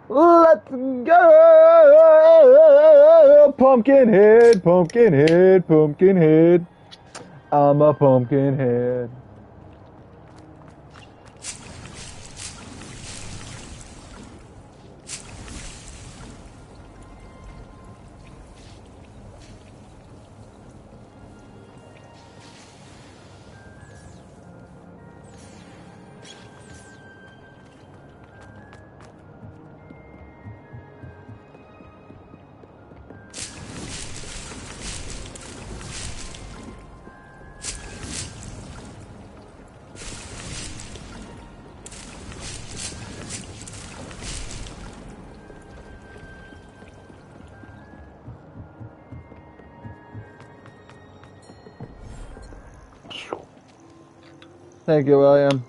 Let's go! Pumpkinhead, pumpkinhead, pumpkinhead. I'm a pumpkinhead. Thank you, William.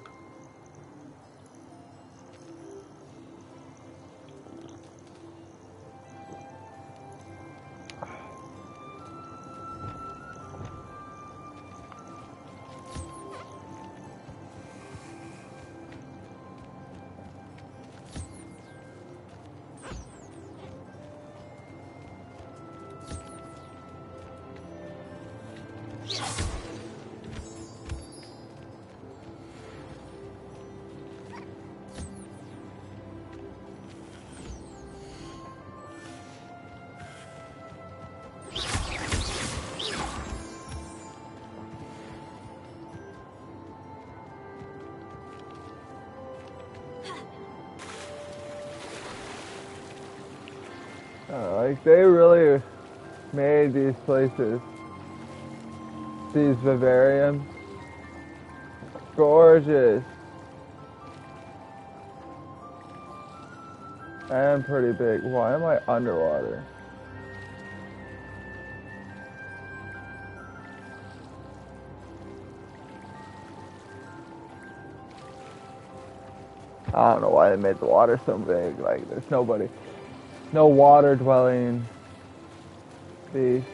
Like, they really made these places, these vivariums, gorgeous. And pretty big. Why am I underwater? I don't know why they made the water so big. Like, there's nobody. No water dwelling beast.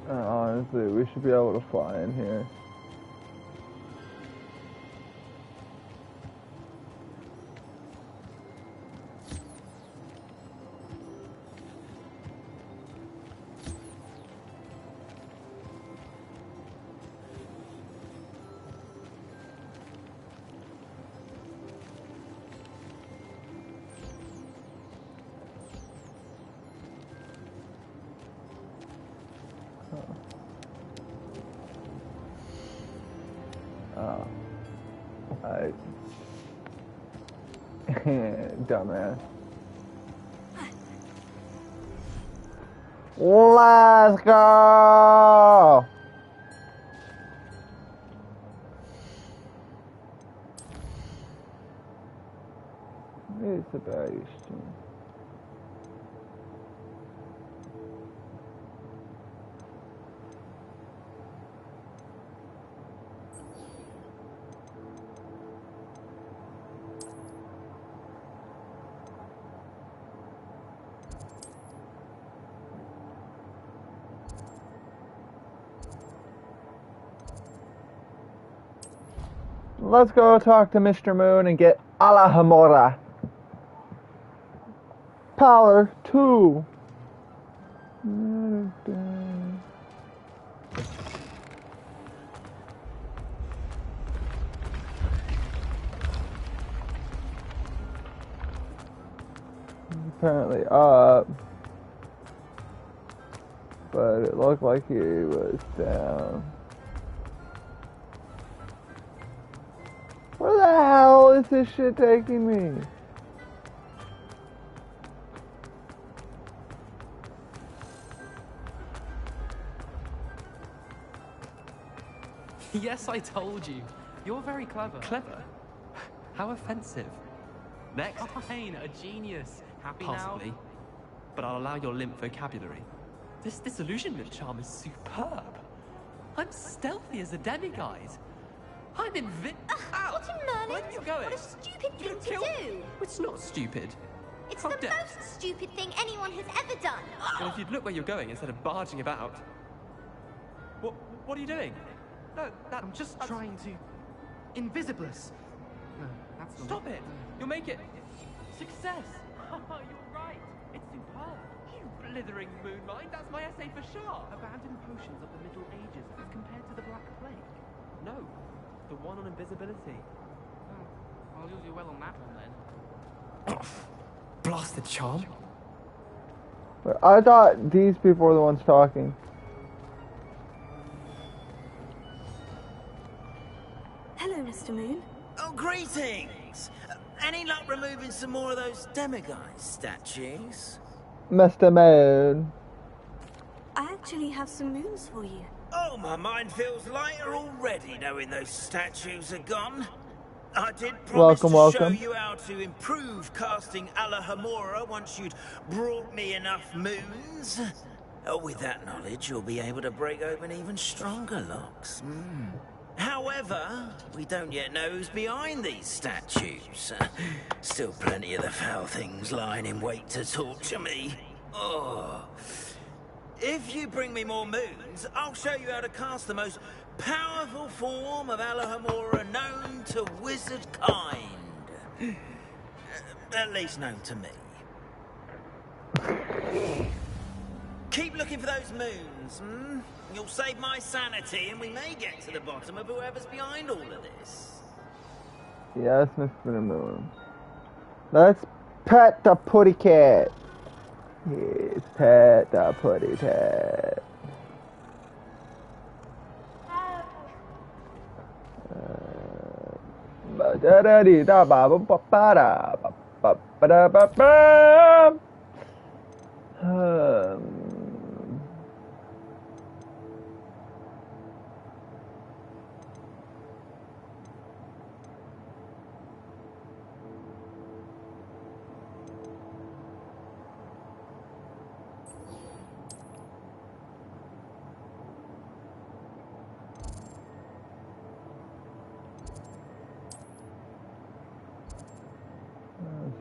Honestly, we should be able to fly in here. Dumbass. Let's go! It's about you. Let's go talk to Mr. Moon and get Alahomora. Power 2. Apparently up. But it looked like he was down. Where the hell is this shit taking me? Yes, I told you. You're very clever. Clever? How offensive. Next. Fine, a genius. Happy Possibly. now? But I'll allow your limp vocabulary. This disillusionment charm is superb. I'm stealthy as a demiguise. I'm What in Merlin? Where are you going? What a stupid thing to Kill- do! It's not stupid. It's How the dare- most stupid thing anyone has ever done. Well, if you'd look where you're going instead of barging about. What are you doing? No, I'm just trying to... Invisibless. No, that's not Stop it! You'll make it. Success! You're right. It's superb. You blithering moonlight, that's my essay for sure. Abandoned potions of the Middle Ages as compared to the Black Plague. No, the one on invisibility. Oh, I'll use you well on that one then. Blasted charm. I thought these people were the ones talking. Hello, Mr. Moon. Oh, greetings! Any luck removing some more of those demiguise statues? Mr. Moon. I actually have some moons for you. Oh, my mind feels lighter already knowing those statues are gone. I did promise Welcome. show you how to improve casting Alohomora once you'd brought me enough moons. Oh, with that knowledge, you'll be able to break open even stronger locks. However, we don't yet know who's behind these statues. Still plenty of the foul things lying in wait to torture me. Oh. If you bring me more moons, I'll show you how to cast the most powerful form of Alohomora known to wizard kind. At least known to me. Keep looking for those moons, You'll save my sanity and we may get to the bottom of whoever's behind all of this. Yes, Mr. Moon. Let's pet the putty cat. Yes, pet the putty cat.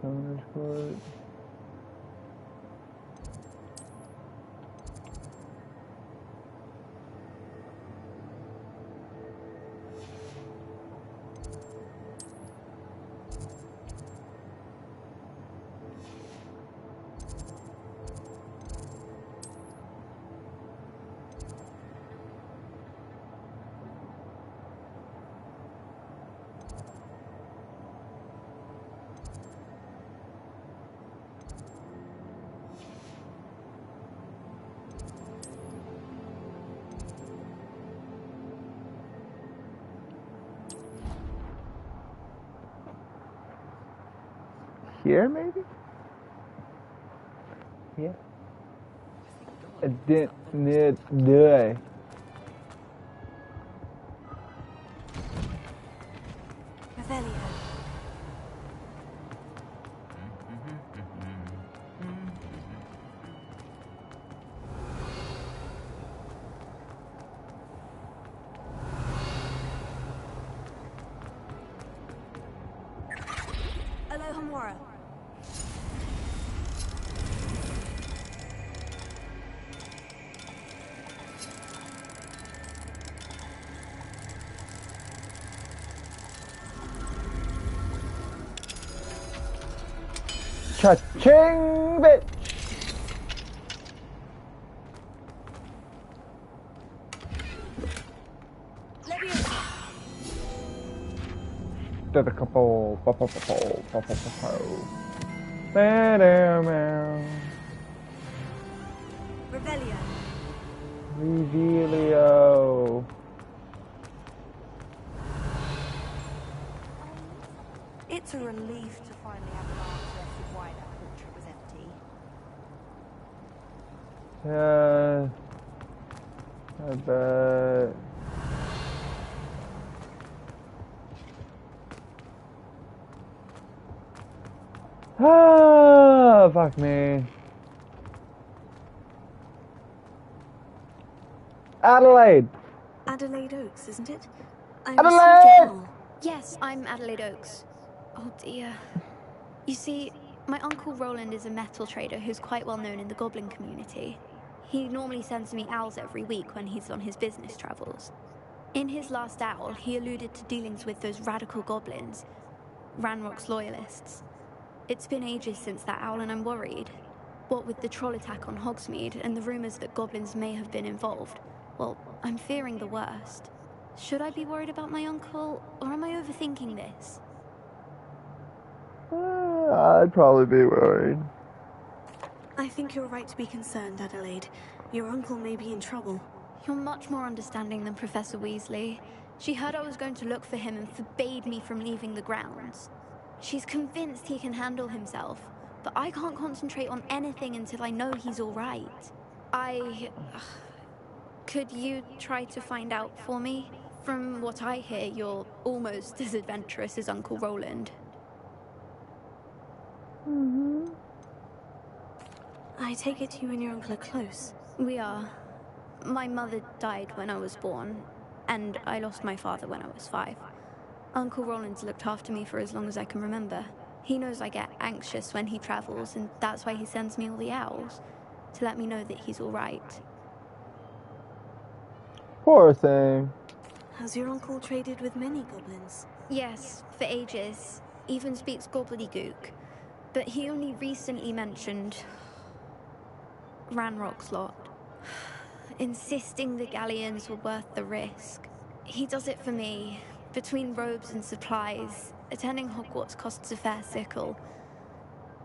Summoner's Court. Here, maybe? Yeah. I didn't need do. Revelio. Alohomora. Cha-ching, bitch! Did a couple, Revelio. Revelio. It's a relief to finally have an answer as to why that portrait was empty. Yeah, I bet. Ah, fuck me. Adelaide. Adelaide Oaks, isn't it? I Adelaide! received your call. Yes, I'm Adelaide Oaks. Oh dear. You see, my Uncle Roland is a metal trader who's quite well known in the goblin community. He normally sends me owls every week when he's on his business travels. In his last owl, he alluded to dealings with those radical goblins, Ranrock's loyalists. It's been ages since that owl and I'm worried. What with the troll attack on Hogsmeade and the rumors that goblins may have been involved, well, I'm fearing the worst. Should I be worried about my uncle, or am I overthinking this? I'd probably be worried. I think you're right to be concerned, Adelaide. Your uncle may be in trouble. You're much more understanding than Professor Weasley. She heard I was going to look for him and forbade me from leaving the grounds. She's convinced he can handle himself, but I can't concentrate on anything until I know he's all right. Could you try to find out for me? From what I hear, you're almost as adventurous as Uncle Roland. I take it you and your uncle are close. We are. My mother died when I was born, and I lost my father when I was 5. Uncle Roland's looked after me for as long as I can remember. He knows I get anxious when he travels, and that's why he sends me all the owls, to let me know that he's all right. Poor thing. Has your uncle traded with many goblins? Yes, for ages. Even speaks gobbledygook. But he only recently mentioned Ranrock's lot, insisting the galleons were worth the risk. He does it for me. Between robes and supplies, attending Hogwarts costs a fair sickle.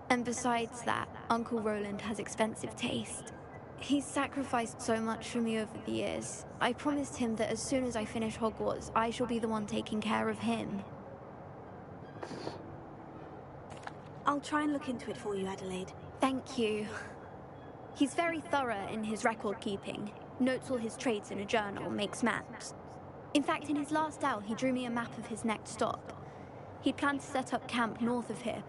And besides that, Uncle Roland has expensive taste. He's sacrificed so much for me over the years. I promised him that as soon as I finish Hogwarts, I shall be the one taking care of him. I'll try and look into it for you, Adelaide. Thank you. He's very thorough in his record keeping. Notes all his trades in a journal, makes maps. In fact, in his last owl, he drew me a map of his next stop. He planned to set up camp north of here.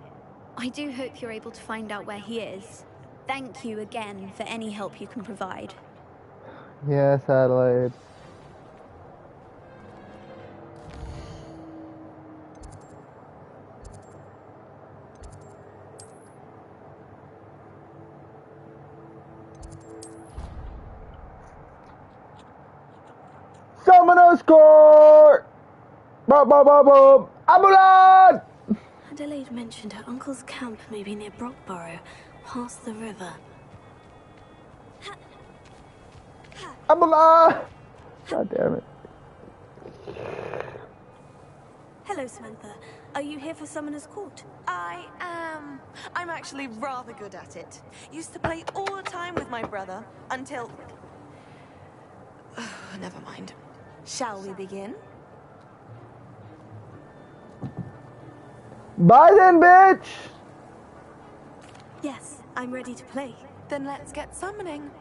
I do hope you're able to find out where he is. Thank you again for any help you can provide. Yes, Adelaide. Summoner's Court! Boom, boom, boom, boom! Ambulance! Adelaide mentioned her uncle's camp may be near Brockborough, past the river. Ambulance! God damn it. Hello, Samantha. Are you here for Summoner's Court? I am. I'm actually rather good at it. Used to play all the time with my brother, until... never mind. Shall we begin? Bye then, bitch! Yes, I'm ready to play. Then let's get summoning.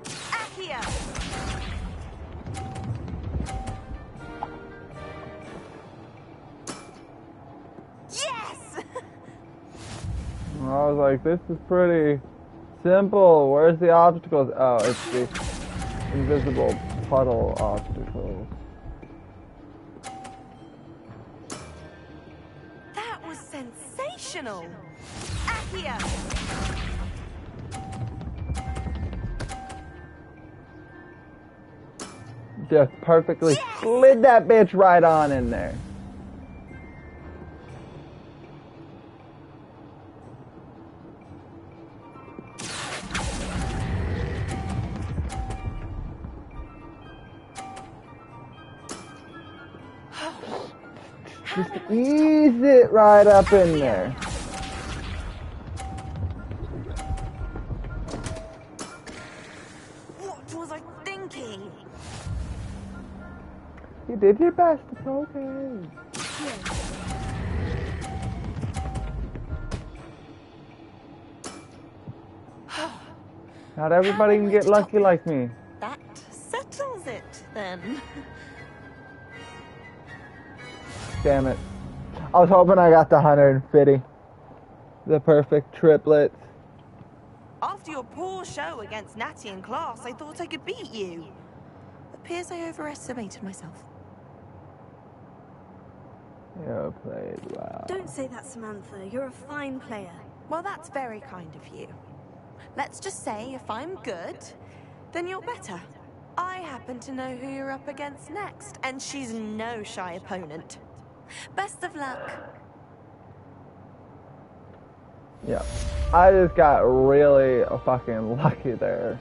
Accio! Yes! I was like, this is pretty simple. Where's the obstacles? Oh, it's the invisible puddle obstacles. That was sensational! Accio! Just perfectly slid that bitch right on in there. Just ease it right up in there. What was I thinking? You did your best, it's okay. Not everybody can get lucky like me. That settles it, then. Damn it. I was hoping I got the 150. The perfect triplet. After your poor show against Natty in class, I thought I could beat you. Appears I overestimated myself. You played well. Don't say that, Samantha. You're a fine player. Well, that's very kind of you. Let's just say if I'm good, then you're better. I happen to know who you're up against next, and she's no shy opponent. Best of luck. Yeah. I just got really fucking lucky there.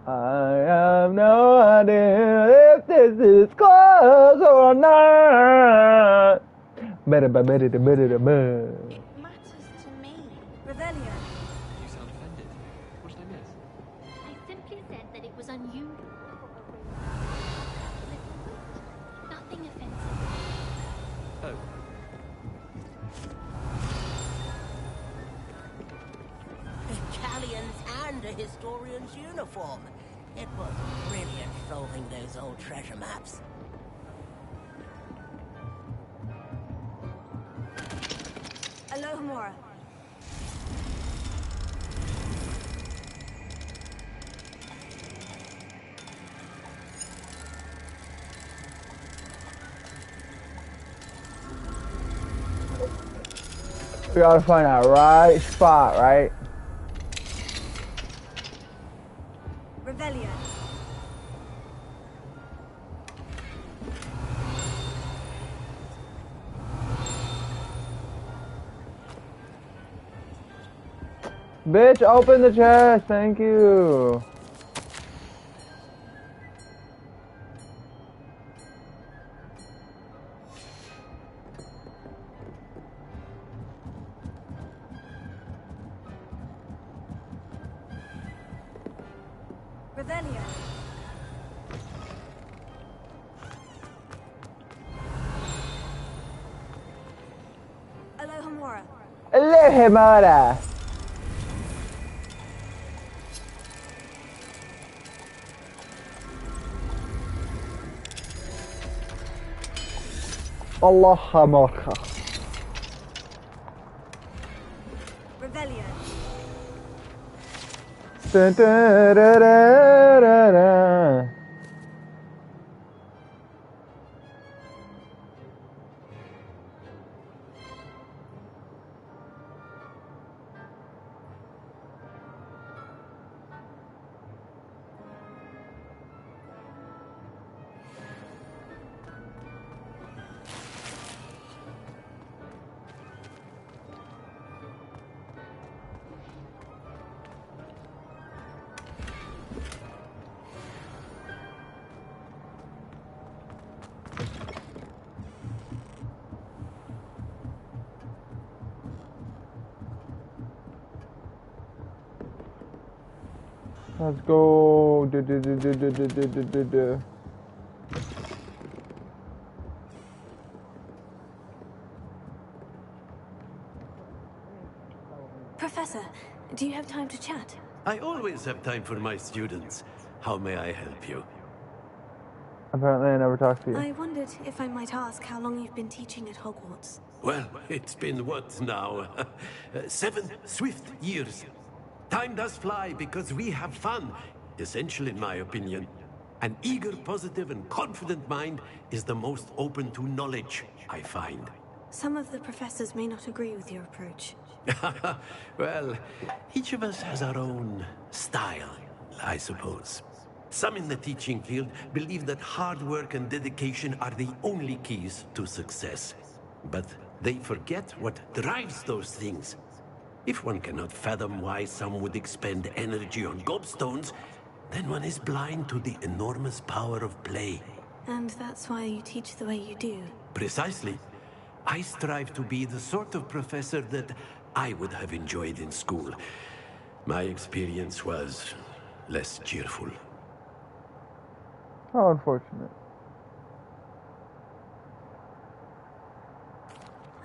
I have no idea if this is close or not. It matters to me. Revelio. You sound offended. What did I miss? I simply said that it was unusual. Nothing offensive. Oh. Italians and a historian's uniform. It was brilliant solving those old treasure maps. Alohomora. We gotta find that right spot, right? Revelio. Bitch, open the chest, thank you. Revelio. Alohomora. Alohomora. Alohomora. Revelio. Dun, dun, dun, dun, dun, dun. Let's go. Professor, do you have time to chat? I always have time for my students. How may I help you? Apparently I never talked to you. I wondered if I might ask how long you've been teaching at Hogwarts. Well, it's been what now? 7 swift years. Time does fly because we have fun. Essential in my opinion. An eager, positive, and confident mind is the most open to knowledge, I find. Some of the professors may not agree with your approach. Well, each of us has our own style, I suppose. Some in the teaching field believe that hard work and dedication are the only keys to success. But they forget what drives those things. If one cannot fathom why some would expend energy on gobstones, then one is blind to the enormous power of play. And that's why you teach the way you do. Precisely. I strive to be the sort of professor that I would have enjoyed in school. My experience was less cheerful. How unfortunate.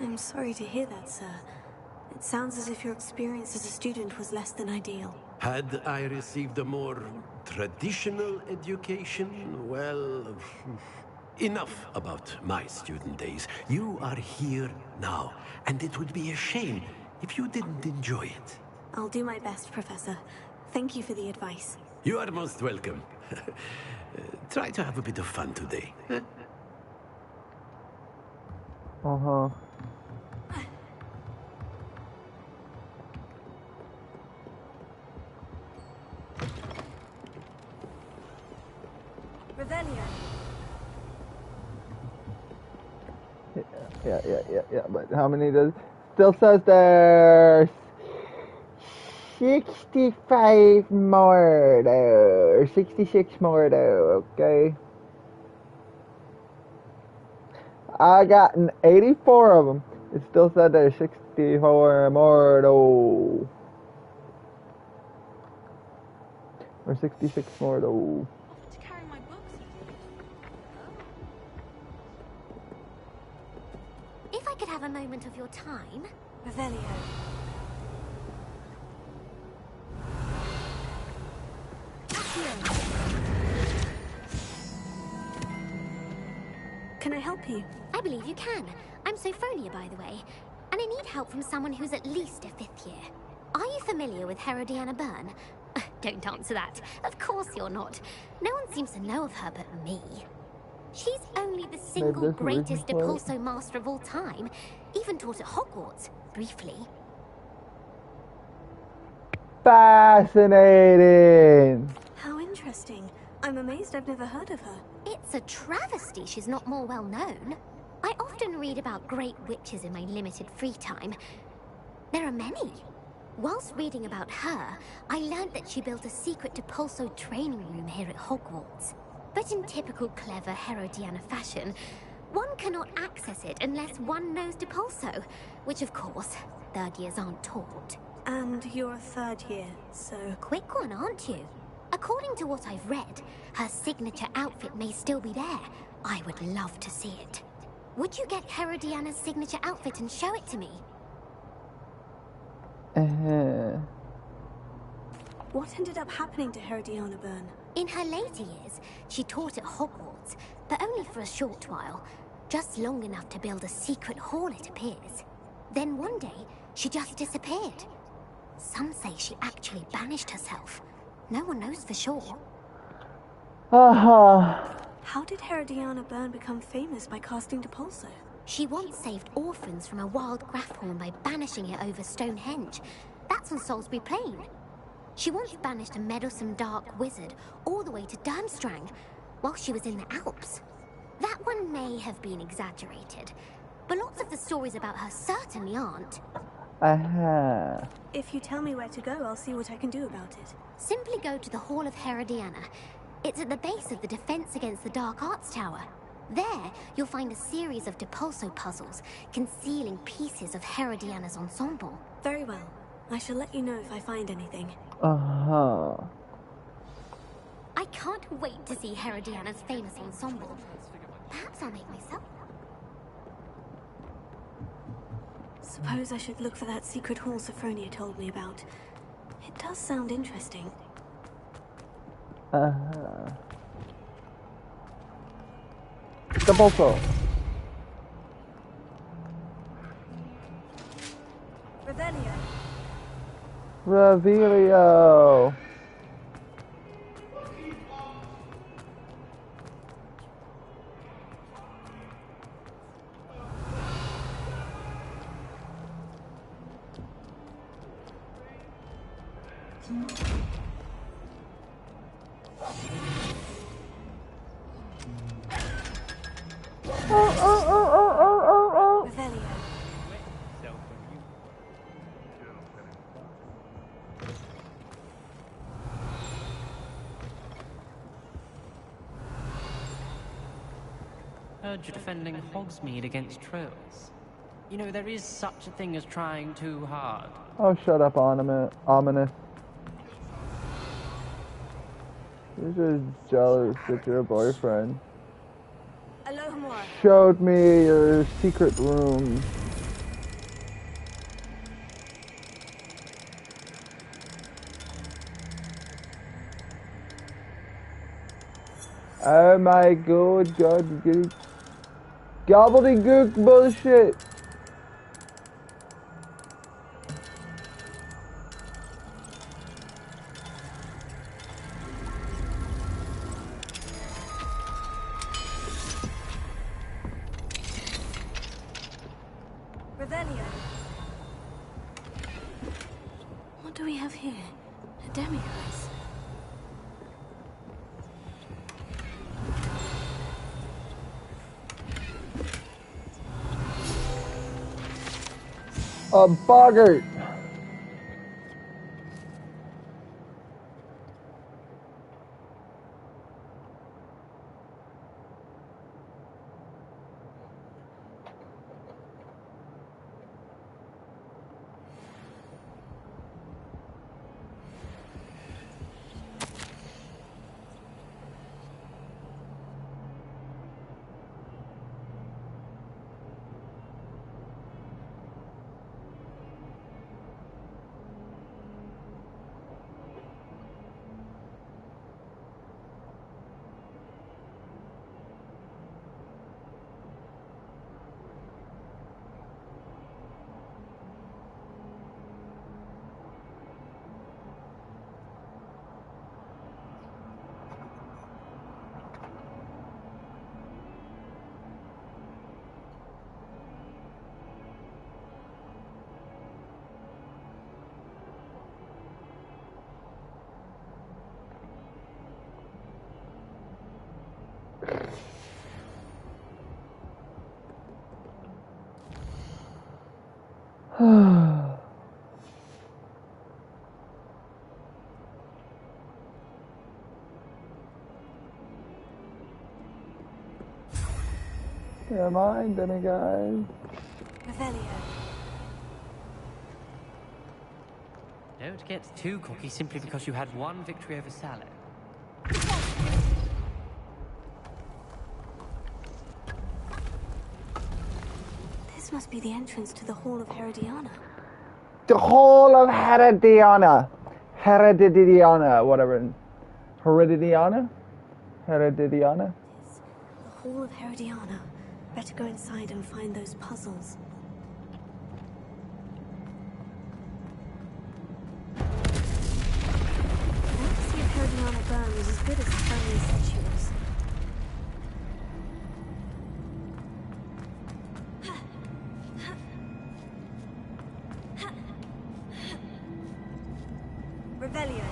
I'm sorry to hear that, sir. It sounds as if your experience as a student was less than ideal. Had I received a more traditional education, well, enough about my student days. You are here now, and it would be a shame if you didn't enjoy it. I'll do my best, Professor. Thank you for the advice. You are most welcome. Try to have a bit of fun today. Uh-huh. Revelio. Yeah, but how many does... Still says there's 65 more though, or 66 more though, okay? I got 84 of them. It still said there's 64 more though. Or 66 more though. If I could have a moment of your time... Revelio. Can I help you? I believe you can. I'm Sophronia, by the way. And I need help from someone who's at least a 5th year. Are you familiar with Herodiana Byrne? Don't answer that. Of course you're not. No one seems to know of her but me. She's only the single greatest Depulso master of all time. Even taught at Hogwarts, briefly. Fascinating! How interesting. I'm amazed I've never heard of her. It's a travesty she's not more well known. I often read about great witches in my limited free time. There are many. Whilst reading about her, I learned that she built a secret Depulso training room here at Hogwarts. But in typical clever Herodiana fashion, one cannot access it unless one knows Depulso, which of course, 3rd years aren't taught. And you're a 3rd year, so... Quick one, aren't you? According to what I've read, her signature outfit may still be there. I would love to see it. Would you get Herodiana's signature outfit and show it to me? What ended up happening to Herodiana Byrne? In her later years, she taught at Hogwarts, but only for a short while. Just long enough to build a secret hall, it appears. Then one day, she just disappeared. Some say she actually banished herself. No one knows for sure. How did Herodiana Byrne become famous by casting Depulso? She once saved orphans from a wild Grafhorn by banishing it over Stonehenge. That's on Salisbury Plain. She once banished a meddlesome dark wizard all the way to Durmstrang while she was in the Alps. That one may have been exaggerated, but lots of the stories about her certainly aren't. If you tell me where to go, I'll see what I can do about it. Simply go to the Hall of Herodiana. It's at the base of the Defense Against the Dark Arts Tower. There, you'll find a series of Depulso puzzles concealing pieces of Herodiana's ensemble. Very well. I shall let you know if I find anything. I can't wait to see Herodiana's famous ensemble. Perhaps I'll make myself. Suppose I should look for that secret hall Sophronia told me about. It does sound interesting. Depulso. Revelio. Revelio. Heard you're defending Hogsmeade against trolls. You know, there is such a thing as trying too hard. Oh, shut up, Ominous. You're just jealous that your boyfriend showed me your secret room. Oh my god, gobbledygook bullshit. Revelio. What do we have here? A demi-glace. A boggart. Come on, demiguys. Revelio. Don't get too cocky simply because you had one victory over salad. This must be the entrance to the Hall of Herodiana. The Hall of Herodiana. Herodiana, whatever. Herodiana? Herodiana? The Hall of Herodiana. Better go inside and find those puzzles. Legacy of Herodiana Byrne was as good as the family said she was. Revelio.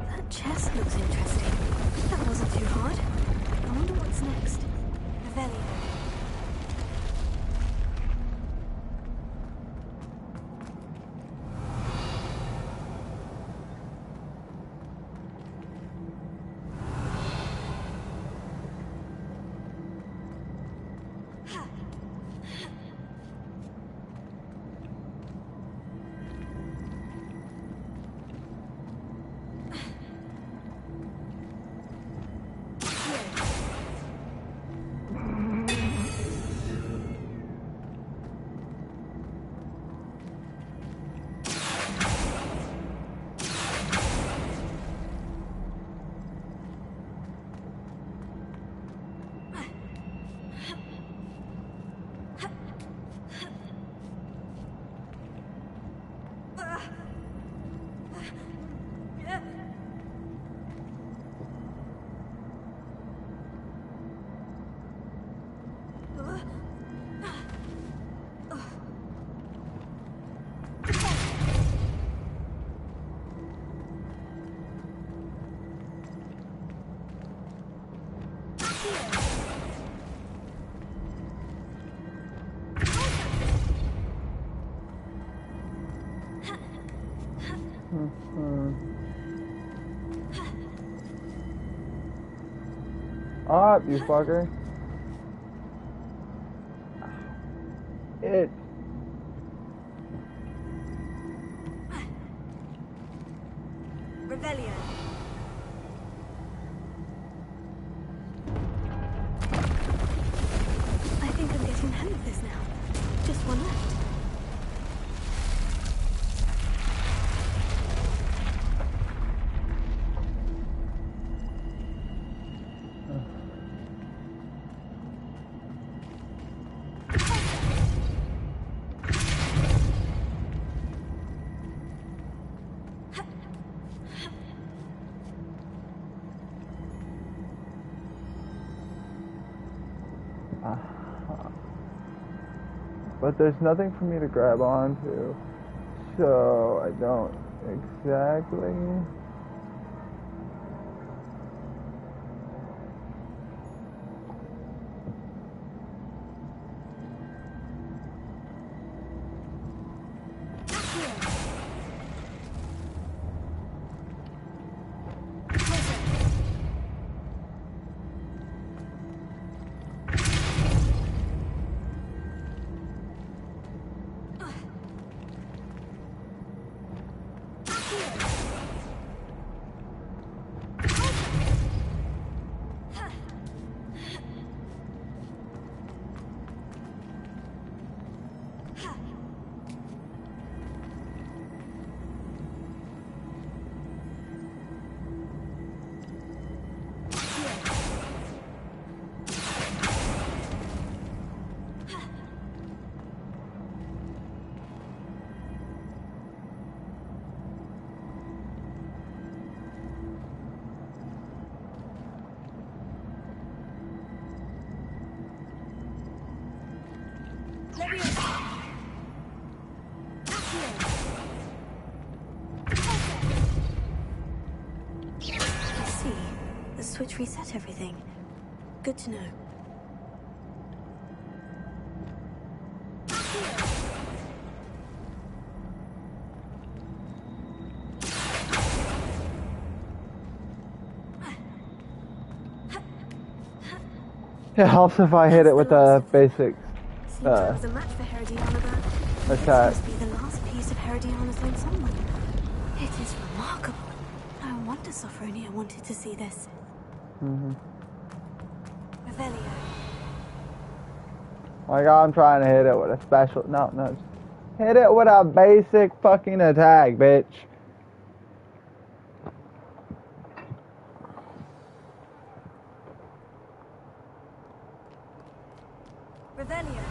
That chest looks interesting. That wasn't too hard. I wonder what's next. Revelio. up, you fucker. It. Revelio. I think I'm getting the hang of this now. Just one left. But there's nothing for me to grab onto, so I don't exactly. Switch reset everything. Good to know. It helps if I hit it with a basic Seems I was a match for Herodiana, but attack. this must be the last piece of Herodiana's ensemble. It is remarkable. No wonder Sophronia wanted to see this. Revelio. Like I'm trying to hit it with a special. No, just hit it with a basic fucking attack, bitch. Revelio.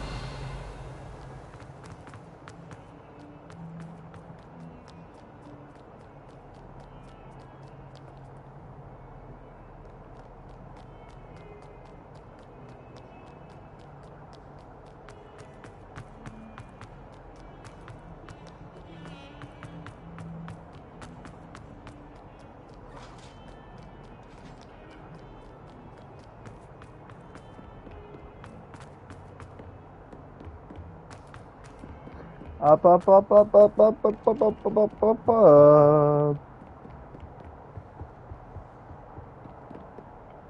Up.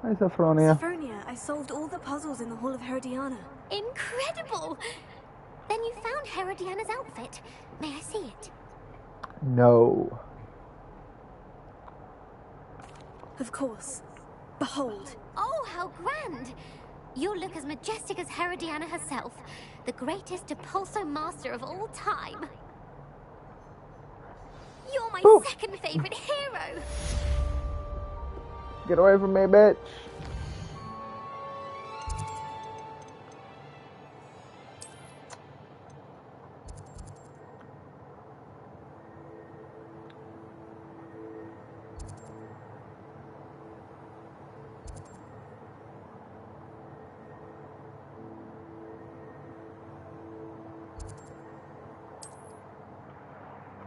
Hey, Sophronia. Sophronia, I solved all the puzzles in the Hall of Herodiana. Incredible! Then you found Herodiana's outfit. May I see it? No. Of course. Behold. Oh, how grand! You look as majestic as Herodiana herself, the greatest Depulso master of all time. You're my second favorite hero. Get away from me, bitch.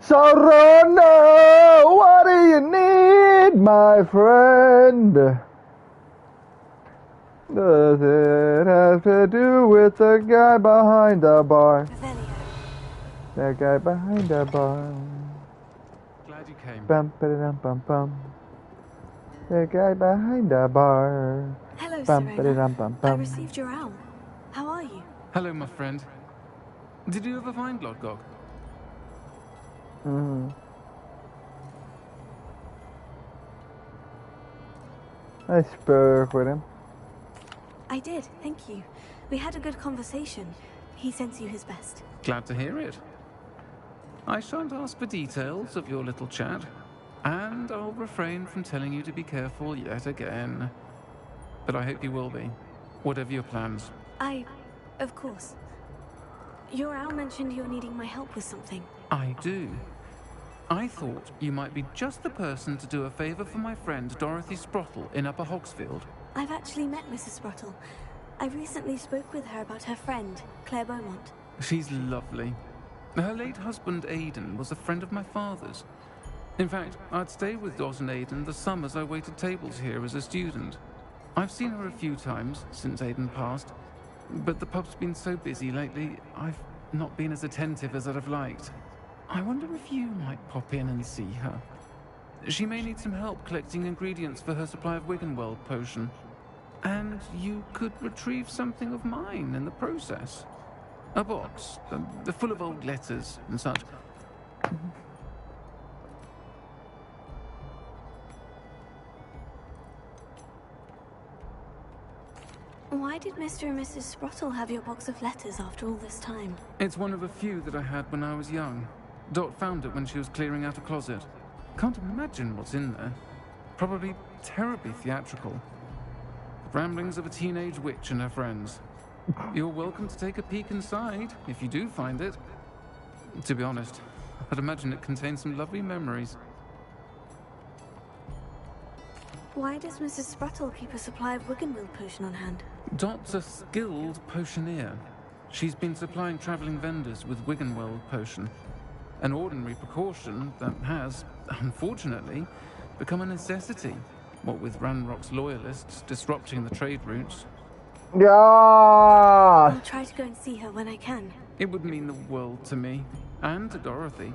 Sorona, what do you need, my friend? Does it have to do with the guy behind the bar? That guy behind the bar. Glad you came. Bum, ba-da-dum, bum, bum. The guy behind the bar. Hello, Bum-ba-da-dum-bum-bum. Serena. I received your owl. How are you? Hello, my friend. Did you ever find Lodgok? I spoke with him. I did, thank you. We had a good conversation. He sends you his best. Glad to hear it. I shan't ask for details of your little chat, and I'll refrain from telling you to be careful yet again. But I hope you will be, whatever your plans. Of course. Your owl mentioned you're needing my help with something. I do. I thought you might be just the person to do a favor for my friend Dorothy Sprottle in Upper Hogsfield. I've actually met Mrs. Sprottle. I recently spoke with her about her friend, Claire Beaumont. She's lovely. Her late husband Aidan was a friend of my father's. In fact, I'd stay with Dot and Aidan the summers I waited tables here as a student. I've seen her a few times since Aidan passed, but the pub's been so busy lately, I've not been as attentive as I'd have liked. I wonder if you might pop in and see her. She may need some help collecting ingredients for her supply of Wiggenweld potion. And you could retrieve something of mine in the process. A box, full of old letters and such. Why did Mr. and Mrs. Sprottle have your box of letters after all this time? It's one of a few that I had when I was young. Dot found it when she was clearing out a closet. Can't imagine what's in there. Probably terribly theatrical. Ramblings of a teenage witch and her friends. You're welcome to take a peek inside, if you do find it. To be honest, I'd imagine it contains some lovely memories. Why does Mrs. Sprottle keep a supply of Wiggenweld potion on hand? Dot's a skilled potioneer. She's been supplying traveling vendors with Wiggenweld potion. An ordinary precaution that has, unfortunately, become a necessity. What with Ranrock's loyalists disrupting the trade routes. Yeah. I'll try to go and see her when I can. It would mean the world to me, and to Dorothy.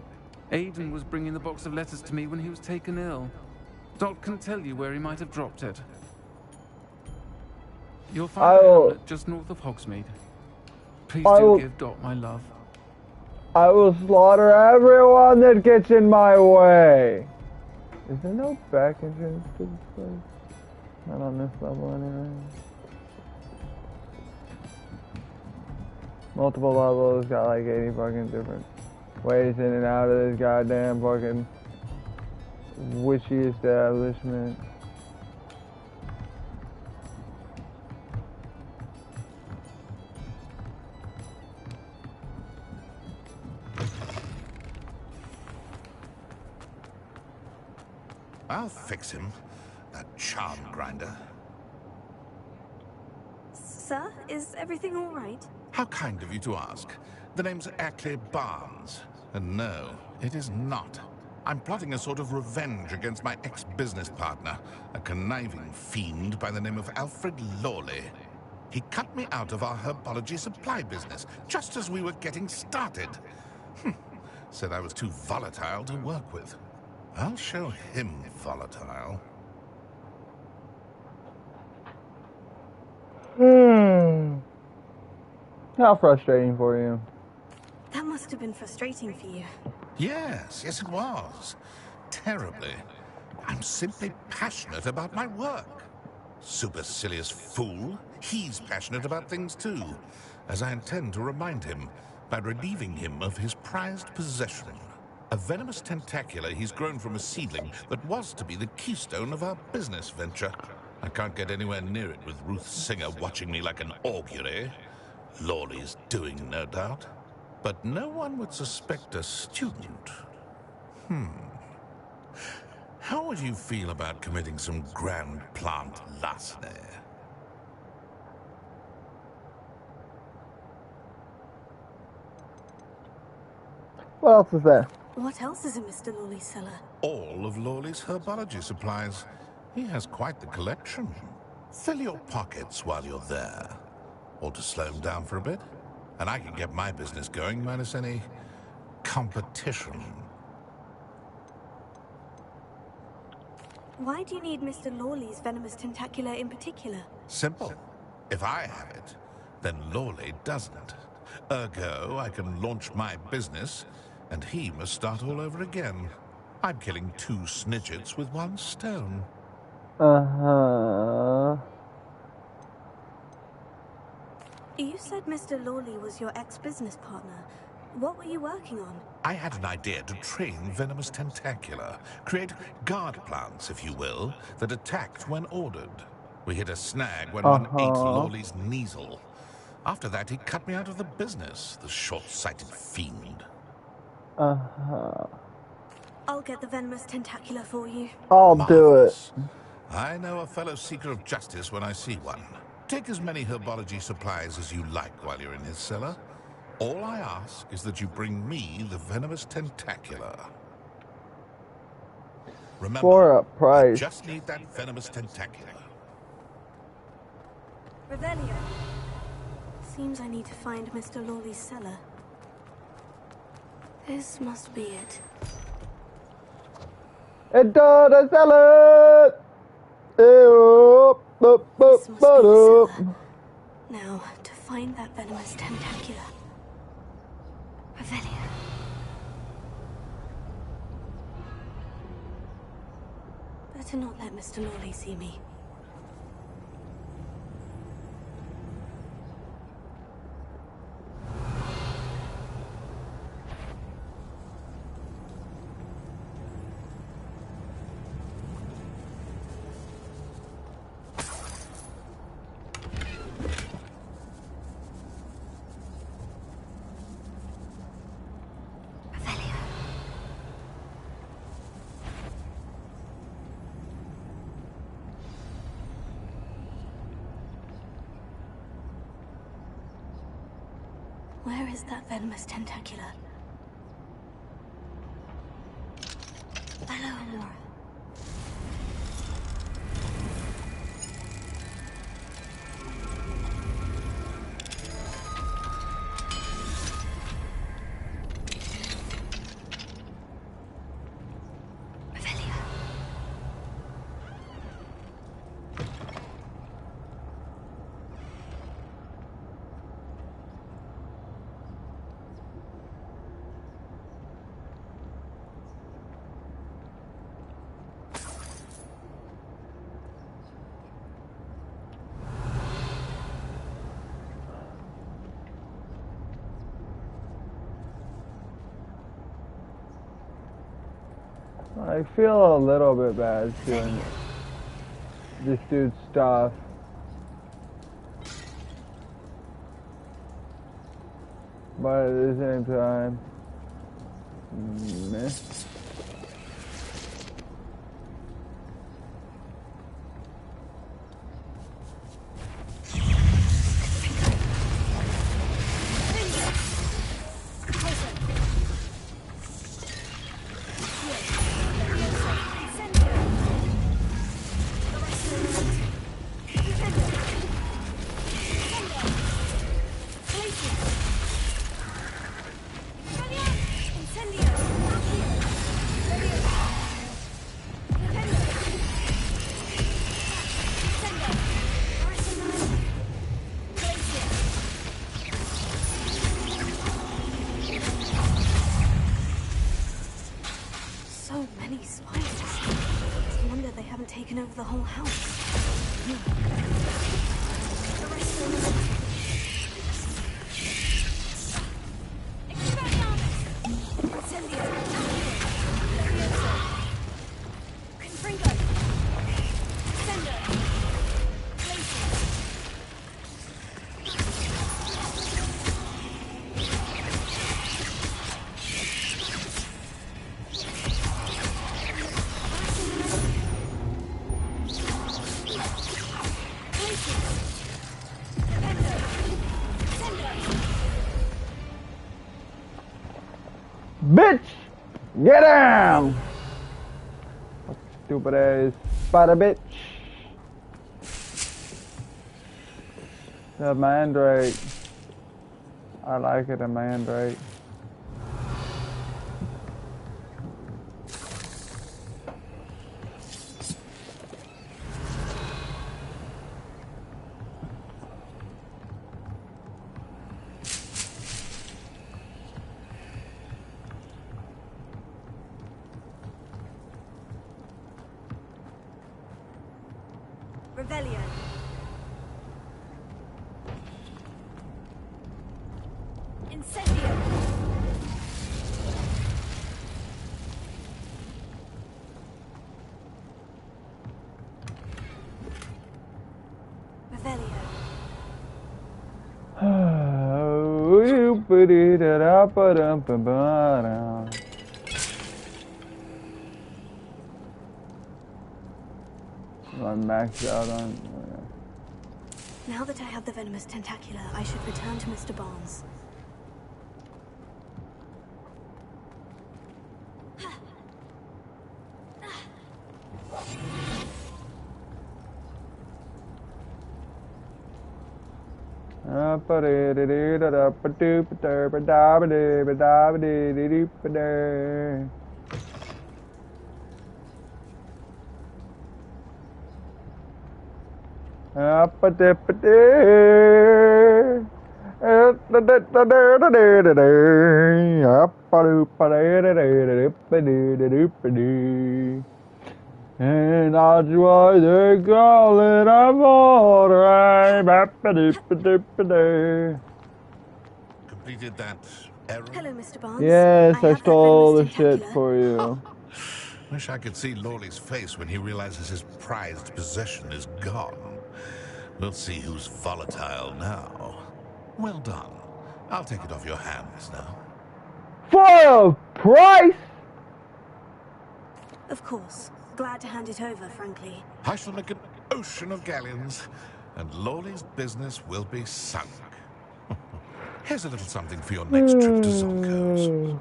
Aidan was bringing the box of letters to me when he was taken ill. Dot can tell you where he might have dropped it. You'll find it just north of Hogsmeade. Please do give Dot my love. I will slaughter everyone that gets in my way. Is there no back entrance to this place? Not on this level anyway. Multiple levels, got like 80 fucking different ways in and out of this goddamn fucking witchy establishment. I'll fix him, that charm grinder. Sir, is everything all right? How kind of you to ask. The name's Ackley Barnes. And no, it is not. I'm plotting a sort of revenge against my ex-business partner, a conniving fiend by the name of Alfred Lawley. He cut me out of our herbology supply business, just as we were getting started. Said I was too volatile to work with. I'll show him volatile. How frustrating for you. That must have been frustrating for you. Yes, it was. Terribly. I'm simply passionate about my work. Supercilious fool. He's passionate about things too, as I intend to remind him by relieving him of his prized possession. A venomous tentacula he's grown from a seedling that was to be the keystone of our business venture. I can't get anywhere near it with Ruth Singer watching me like an augury. Lawley's doing, no doubt. But no one would suspect a student. How would you feel about committing some grand plant larceny? What else is there? What else is in Mr. Lawley's cellar? All of Lawley's herbology supplies. He has quite the collection. Fill your pockets while you're there. Or to slow him down for a bit. And I can get my business going minus any competition. Why do you need Mr. Lawley's venomous tentacula in particular? Simple. If I have it, then Lawley doesn't. Ergo, I can launch my business, and he must start all over again. I'm killing 2 snidgets with 1 stone. Uh-huh. You said Mr. Lawley was your ex-business partner. What were you working on? I had an idea to train venomous tentacula, create guard plants, if you will, that attacked when ordered. We hit a snag when one ate Lawley's Kneasel. After that, he cut me out of the business, the short-sighted fiend. Uh-huh. I'll get the venomous tentacula for you. I'll do it. I know a fellow seeker of justice when I see one. Take as many herbology supplies as you like while you're in his cellar. All I ask is that you bring me the venomous tentacula. Remember, for a price. I just need that venomous tentacula. Revelio. Seems I need to find Mr. Lawley's cellar. This must be it. It does sell it! This must be the cellar. Now, to find that venomous tentacula. Revelio. Better not let Mr. Lawley see me. Where is that venomous tentacula? Hello, Amora. I feel a little bit bad doing this dude's stuff. But at the same time, meh. Over the whole house. Bitch! Get him! Stupid ass spider bitch. The mandrake. I like it, a mandrake. Revelio. Incendio. Revelio. I'm maxed out on. Now that I have the venomous tentacula, I should return to Mr. Barnes. And that's why they call it amore. Completed that error? Hello, Mr. Barnes. Yes, I have stole all that the venomous shit for you. Wish I could see Lawley's face when he realizes his prized possession is gone. We'll see who's volatile now. Well done. I'll take it off your hands now. For a price? Of course. Glad to hand it over, frankly. I shall make an ocean of galleons, and Lawley's business will be sunk. Here's a little something for your next trip to Zonko's.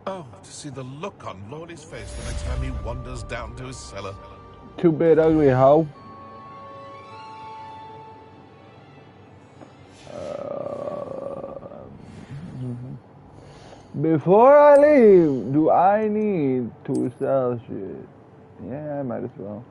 Oh, to see the look on Lawley's face the next time he wanders down to his cellar. Too big, ugly hoe. Before I leave, do I need to sell shit? Yeah, I might as well.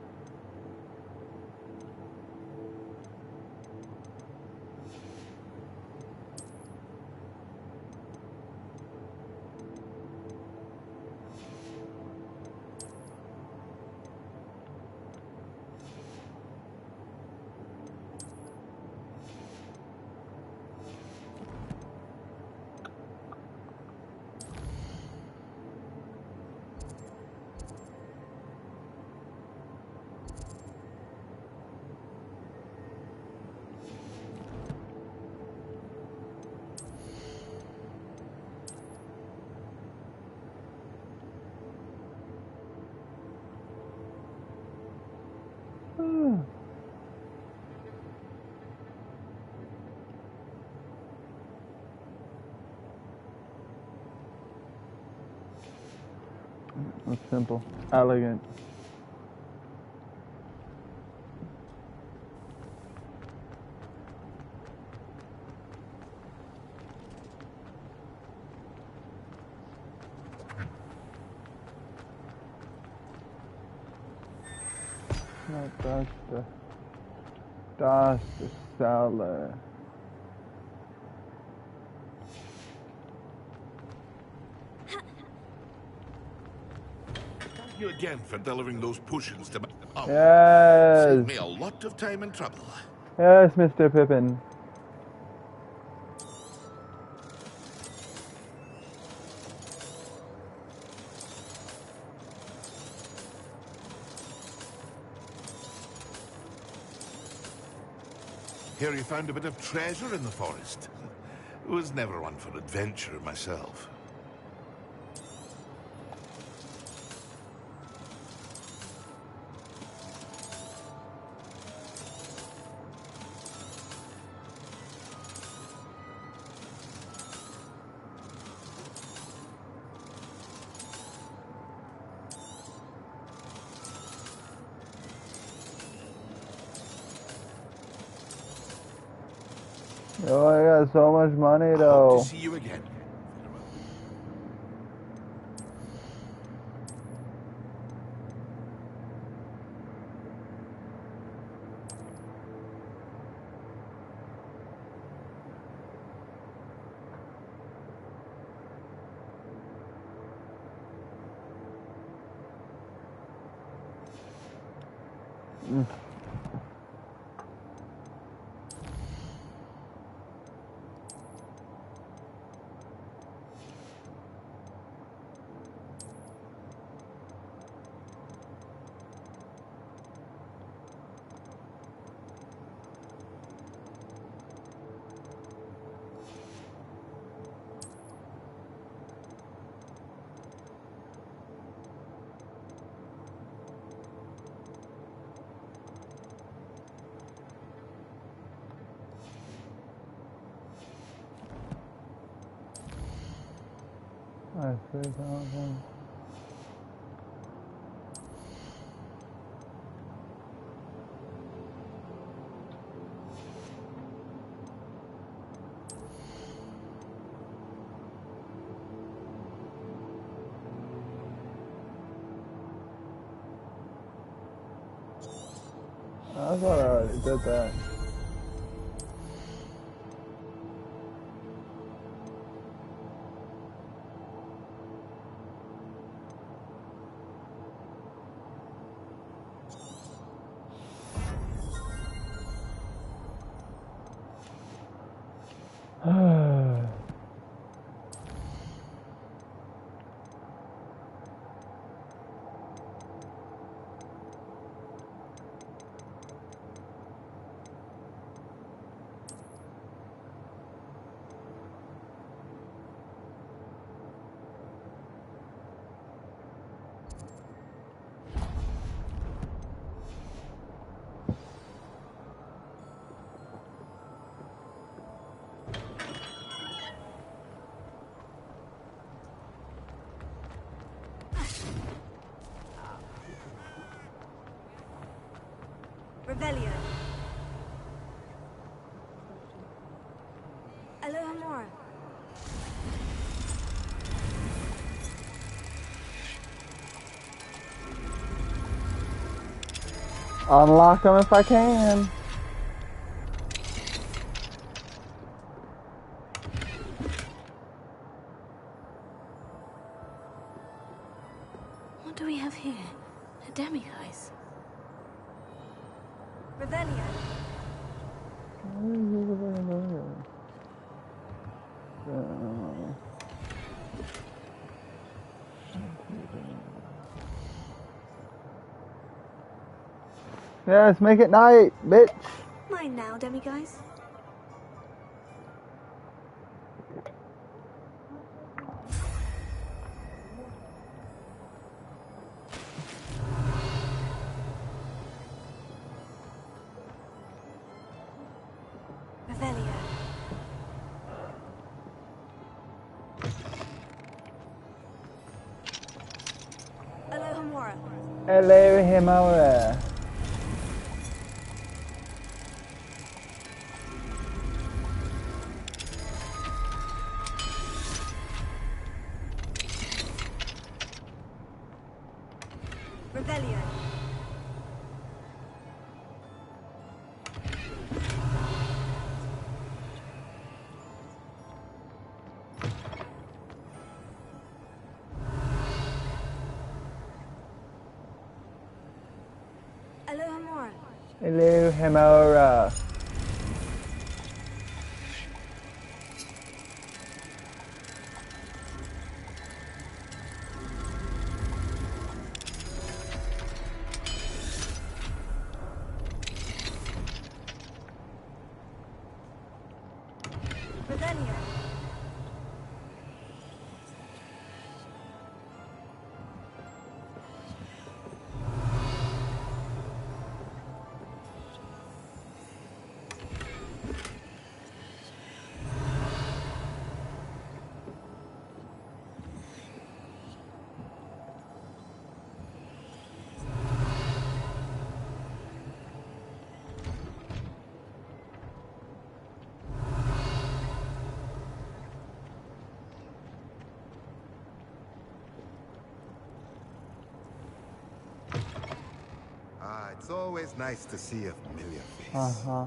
It's simple, elegant. No, that's the cellar. Thank you again for delivering those potions to me. Oh, Yes. saved me a lot of time and trouble. Yes, Mr. Pippin. Here you found a bit of treasure in the forest. Was never one for adventure myself. Oh, I got so much money though. Hope to see you again. I see something. I thought I already did that. Revelio. Aloha Mora. Unlock them if I can. What do we have here? A demiguise. Revelio. Yes, make it night, bitch. Mine now, demiguise. Revelio. Aloha Mora. Hello, Himora. Revelio. Aloha Mora. Hello, Himora. Revelio. It's always nice to see a familiar face. Uh-huh.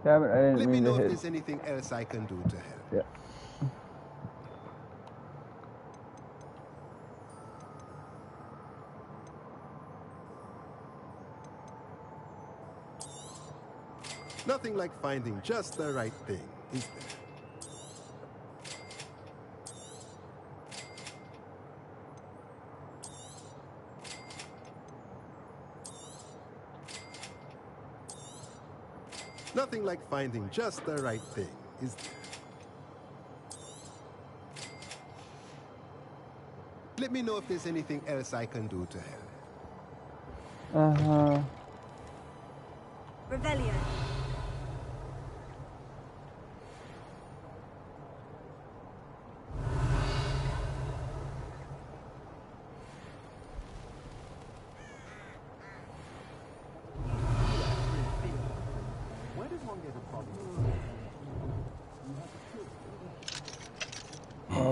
Damn it, I didn't Let me mean to know if hit. there's anything else I can do to help. Yeah. Nothing like finding just the right thing, is there? Nothing like finding just the right thing, is there? Let me know if there's anything else I can do to help. Uh-huh. Revelio.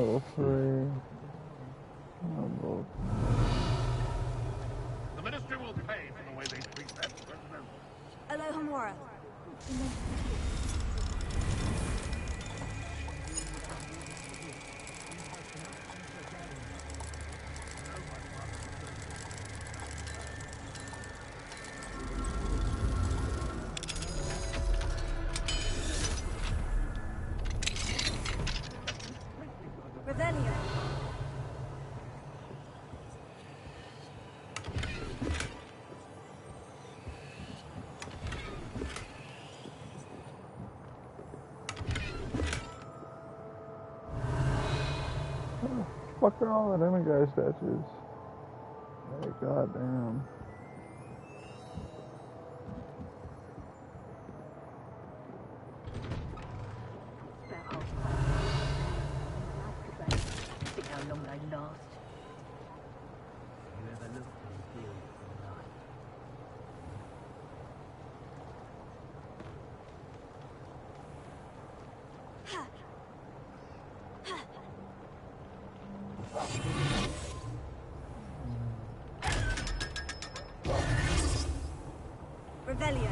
Level 3. Level The ministry will pay for the way they treat that prisoner. Alohomora. Revelio. fuck are all the demigod statues? Hey, goddamn. How long I last. You ever looked and feel alive? Revelio.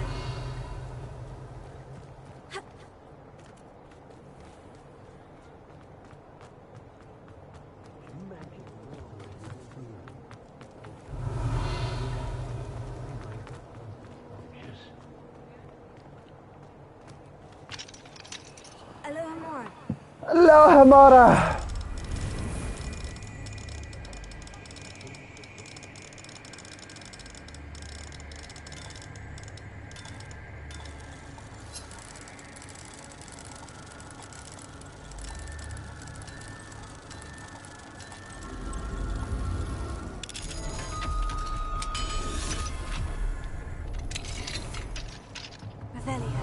Alohomora. Alohomora! Revelio.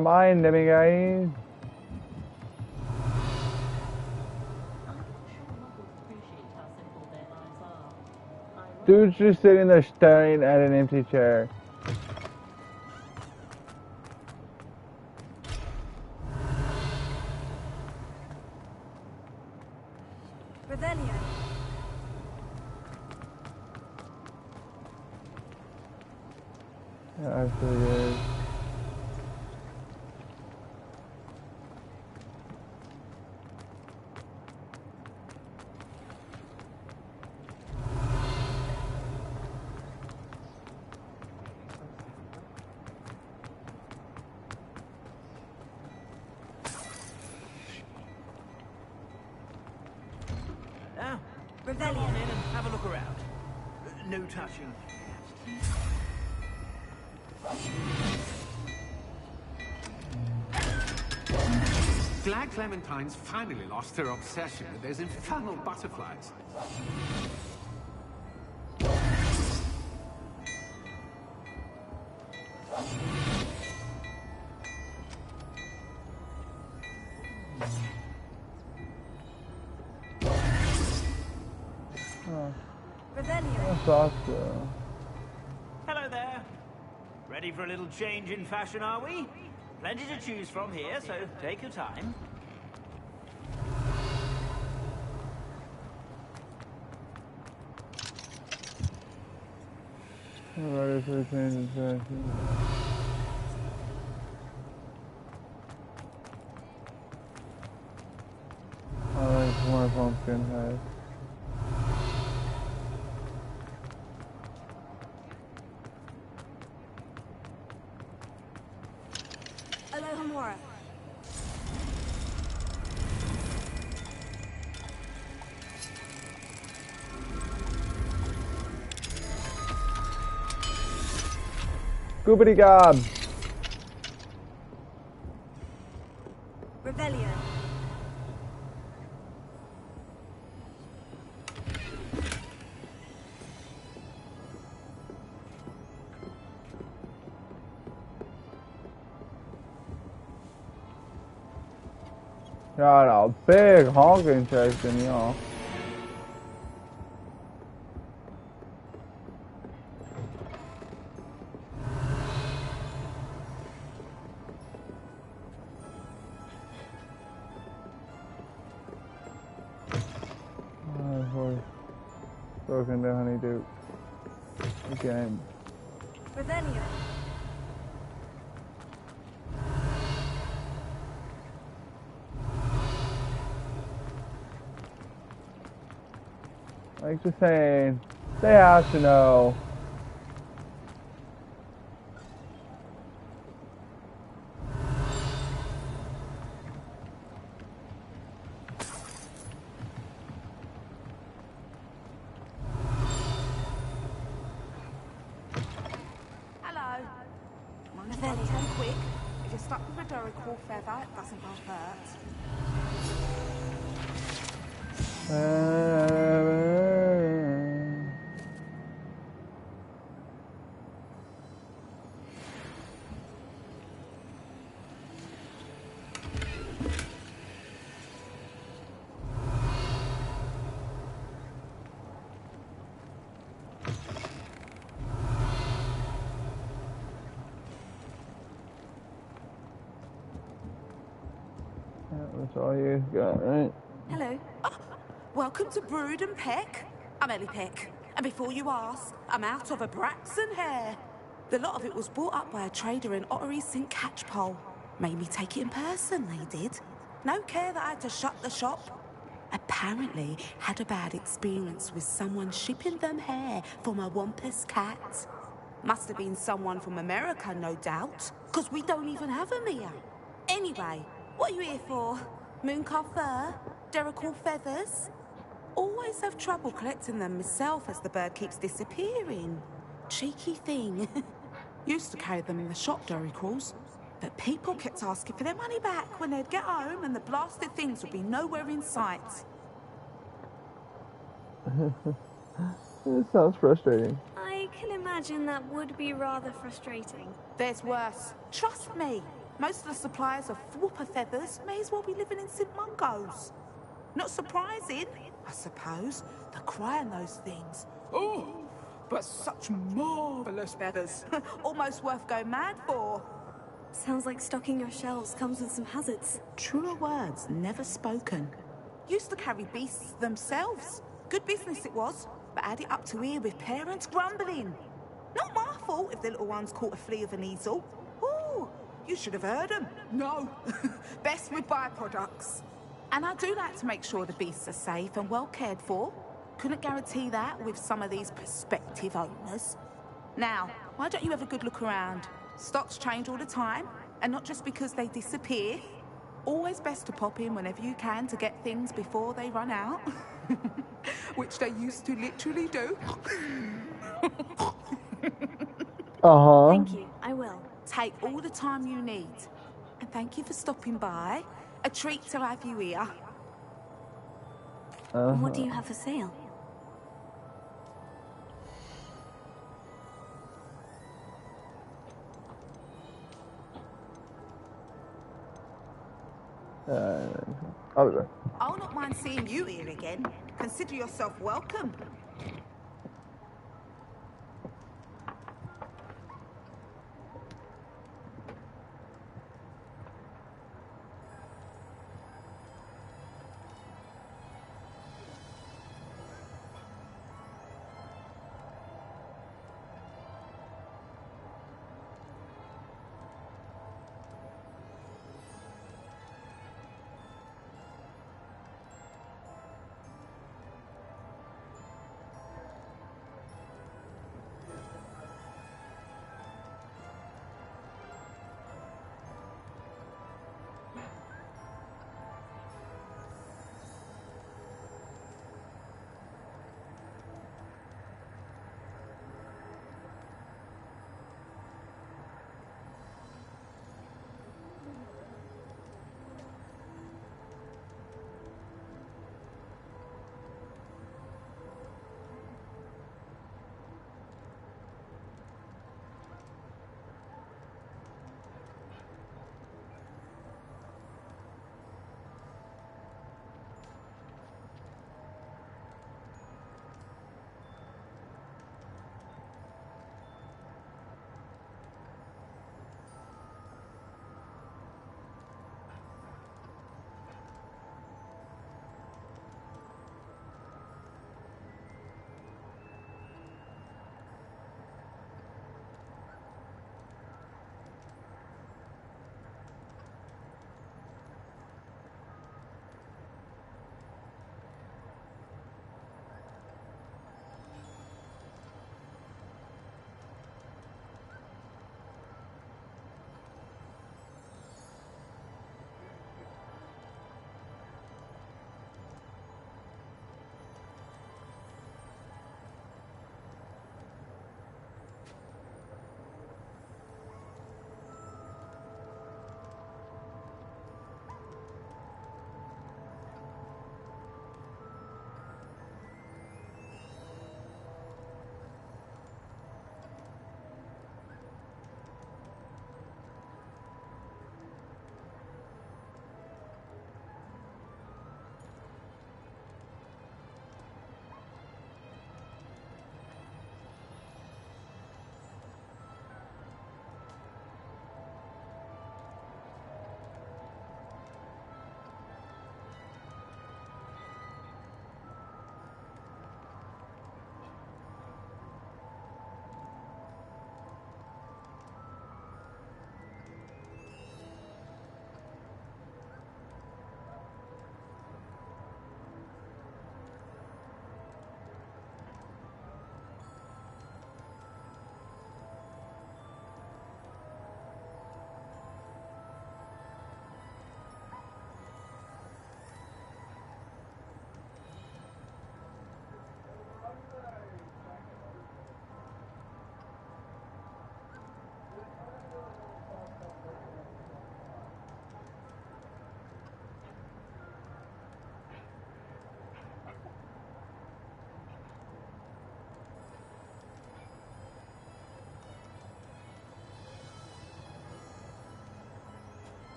Mine, demigod. Dude's just sitting there staring at an empty chair. Revelio. Yeah, that's pretty good. Now, come Revelio. on in and have a look around. No touching. Glad Clementine's finally lost her obsession with those infernal butterflies. Oh, Revelio. that's awesome. Hello there. Ready for a little change in fashion, are we? Plenty to choose from here, so take your time. Ready for the change in fashion. I like more pumpkin head. Alohomora. Goobity gob. Rebellion. Got a big honking chest in y'all. Broken the honeydew again. Rebellion. Like just saying, they have to know. Hello. Mine's very quick. If you're stuck with a Dorical feather, it doesn't hurt. That's all you got, right? Hello. Oh, welcome to Brood and Peck. I'm Ellie Peck. And before you ask, I'm out of a Braxton hair. The lot of it was bought up by a trader in Ottery St. Catchpole. Made me take it in person, they did. No care that I had to shut the shop. Apparently had a bad experience with someone shipping them hair for my Wampus cat. Must have been someone from America, no doubt, because we don't even have them here. Anyway, what are you here for? Mooncar fur? Derical feathers? Always have trouble collecting them myself as the bird keeps disappearing. Cheeky thing. Used to carry them in the shop, Derricals. But people kept asking for their money back when they'd get home and the blasted things would be nowhere in sight. It sounds frustrating. I can imagine that would be rather frustrating. There's worse. Trust me. Most of the suppliers of whooper feathers may as well be living in St. Mungo's. Not surprising, I suppose, the cry on those things. Oh, but such marvellous feathers. Almost worth going mad for. Sounds like stocking your shelves comes with some hazards. Truer words never spoken. Used to carry beasts themselves. Good business it was, but add it up to here with parents grumbling. Not my fault if the little ones caught a flea of an easel. Ooh, you should have heard them. No, best with byproducts. And I do like to make sure the beasts are safe and well cared for. Couldn't guarantee that with some of these prospective owners. Now, why don't you have a good look around? Stocks change all the time, and not just because they disappear. Always best to pop in whenever you can to get things before they run out. Which they used to literally do. Thank you, I will. Take all the time you need. And thank you for stopping by. A treat to have you here. What do you have for sale? I'll be back. I'll not mind seeing you here again. Consider yourself welcome.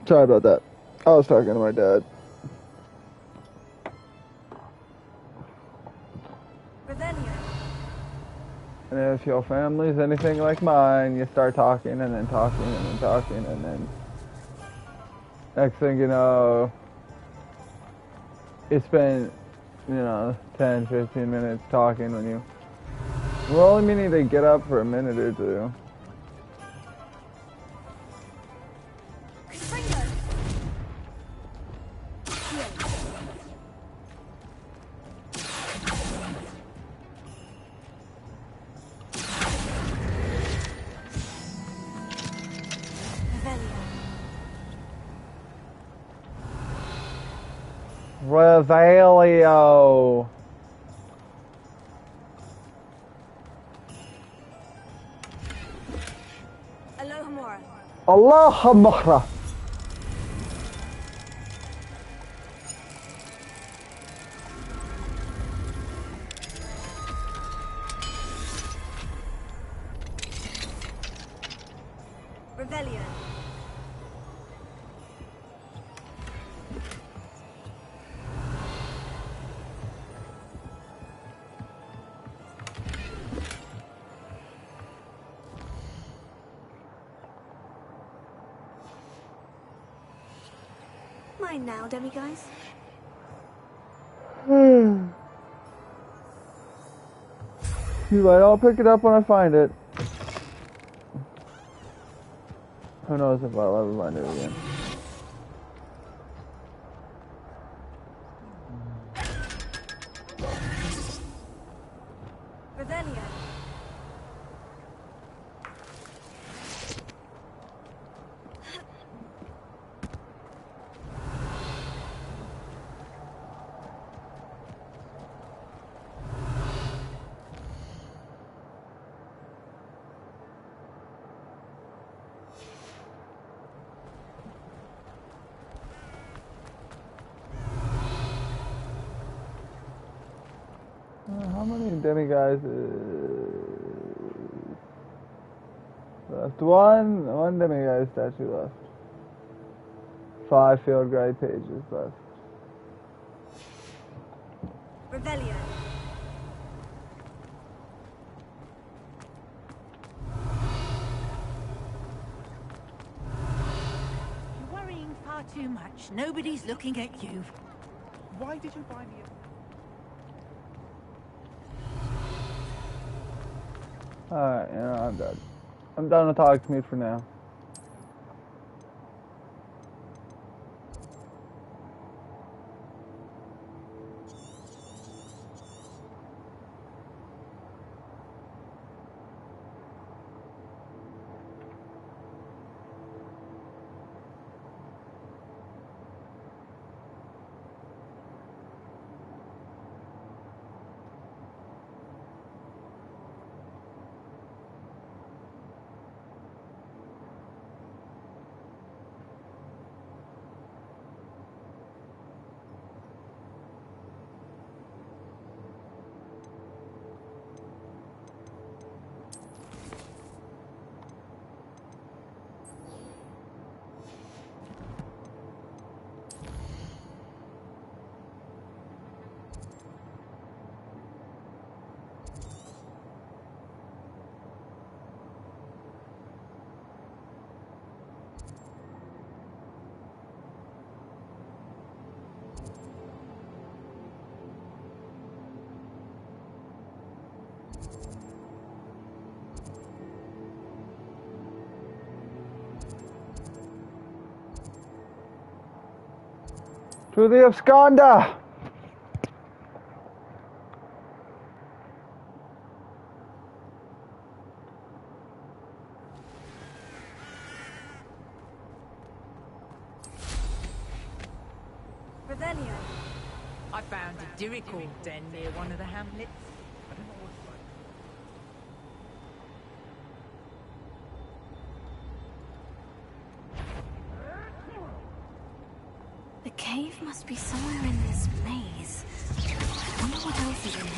Sorry about that. I was talking to my dad. And if your family's anything like mine, you start talking and then talking and then talking and then next thing you know, you spend, 10, 15 minutes talking when you only meaning to get up for a minute or two. Revelio. Aloha Mora. Rebellion. Mine now, demiguys. You right, I'll pick it up when I find it. Who knows if I'll ever find it again. Rebellion. How many demigods left? One demigod statue left. 5 field guide pages left. Rebellion. You're worrying far too much. Nobody's looking at you. Why did you buy me a... Alright, I'm done. I'm done with Hogsmeade for now. To the absconder! Rebellion. I found a Dirical den near one of the hamlets. I don't know what it's like. The cave must be somewhere in this maze. I wonder what else is in here.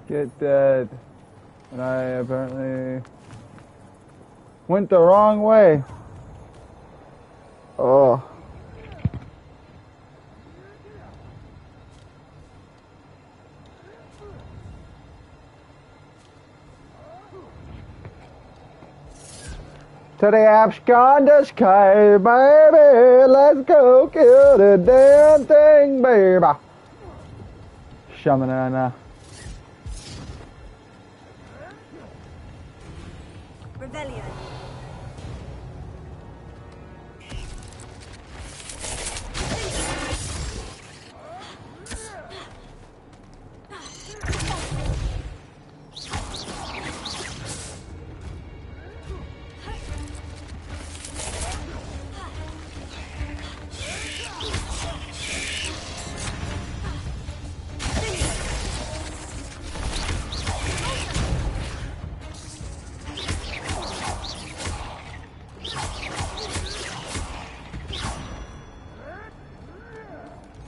Get dead. And I apparently went the wrong way. Oh. To the absconders cave, baby. Let's go kill the damn thing, baby. Shamanana. Rebellion.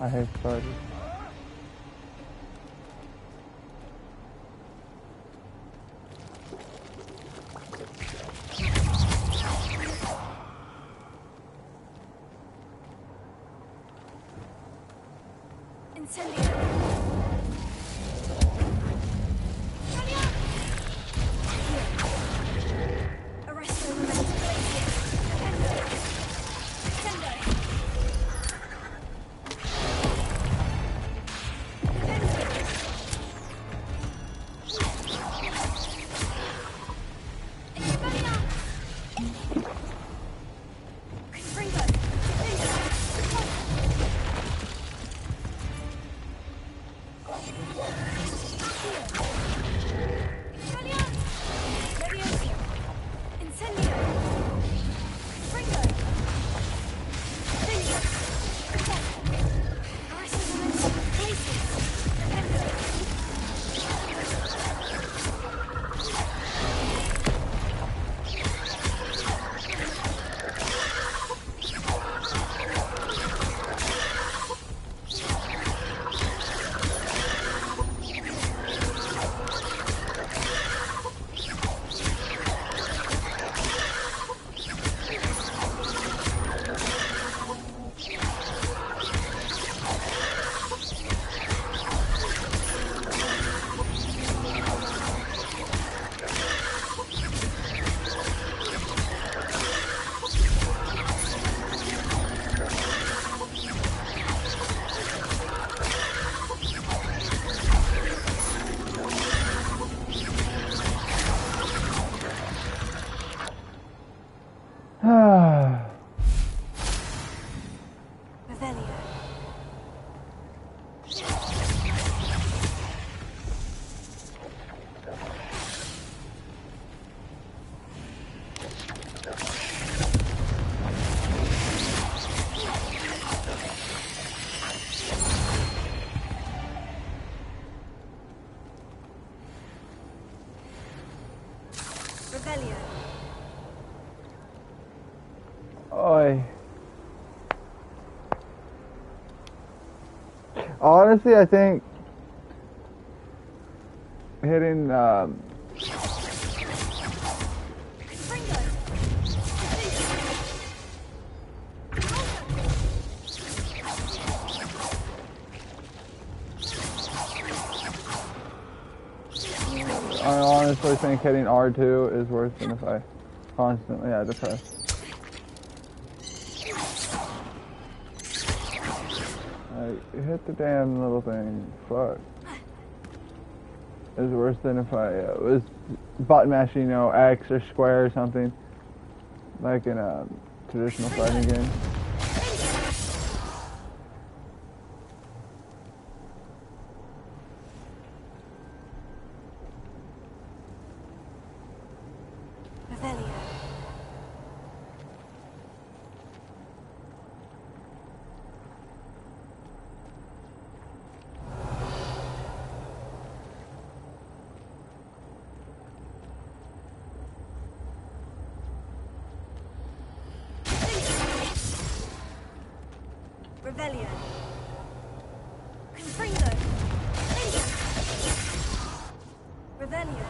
I hate spiders. Rebellion. Oi. Honestly, I think hitting I honestly think hitting R2 is worse than if I constantly had to press. Hit the damn little thing. Fuck. It's worse than if I was button mashing, you know, X or square or something. Like in a traditional fighting game. Rebellion. Confringo. Rebellion.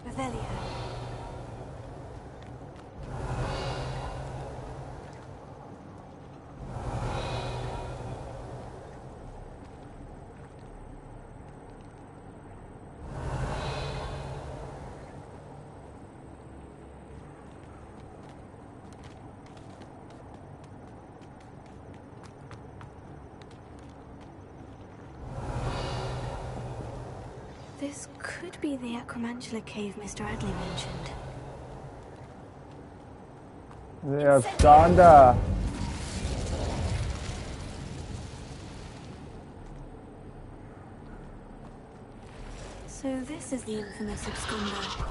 Revelio. This could be the Acromantula cave Mr. Adley mentioned. They have Stonda. So this is the infamous absconder.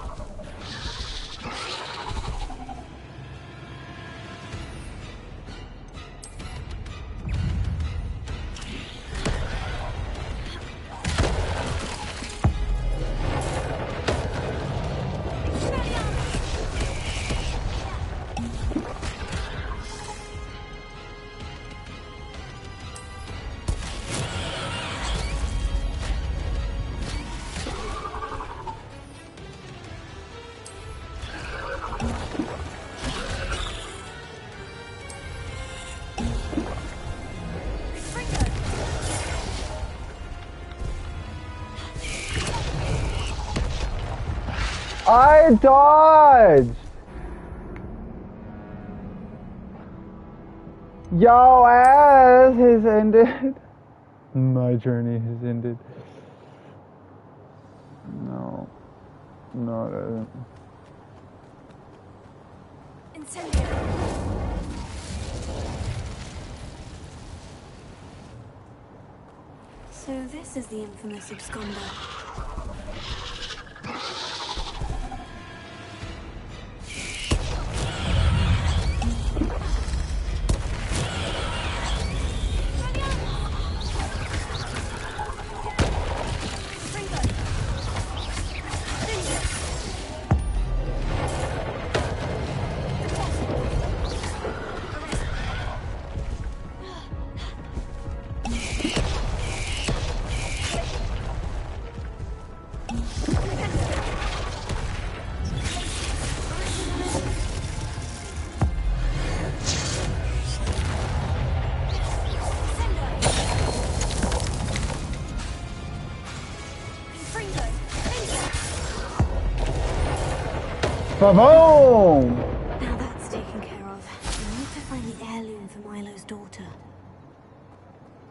I dodged! Yo ass has ended. My journey has ended. No. No, it isn't. Incendio. So this is the infamous absconder. Ba-boom! Now that's taken care of. I need to find the heirloom for Milo's daughter.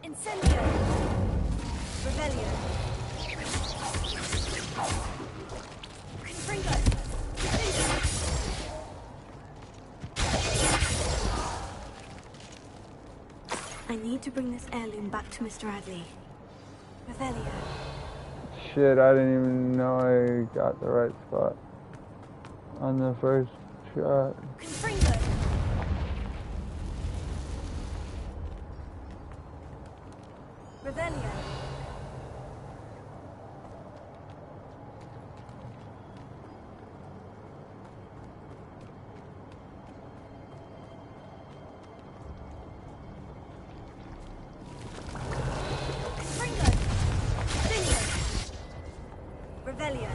Incendio! Revelio! Confringo! I need to bring this heirloom back to Mr. Adley. Revelio. Shit, I didn't even know I got the right spot on the first shot. Confringo! Revelio. Confringo! Bingo! Revelio.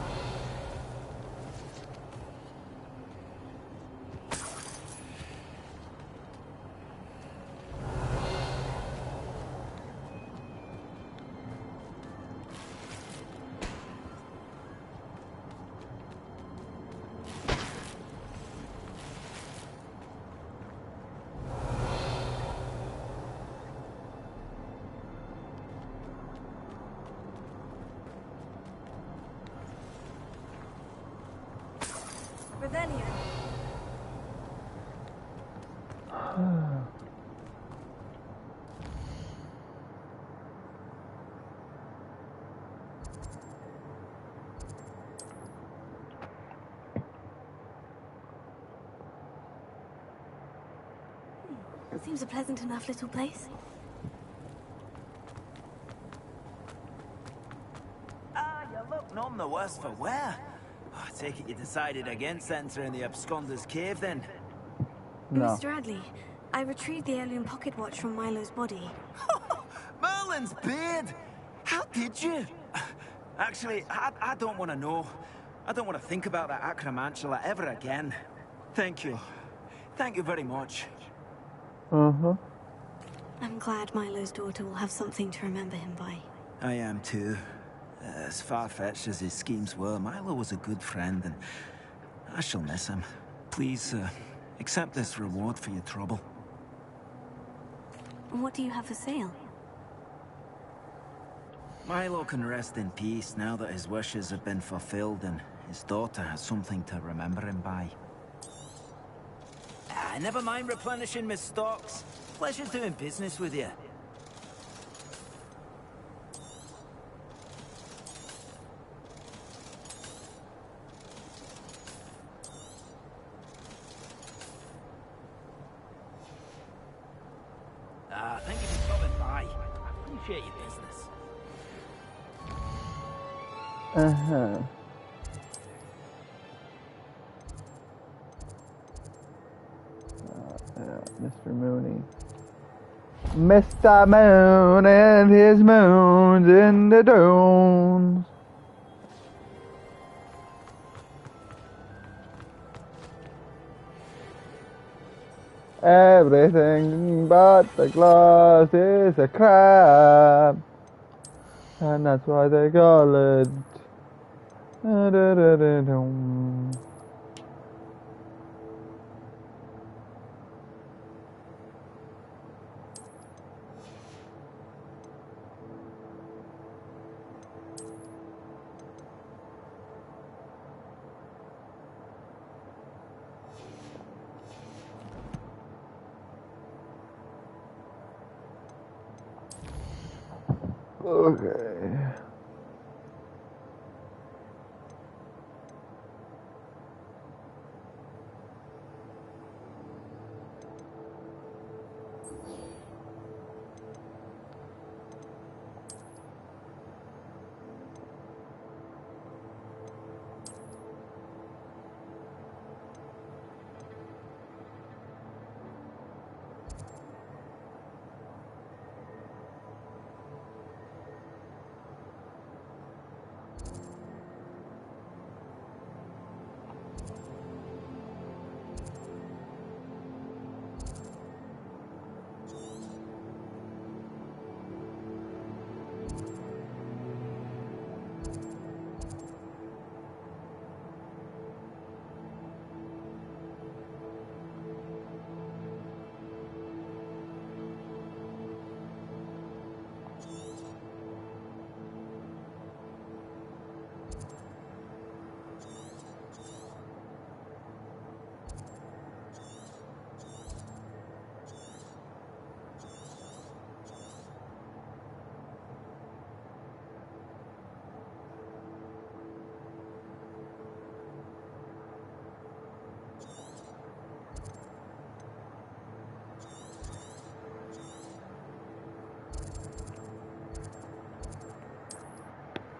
Seems a pleasant enough little place. You look none the worse for wear. I take it you decided against entering the Absconder's Cave, then? No. Mr. Radley, I retrieved the heirloom pocket watch from Milo's body. Merlin's beard! How did you? Actually, I don't want to know. I don't want to think about that acromantula ever again. Thank you. Thank you very much. Uh-huh. I'm glad Milo's daughter will have something to remember him by. I am too. As far-fetched as his schemes were, Milo was a good friend, and I shall miss him. Please, accept this reward for your trouble. What do you have for sale? Milo can rest in peace now that his wishes have been fulfilled and his daughter has something to remember him by. Never mind replenishing my stocks. Pleasure doing business with you. Thank you for stopping by. I appreciate your business. Uh-huh. Mr. Mooney. Mr. Moon and his moons in the dunes. Everything but the glass is a crab, and that's why they call it. Okay.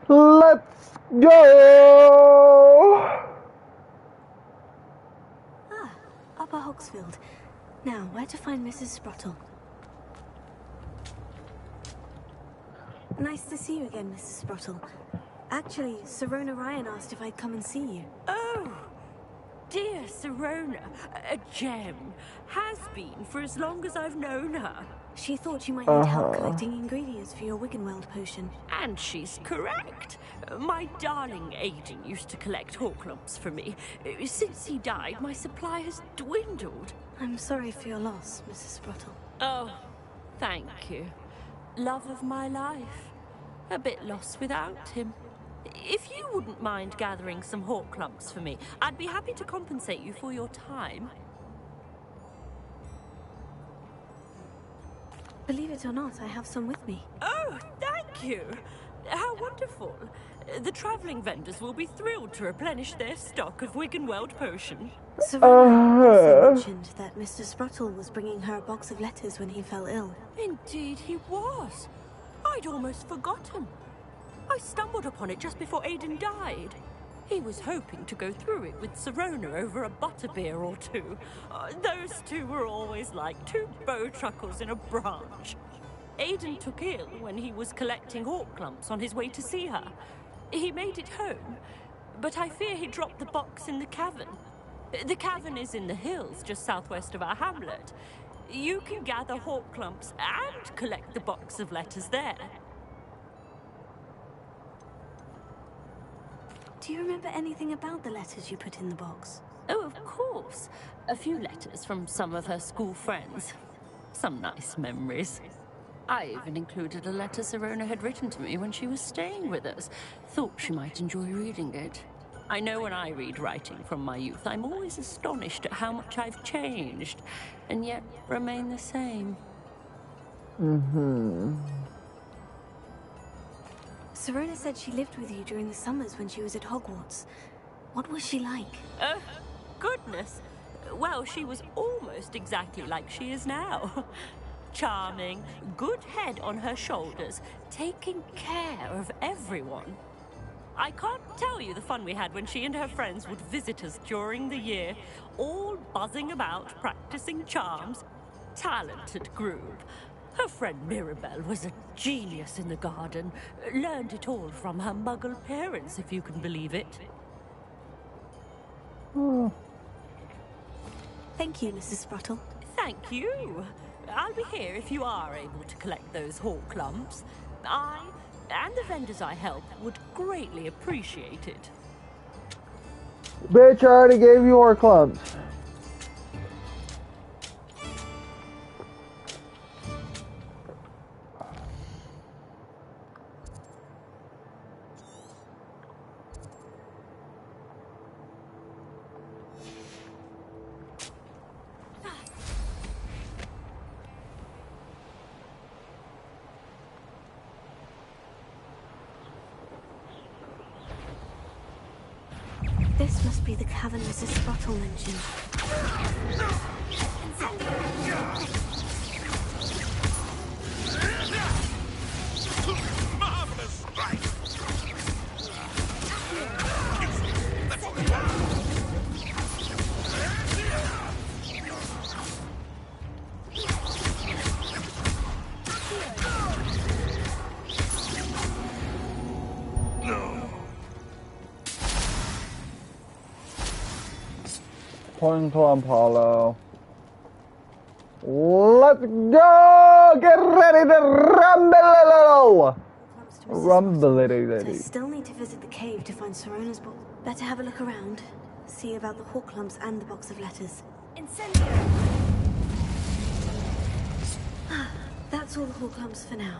Let's go! Upper Hogsfield. Now, where to find Mrs. Sprottle? Nice to see you again, Mrs. Sprottle. Actually, Sirona Ryan asked if I'd come and see you. Oh, dear Sirona, a gem. Has been for as long as I've known her. She thought you might need help collecting ingredients for your Wiggenweld potion. And she's correct. My darling Aiden used to collect Horklumps for me. Since he died, my supply has dwindled. I'm sorry for your loss, Mrs. Sprottle. Oh, thank you. Love of my life. A bit lost without him. If you wouldn't mind gathering some Horklumps for me, I'd be happy to compensate you for your time. Believe it or not, I have some with me. Oh, thank you. How wonderful. The traveling vendors will be thrilled to replenish their stock of Wiggenweld potion. Serena also mentioned that Mr. Spruttle was bringing her a box of letters when he fell ill. Indeed he was. I'd almost forgotten. I stumbled upon it just before Aiden died. He was hoping to go through it with Serona over a butterbeer or two. Those two were always like two bowtruckles in a branch. Aiden took ill when he was collecting hawk clumps on his way to see her. He made it home, but I fear he dropped the box in the cavern. The cavern is in the hills just southwest of our hamlet. You can gather hawk clumps and collect the box of letters there. Do you remember anything about the letters you put in the box? Oh, of course. A few letters from some of her school friends. Some nice memories. I even included a letter Serona had written to me when she was staying with us. Thought she might enjoy reading it. I know when I read writing from my youth, I'm always astonished at how much I've changed, and yet remain the same. Serona said she lived with you during the summers when she was at Hogwarts. What was she like? Oh, goodness. Well, she was almost exactly like she is now. Charming, good head on her shoulders, taking care of everyone. I can't tell you the fun we had when she and her friends would visit us during the year, all buzzing about, practicing charms. Talented group. Her friend Mirabelle was a genius in the garden. Learned it all from her muggle parents, if you can believe it. Thank you, Mrs. Spruttle. Thank you. I'll be here if you are able to collect those hawk clumps. I, and the vendors I help, would greatly appreciate it. Bitch, I already gave you our clumps. This must be the cavern Mrs. Spruttle mentioned. Marvelous strike! Point Clump Hollow. Let's go! Get ready to rumble! Rumble-itty-litty. I still need to visit the cave to find Serona's book. Better have a look around. See about the hawk clumps and the box of letters. Incendio! That's all the hawk clumps for now.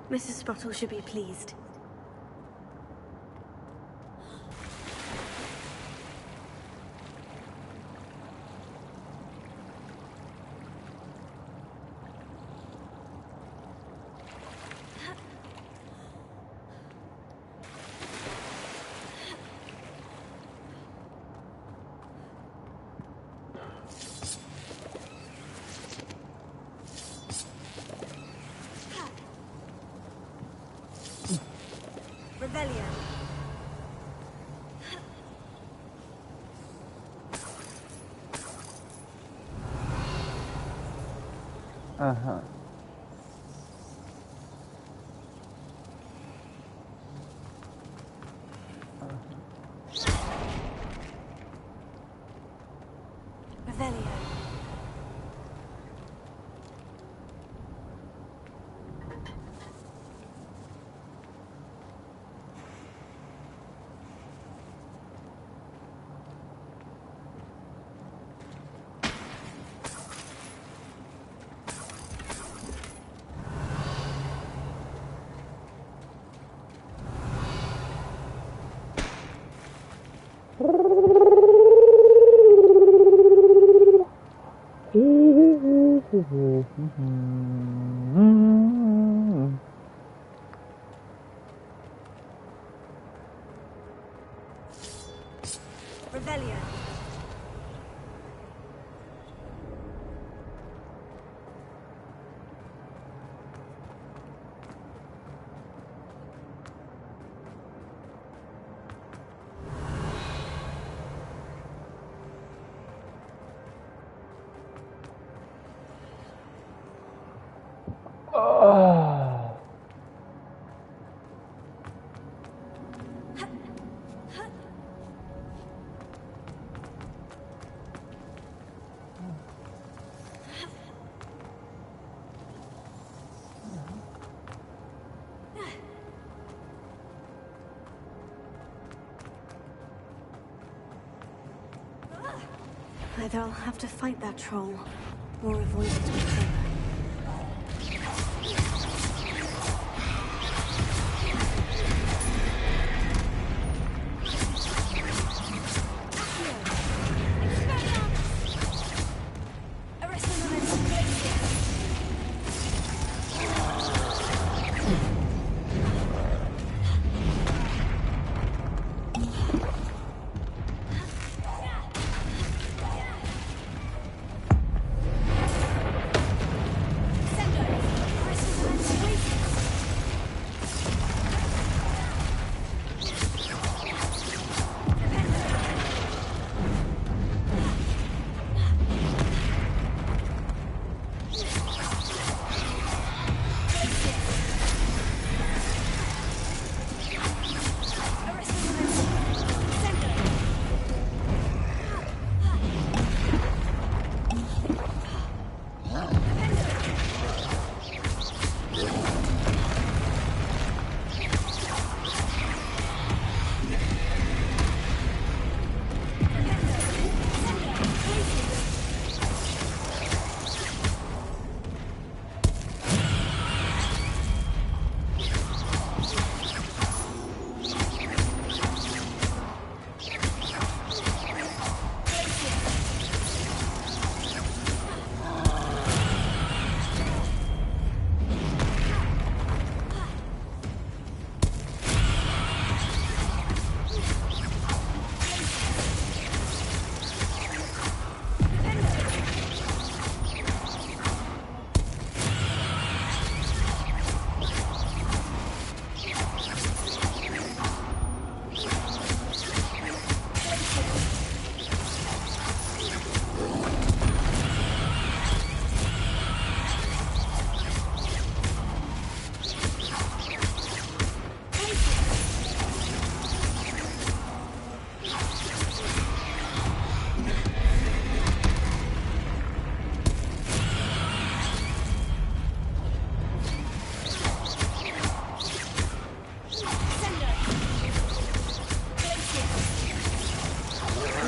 Mrs. Spruttle should be pleased. Revelio. Uh-huh. Revelio. Either I'll have to fight that troll, or avoid it altogether.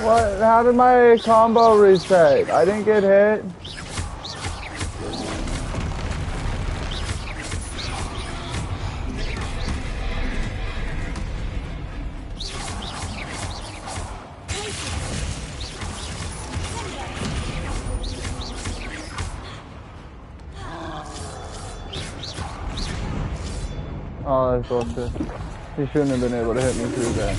What? How did my combo reset? I didn't get hit. Oh, that's bullshit. He shouldn't have been able to hit me through that.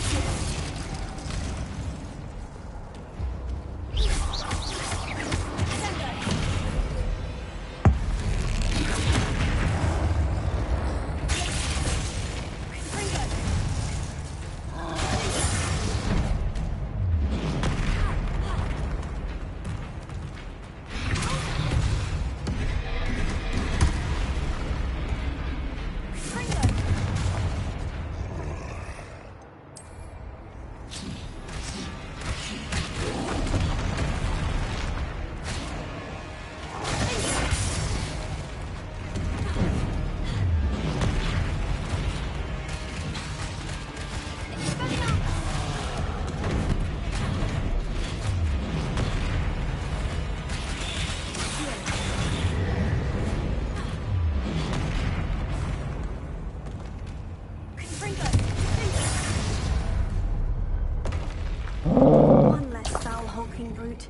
One less foul hulking brute.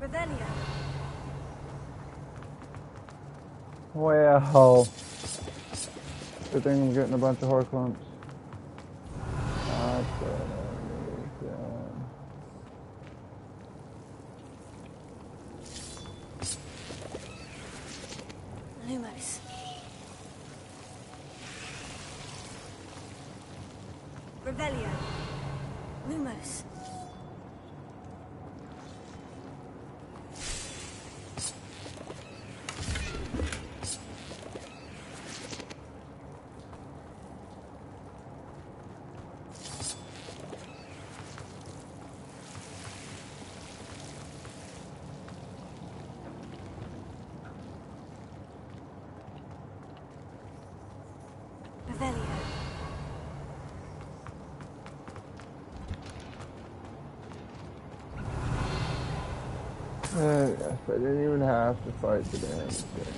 Revelio. Well, good thing I'm getting a bunch of horse clumps. Lumos. Revelio. Lumos. Revelio. Yes, I didn't even have to fight the damn thing.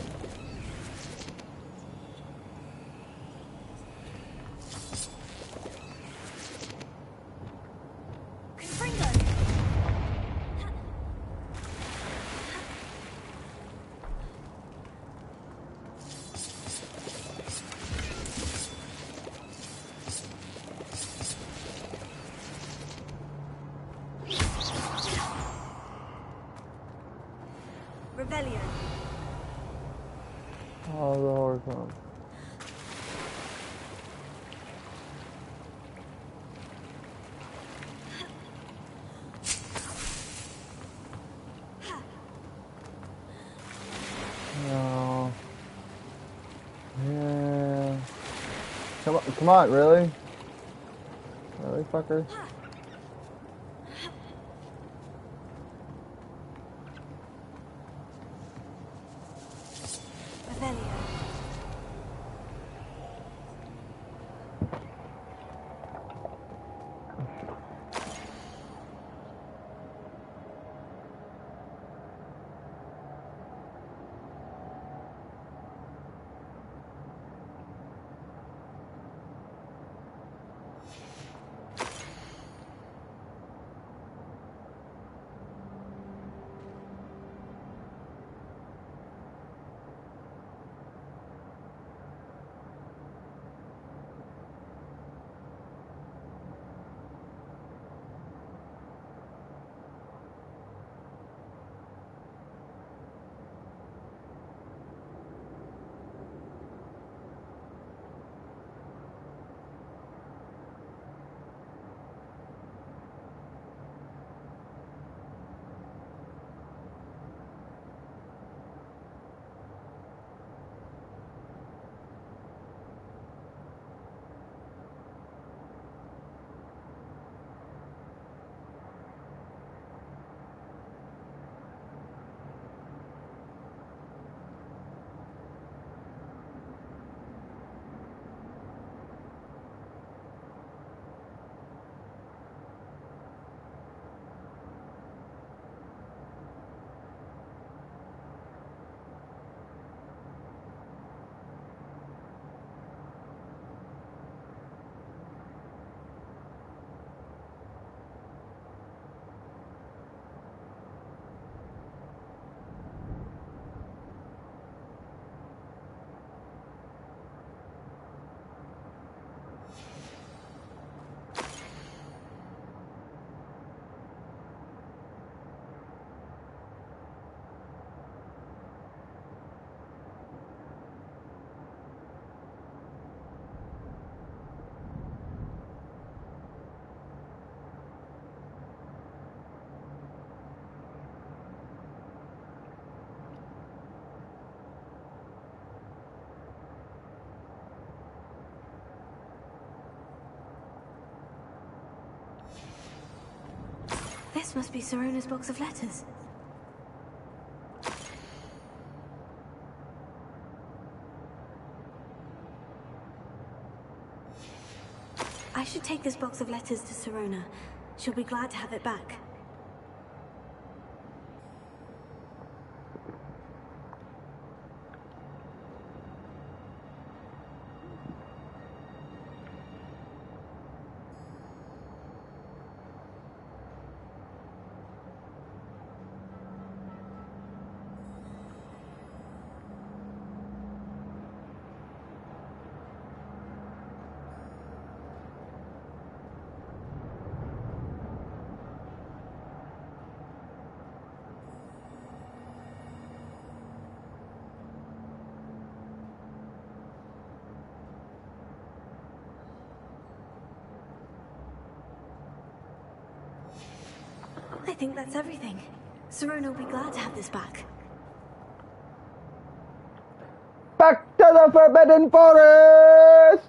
Rebellion. Oh, the horse one. No. Yeah. Come on, really? Really, fucker? This must be Sirona's box of letters. I should take this box of letters to Sirona. She'll be glad to have it back. I think that's everything. Sirona will be glad to have this back. Back to the Forbidden Forest!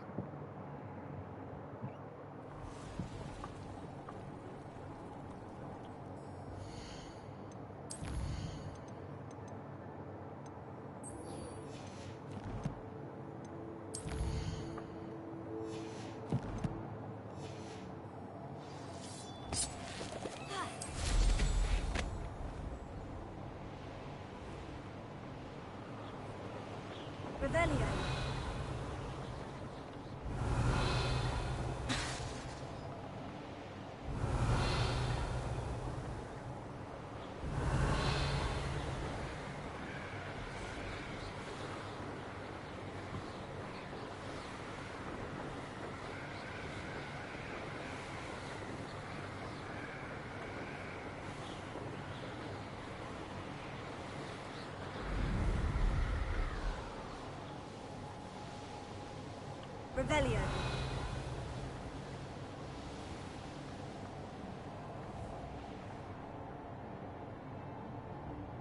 Revelio.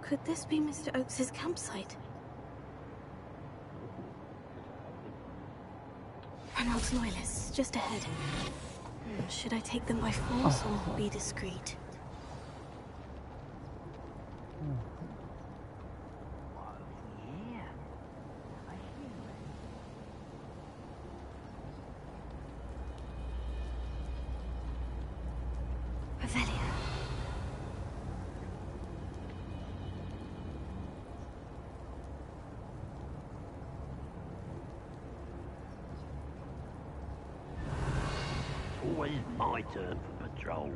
Could this be Mr. Oakes's campsite? Reynolds Loyalists, just ahead. Should I take them by force or be discreet? Revelio. Always my turn for patrol.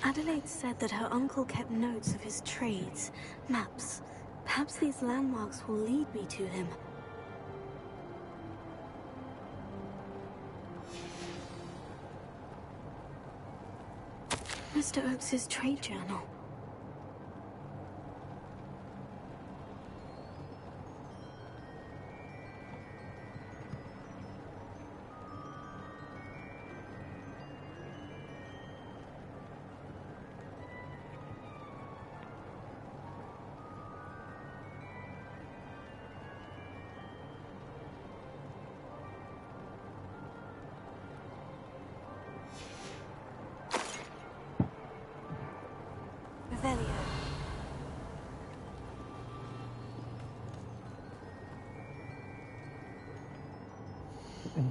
Adelaide said that her uncle kept notes of his trades, maps. Perhaps these landmarks will lead me to him. Mr. Oakes's trade journal.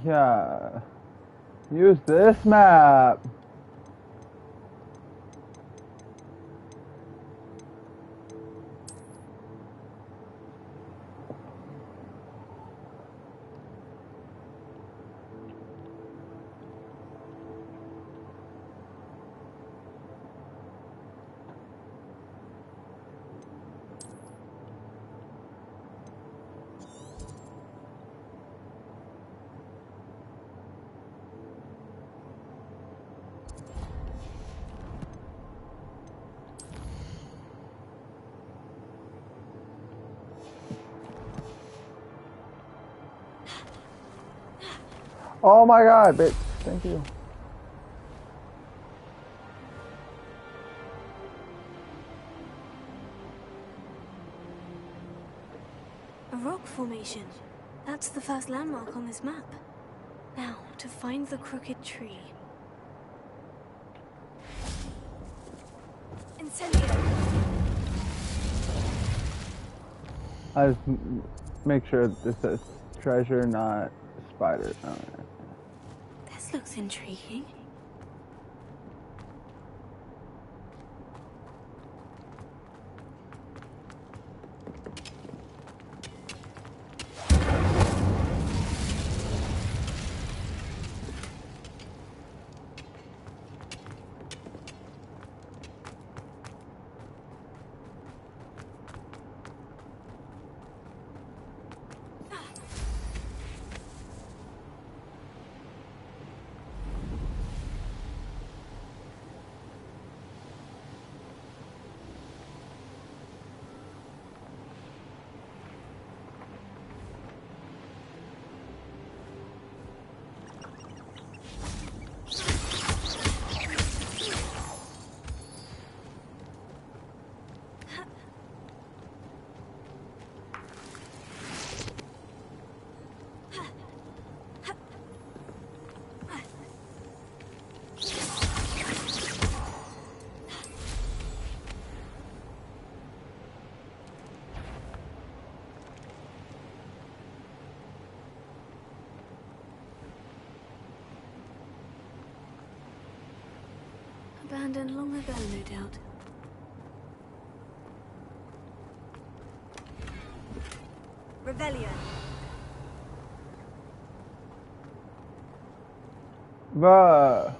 Yeah. Use this map. Oh my god, bitch. Thank you. A rock formation. That's the first landmark on this map. Now, to find the crooked tree. Incendio. I just make sure this says treasure, not spider. Oh, yeah. This looks intriguing. Abandoned long ago, no doubt. Revelio. Bruh.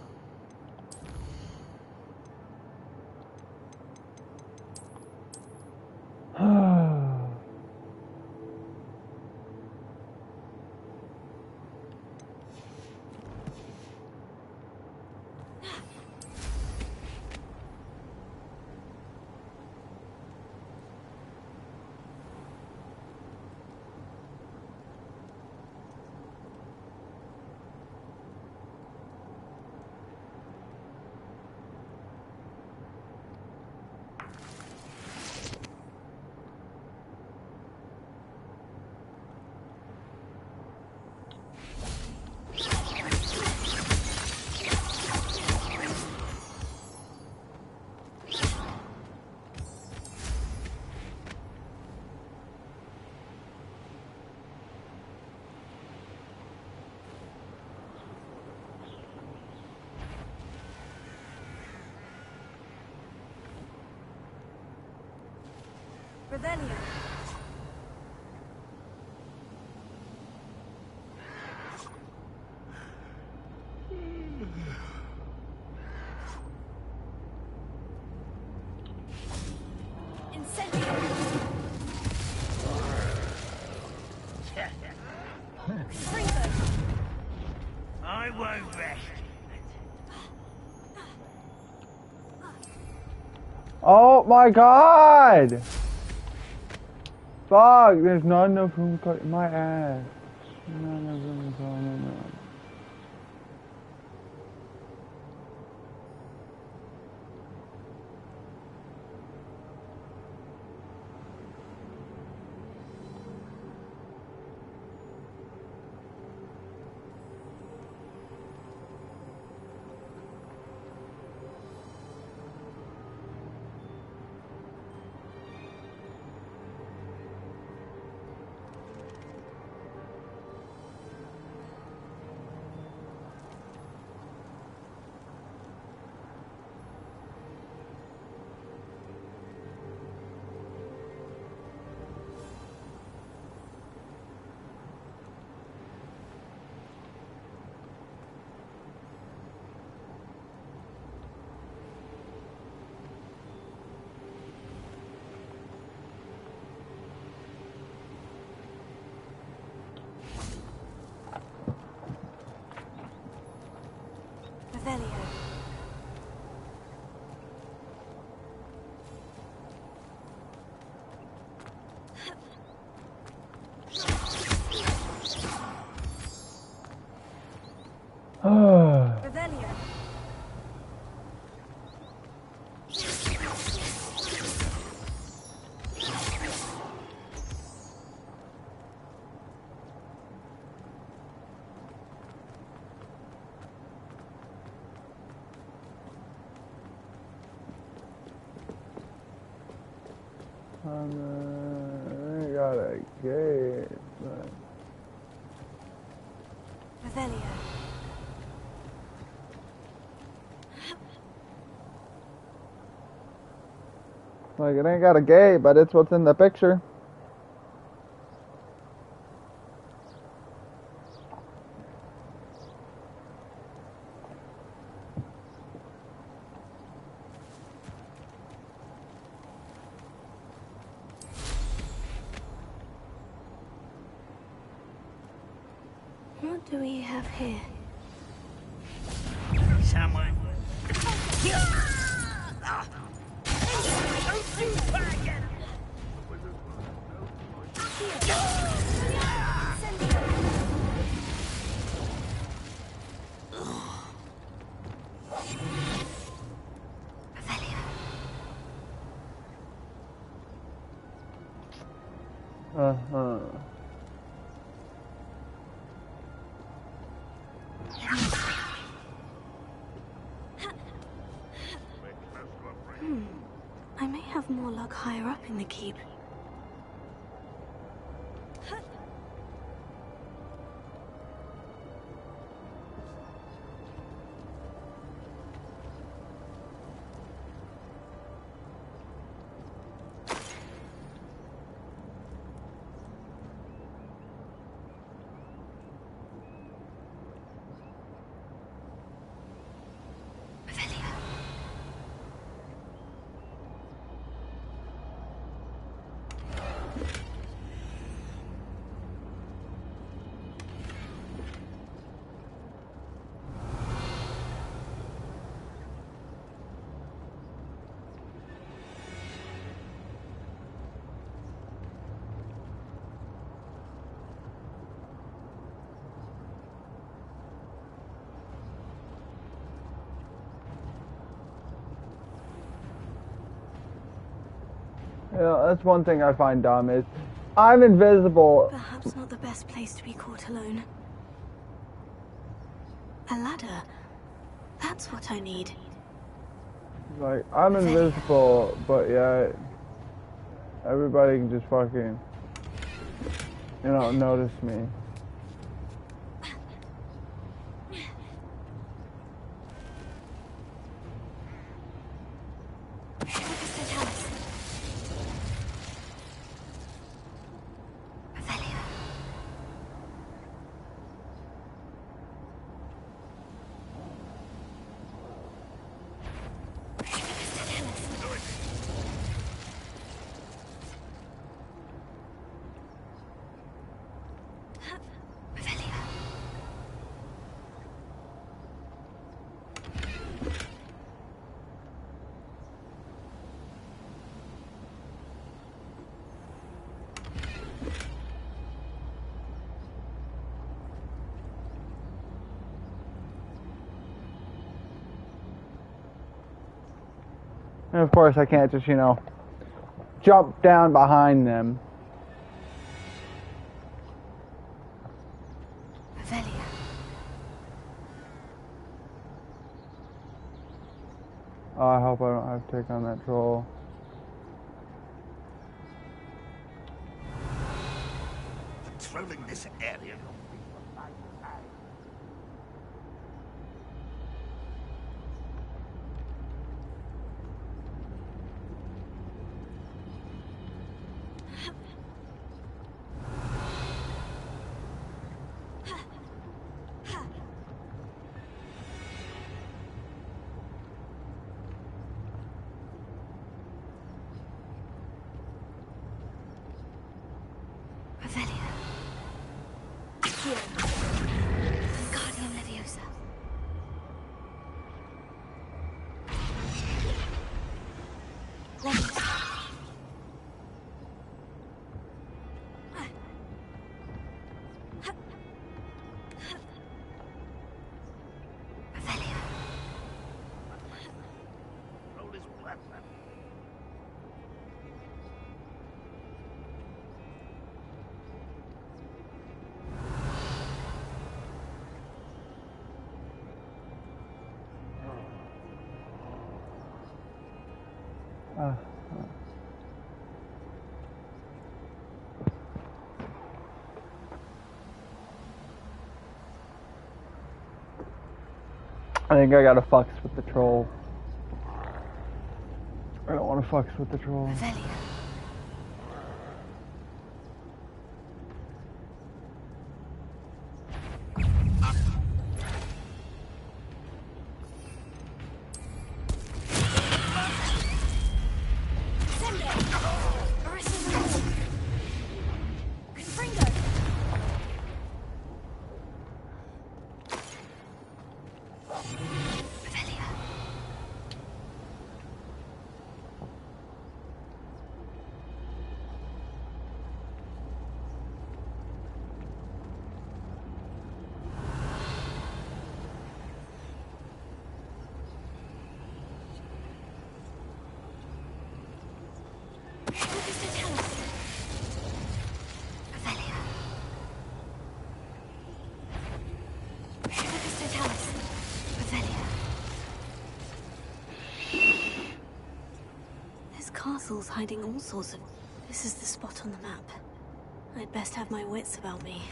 Revelio. I won't rest. Oh my god! Fuck, there's not enough room to cut my ass. Not enough room to cut my ass. Revelio. Revelio. I got a gate, but... Revelio. Like, it ain't got a gate, but it's what's in the picture. What do we have here? Someone. Uh-huh. I may have more luck higher up in the keep. You know, that's one thing I find dumb is I'm invisible. Perhaps not the best place to be caught alone. A ladder. That's what I need. Like, I'm invisible, but yeah, everybody can just fucking, you know, notice me. And of course I can't just, you know, jump down behind them. Oh, I hope I don't have to take on that troll. Patrolling this area. I think I gotta fucks with the troll. I don't want to fucks with the troll. Castles hiding all sorts of... This is the spot on the map. I'd best have my wits about me.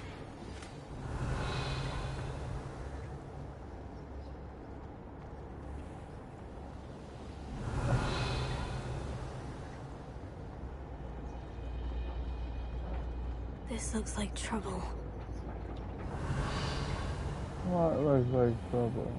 This looks like trouble. What looks like trouble?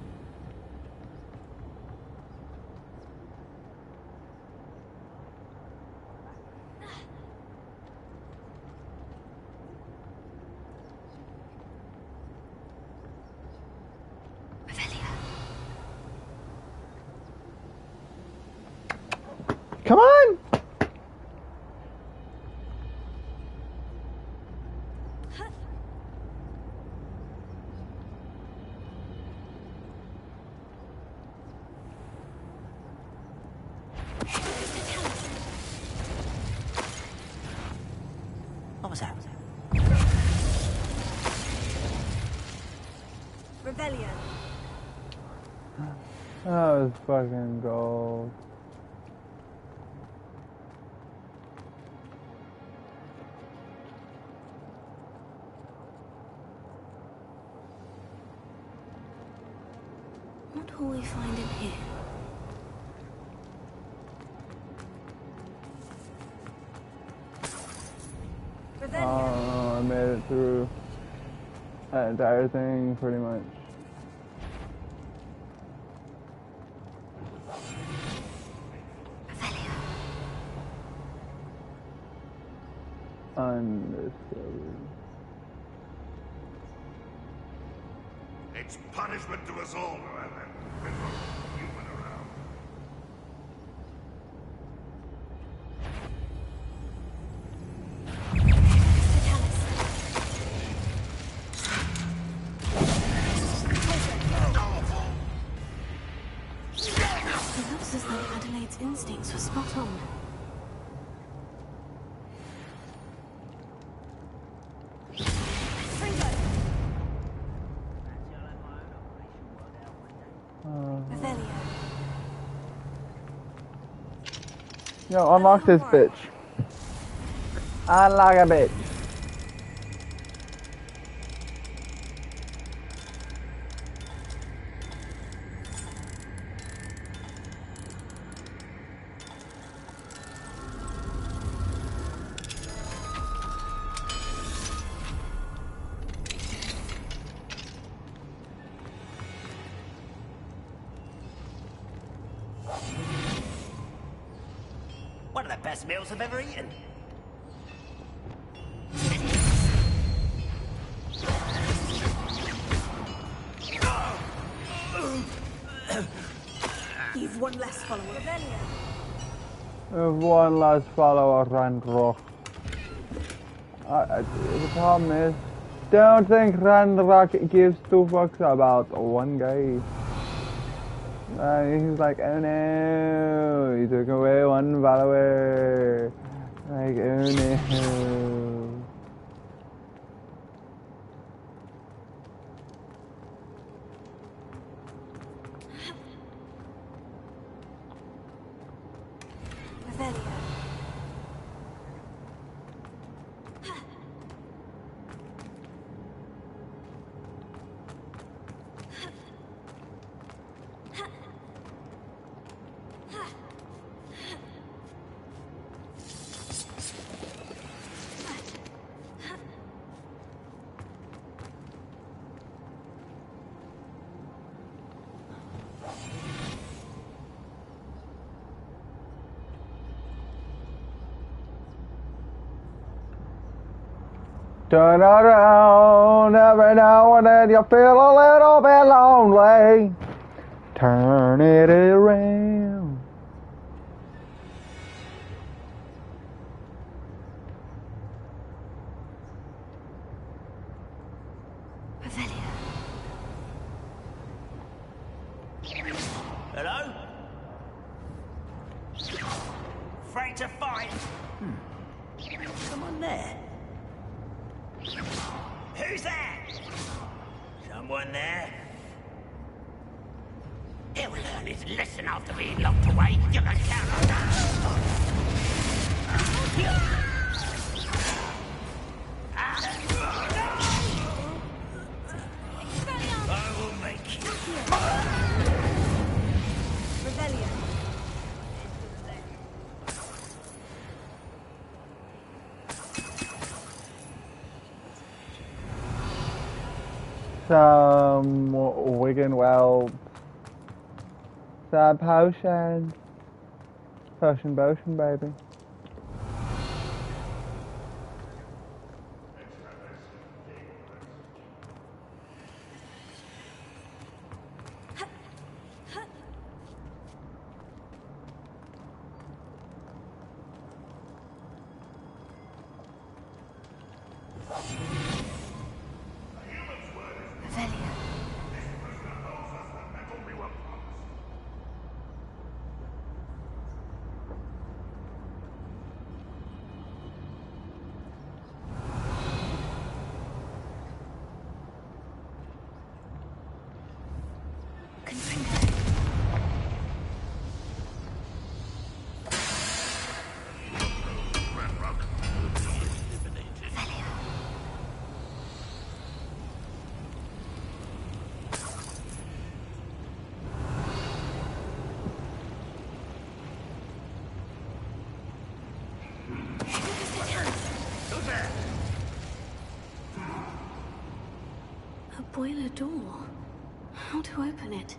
Come on! What's that? Revelio. That was fucking gold. What will we find in here? Oh, I made it through that entire thing pretty much. Undiscovered. It's punishment to us all, Miranda. With no human around. It looks as though Adelaide's instincts were spot on. Yo, unlock this bitch. Unlock a bitch. One of the best meals I've ever eaten. You've one less follower. One last follower, Randrock. The problem is, don't think Randrock gives two fucks about one guy. He's like, oh no, he took away one follower. Like, oh no. Turn around every now and then you feel a little bit lonely. Turn it around. Hello? Afraid to fight? Someone there? Who's that? Someone there? He'll learn his lesson after being locked away. You can count on that. I will make you. Some Wigan Weld. Some potion. Potion, baby. boiler door. How to open it?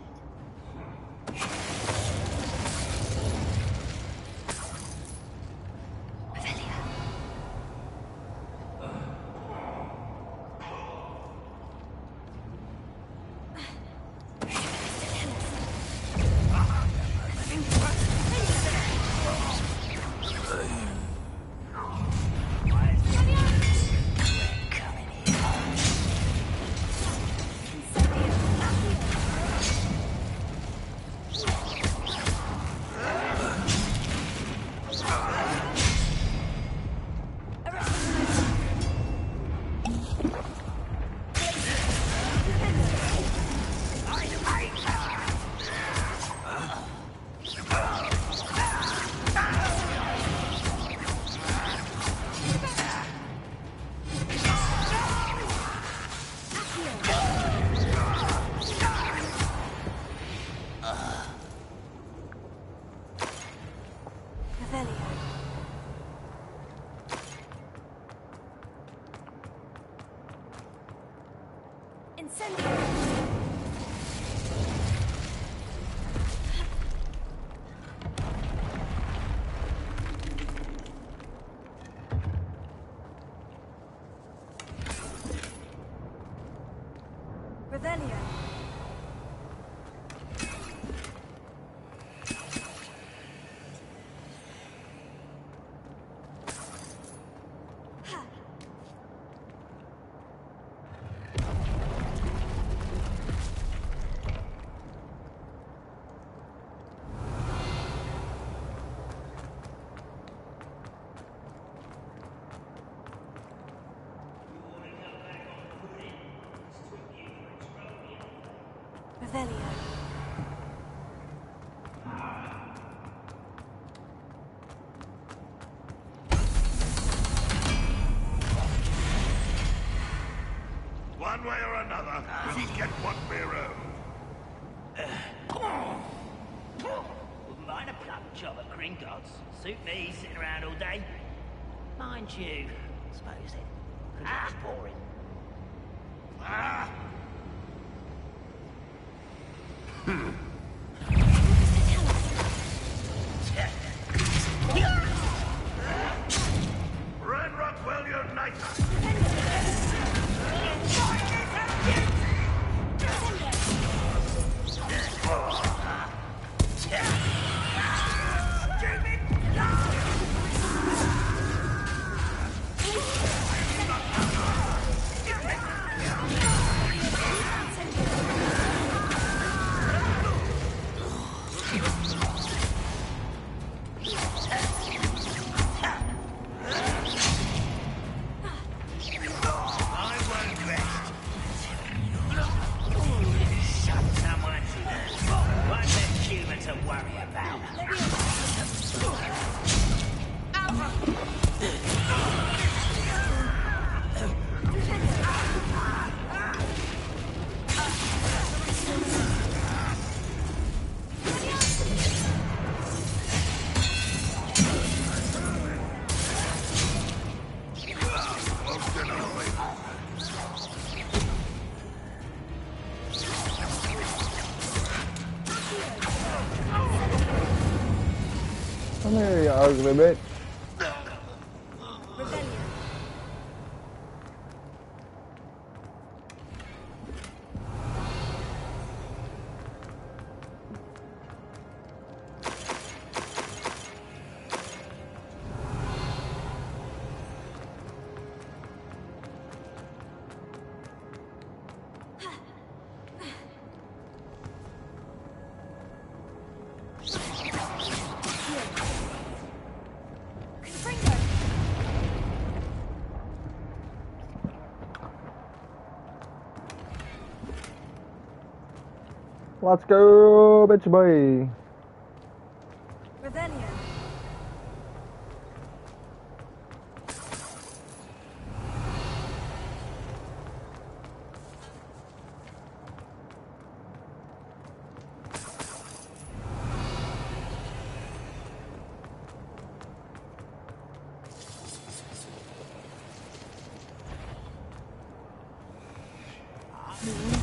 One way or another, we'll get what we're owed. Wouldn't mind a plum job at Gringotts. Suit me, sitting around all day. Mind you, suppose it. It's boring. Red Rockwell, your knight. Come here, you ugly bitch. Let's go, bitch boy. Rebellion. No.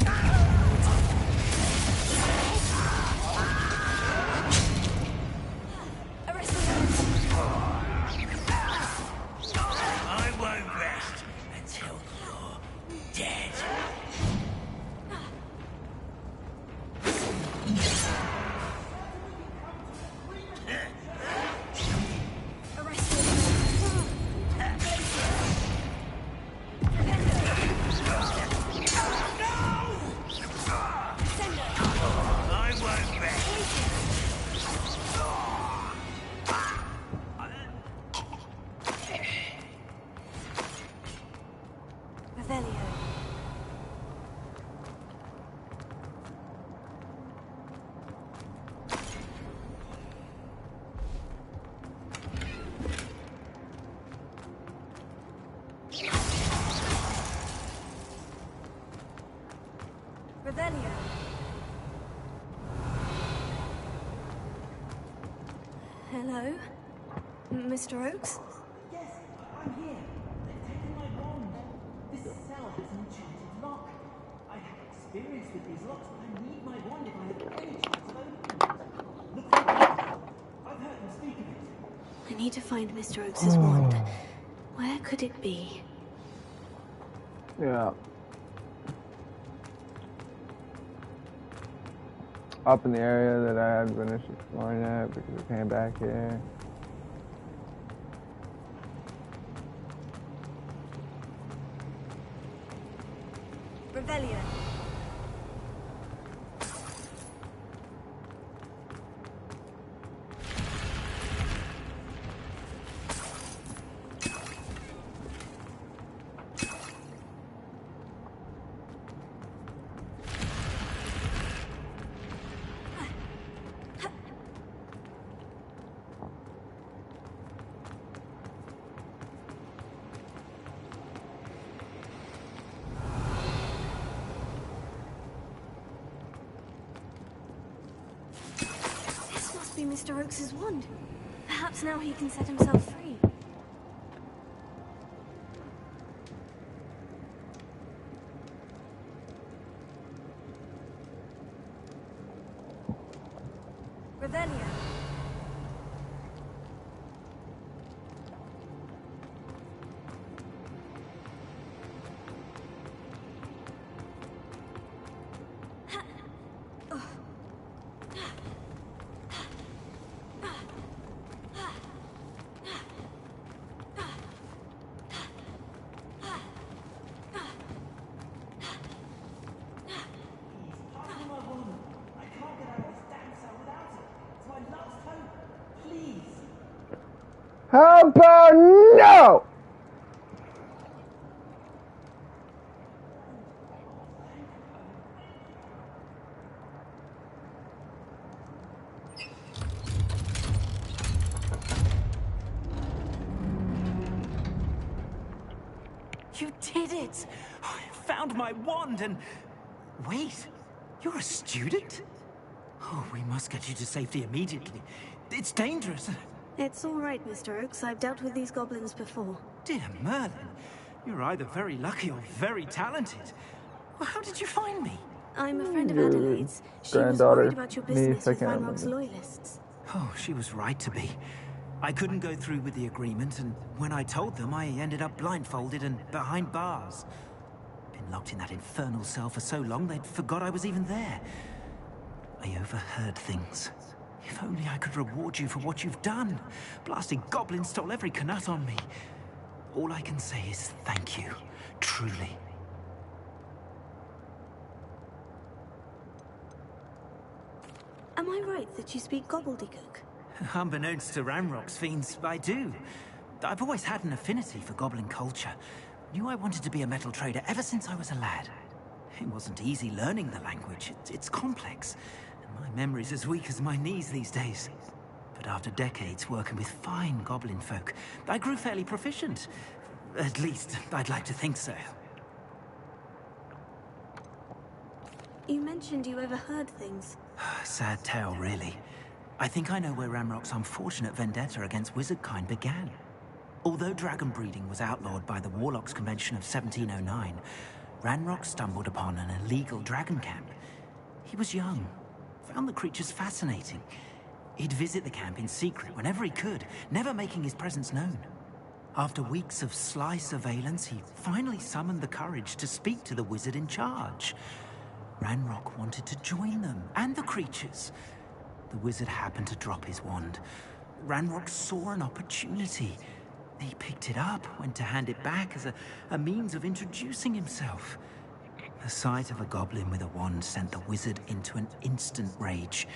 Hello? Mr. Oakes? Yes, I'm here. They've taken my wand. This cell has an enchanted lock. I have experience with these locks, but I need my wand if I have any chance of opening it. Look for it. I've heard them speak of it. I need to find Mr. Oakes' wand. Where could it be? Yeah. Up in the area that I had finished exploring at because I came back here. Rebellion. Be Mr. Oakes' wand. Perhaps now he can set himself free. Rebellion. How about no? You did it! I found my wand and... Wait, you're a student? Oh, we must get you to safety immediately. It's dangerous. It's all right, Mr. Oakes. I've dealt with these goblins before. Dear Merlin, you're either very lucky or very talented. Well, how did you find me? I'm a friend of Adelaide's. She was worried about your business with Ranrock's loyalists. Oh, she was right to be. I couldn't go through with the agreement, and when I told them, I ended up blindfolded and behind bars. Been locked in that infernal cell for so long, they'd forgot I was even there. I overheard things. If only I could reward you for what you've done. Blasted goblins stole every Knut on me. All I can say is thank you, truly. Am I right that you speak gobbledygook? Unbeknownst to Ranrock's fiends, I do. I've always had an affinity for goblin culture. Knew I wanted to be a metal trader ever since I was a lad. It wasn't easy learning the language. It's complex. My memory's as weak as my knees these days. But after decades working with fine goblin folk, I grew fairly proficient. At least, I'd like to think so. You mentioned you overheard things. Sad tale, really. I think I know where Ranrock's unfortunate vendetta against wizardkind began. Although dragon breeding was outlawed by the Warlocks Convention of 1709, Ranrock stumbled upon an illegal dragon camp. He was young, found the creatures fascinating. He'd visit the camp in secret whenever he could, never making his presence known. After weeks of sly surveillance, he finally summoned the courage to speak to the wizard in charge. Ranrock wanted to join them, and the creatures. The wizard happened to drop his wand. Ranrock saw an opportunity. He picked it up, went to hand it back as a means of introducing himself. The sight of a goblin with a wand sent the wizard into an instant rage.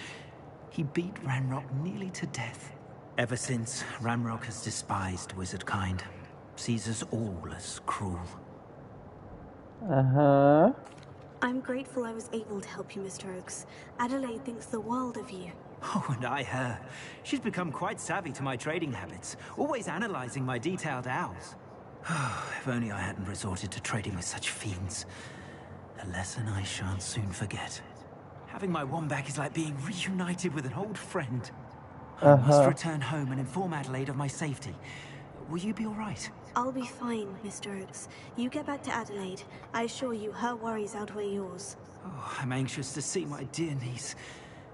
He beat Ranrock nearly to death. Ever since, Ranrock has despised wizardkind, sees us all as cruel. Uh-huh. I'm grateful I was able to help you, Mr. Oakes. Adelaide thinks the world of you. Oh, and I her. She's become quite savvy to my trading habits, always analyzing my detailed owls. If only I hadn't resorted to trading with such fiends. A lesson I shan't soon forget. Having my wand back is like being reunited with an old friend. I must return home and inform Adelaide of my safety. Will you be all right? I'll be fine, Mr. Oakes. You get back to Adelaide. I assure you, her worries outweigh yours. Oh, I'm anxious to see my dear niece.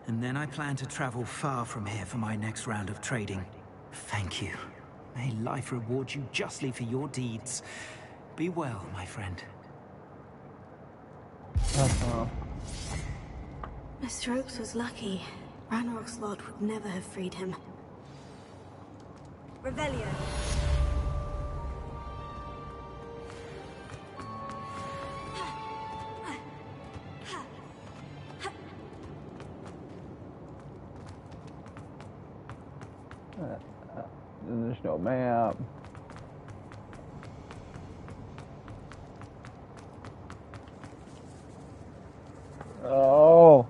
And then I plan to travel far from here for my next round of trading. Thank you. May life reward you justly for your deeds. Be well, my friend. Mr. Oakes was lucky. Ranrock's lot would never have freed him. Revelio. There's no map. Oh.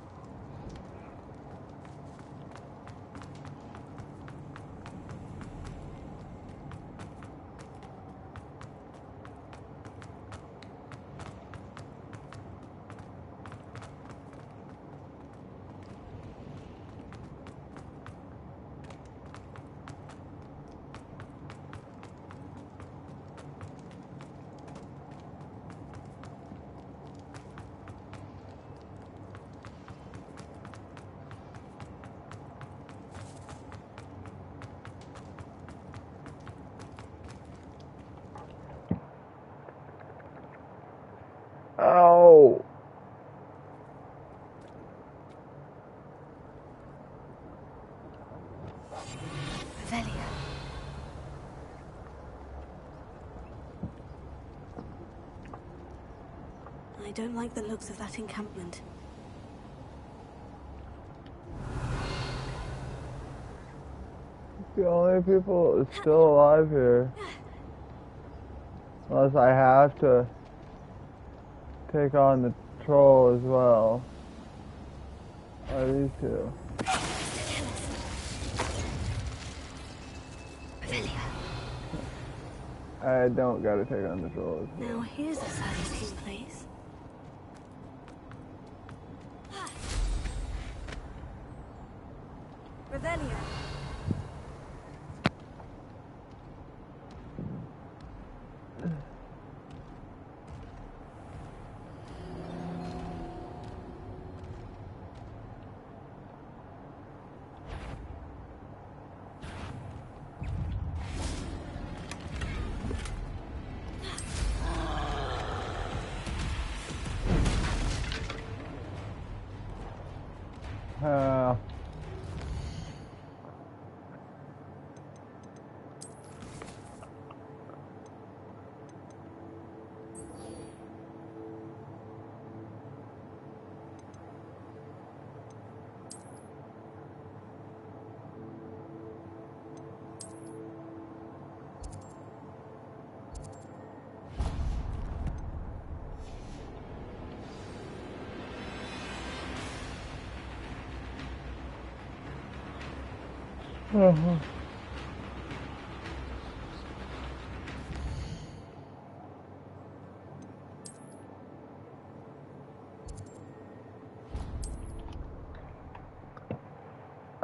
Oh. Revelio. I don't like the looks of that encampment. The only people still alive here. Unless I have to take on the troll as well. Are these two? I don't gotta take on the troll as well. Now here's a satisfying place. Revelio.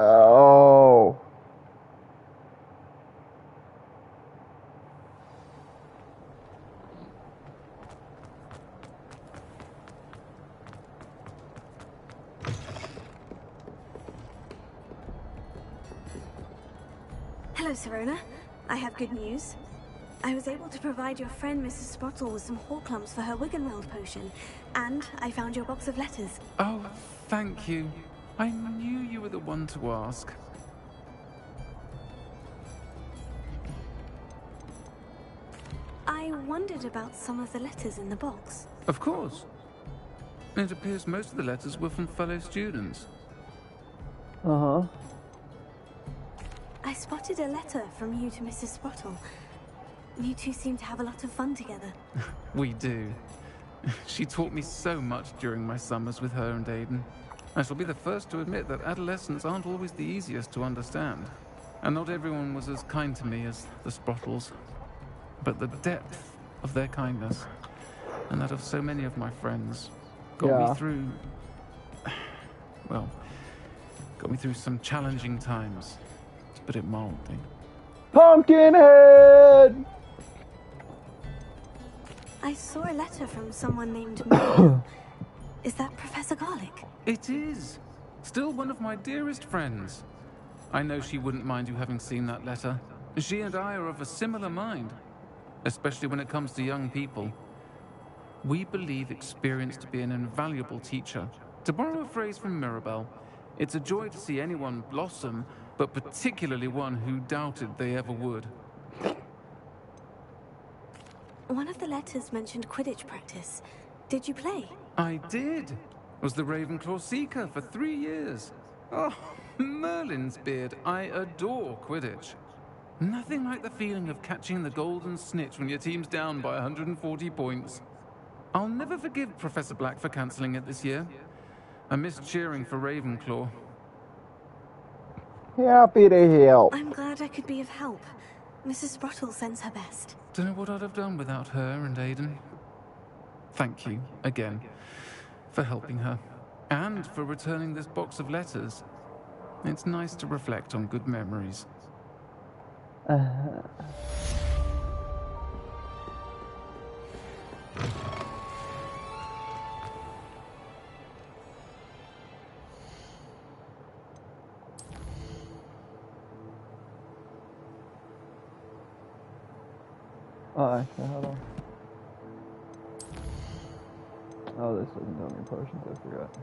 Oh. Hello, Sirona. I have good news. I was able to provide your friend Mrs. Sprottle with some Horklumps for her Wiggenweld potion, and I found your box of letters. Oh, thank you. I knew you were the one to ask. I wondered about some of the letters in the box. Of course. It appears most of the letters were from fellow students. Uh-huh. I spotted a letter from you to Mrs. Sprottle. You two seem to have a lot of fun together. We do. She taught me so much during my summers with her and Aiden. I shall be the first to admit that adolescents aren't always the easiest to understand. And not everyone was as kind to me as the Sprottles. But the depth of their kindness, and that of so many of my friends, got me through... Well, got me through some challenging times. put it mildly. Pumpkinhead! I saw a letter from someone named Muriel. Is that Professor Garlic? It is. Still one of my dearest friends. I know she wouldn't mind you having seen that letter. She and I are of a similar mind, especially when it comes to young people. We believe experience to be an invaluable teacher. To borrow a phrase from Mirabelle, it's a joy to see anyone blossom, but particularly one who doubted they ever would. One of the letters mentioned Quidditch practice. Did you play? I did. Was the Ravenclaw Seeker for 3 years. Oh, Merlin's beard. I adore Quidditch. Nothing like the feeling of catching the golden snitch when your team's down by 140 points. I'll never forgive Professor Black for cancelling it this year. I missed cheering for Ravenclaw. Happy to help. I'm glad I could be of help. Mrs. Sprottle sends her best. Don't know what I'd have done without her and Aiden. Thank you, again, for helping her. And for returning this box of letters. It's nice to reflect on good memories. Oh, actually, hold on. Oh, this doesn't tell me potions, I forgot.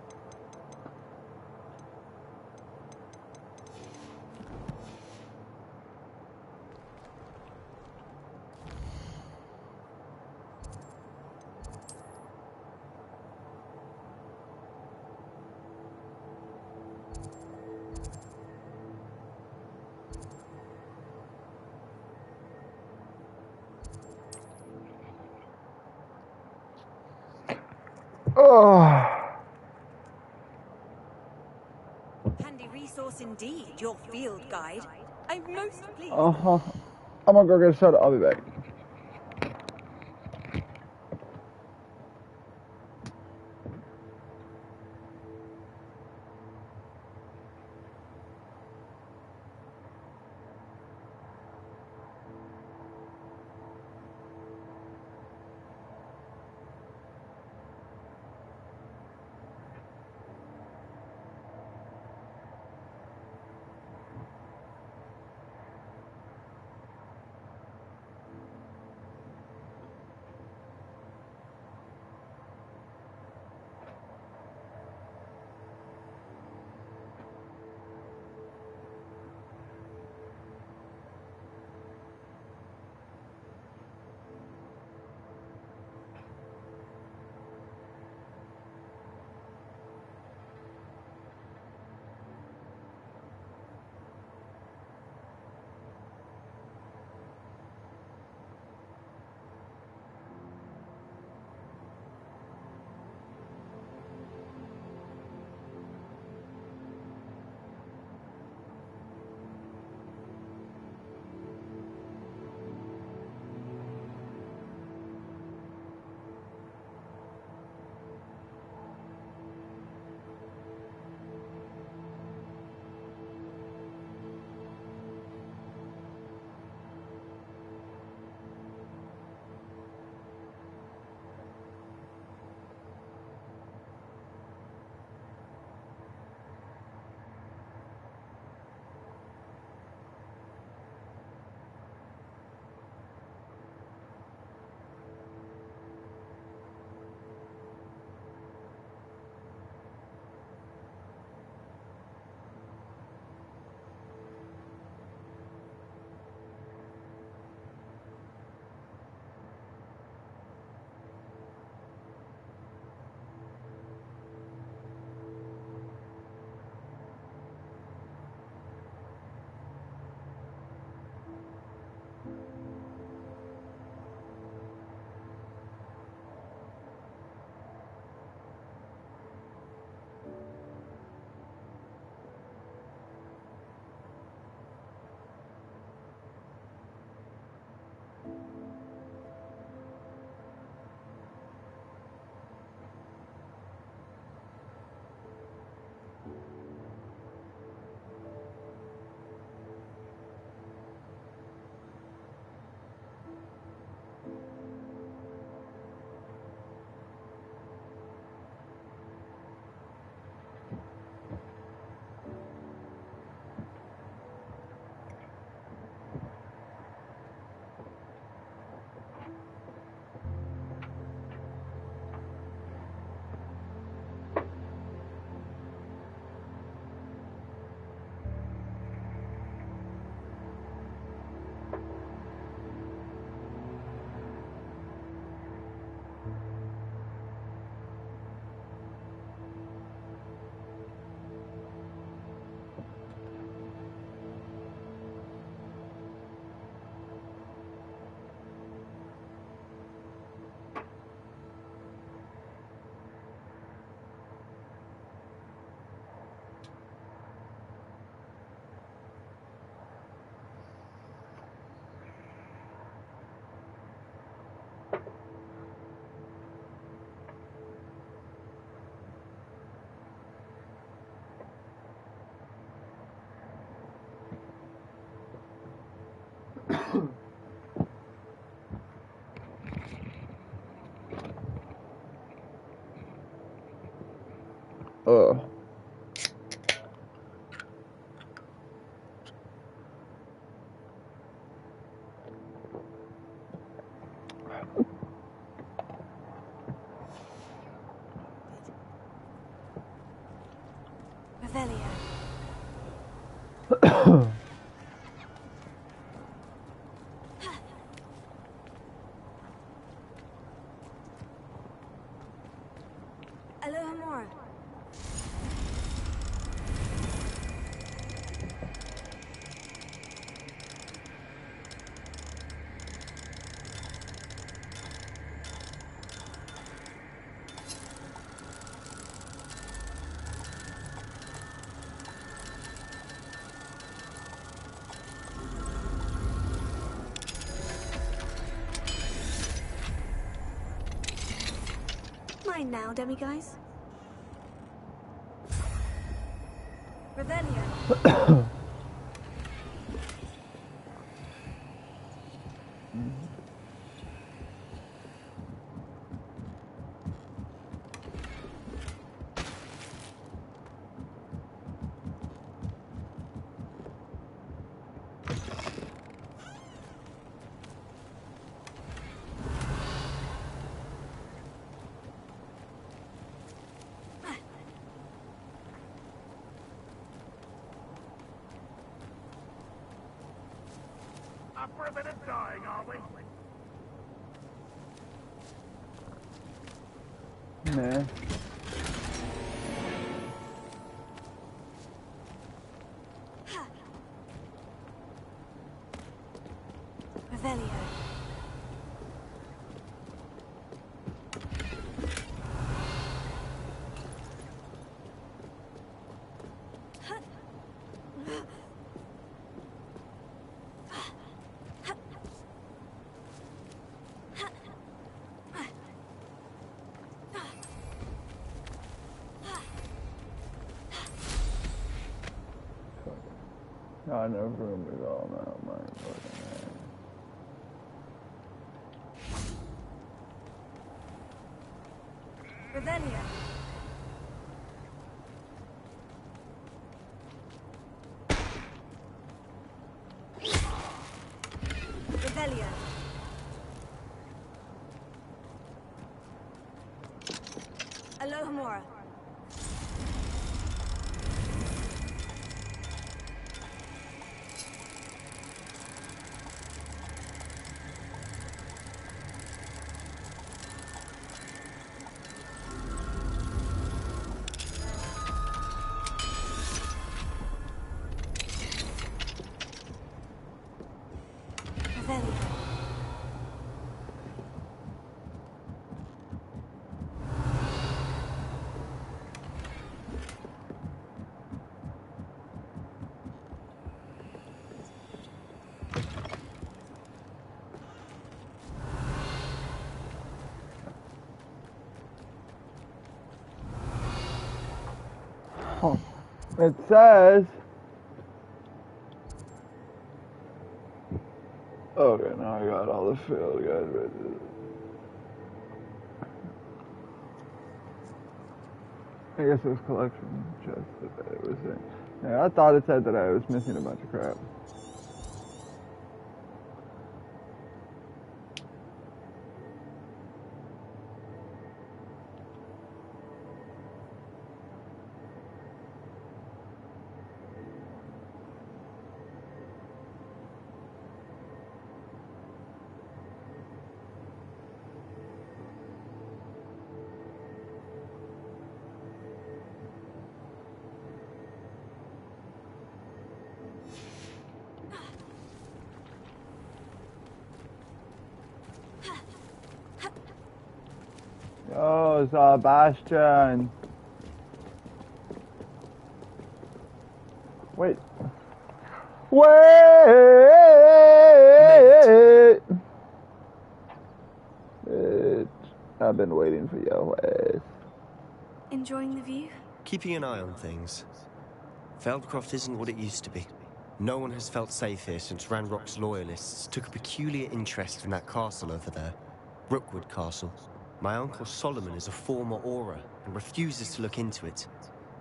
Oh. Handy resource indeed, your field guide. I'm most pleased. Uh-huh. I'm gonna go get a soda. I'll be back. Ugh. Revelio. Alohomora. Mine now, demiguys. Revelio. Up for a bit of dying, are we? Nah. Revelio. Not enough room to go now, my fucking ass. Revelio. Revelio. Alohomora. Oh, it says. Okay, now I got all the field guys ready. I guess it was collection chest that it was saying. Yeah, I thought it said that I was missing a bunch of crap. Yo, Sebastian. Wait. Wait! I've been waiting for your ass. Enjoying the view? Keeping an eye on things. Feldcroft isn't what it used to be. No one has felt safe here since Ranrock's loyalists took a peculiar interest in that castle over there. Rookwood Castle. My Uncle Solomon is a former Auror and refuses to look into it,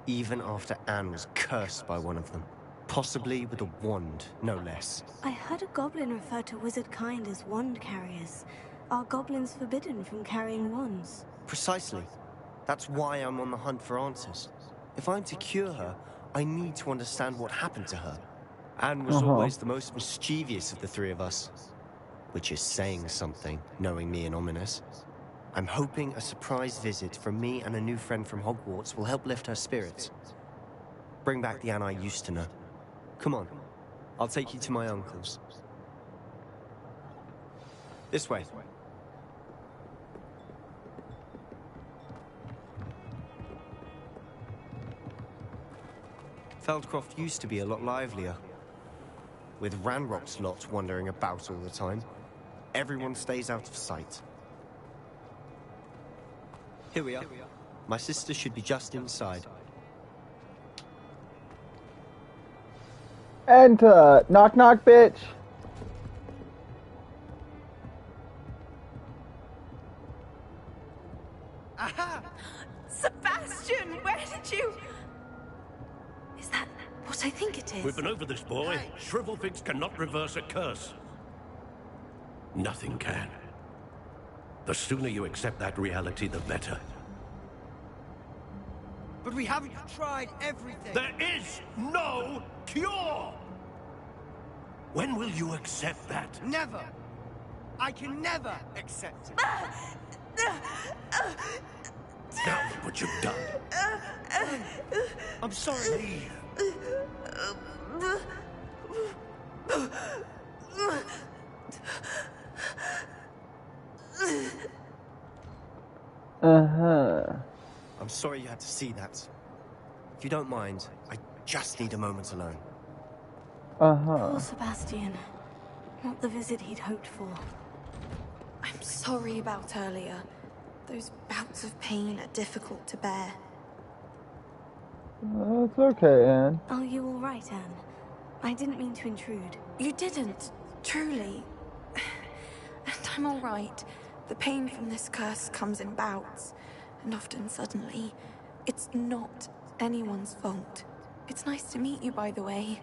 even after Anne was cursed by one of them. Possibly with a wand, no less. I heard a goblin refer to wizard kind as wand carriers. Are goblins forbidden from carrying wands? Precisely. That's why I'm on the hunt for answers. If I'm to cure her, I need to understand what happened to her. Anne was always the most mischievous of the three of us. Which is saying something, knowing me and Ominous. I'm hoping a surprise visit from me and a new friend from Hogwarts will help lift her spirits. Bring back the Anne I used to know. Come on, I'll take you to my uncle's. This way. Feldcroft used to be a lot livelier. With Ranrock's lot wandering about all the time, everyone stays out of sight. Here we are. My sister should be just inside. Enter! Knock knock, bitch! Aha! Sebastian, where did you... Is that what I think it is? We've been over this, boy. Shrivelfigs cannot reverse a curse. Nothing can. The sooner you accept that reality, the better. But we haven't tried everything. There is no cure! When will you accept that? Never. I can never accept it. Now look what you've done. I'm sorry. I'm sorry you had to see that. If you don't mind, I just need a moment alone. Poor Sebastian. Not the visit he'd hoped for. I'm sorry about earlier. Those bouts of pain are difficult to bear. It's okay, Anne. Are you all right, Anne? I didn't mean to intrude. You didn't, truly. And I'm all right. The pain from this curse comes in bouts, and often suddenly. It's not anyone's fault. It's nice to meet you, by the way.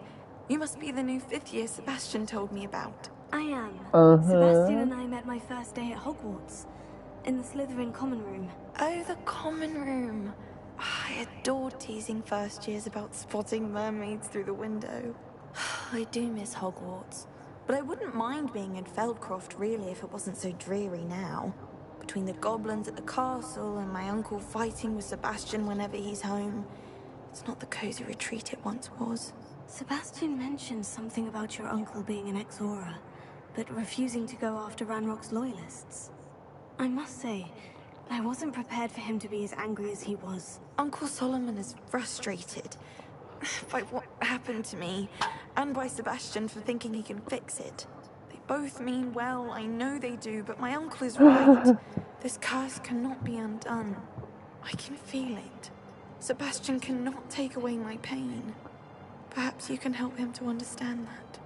You must be the new 5th year Sebastian told me about. I am. Sebastian and I met my first day at Hogwarts, in the Slytherin common room. Oh, the common room. I adored teasing first years about spotting mermaids through the window. I do miss Hogwarts, but I wouldn't mind being in Feldcroft really if it wasn't so dreary now. Between the goblins at the castle and my uncle fighting with Sebastian whenever he's home, it's not the cozy retreat it once was. Sebastian mentioned something about your uncle being an ex-Auror, but refusing to go after Ranrock's loyalists. I must say, I wasn't prepared for him to be as angry as he was. Uncle Solomon is frustrated by what happened to me, and by Sebastian for thinking he can fix it. They both mean well, I know they do, but my uncle is right. This curse cannot be undone. I can feel it. Sebastian cannot take away my pain. Perhaps you can help him to understand that.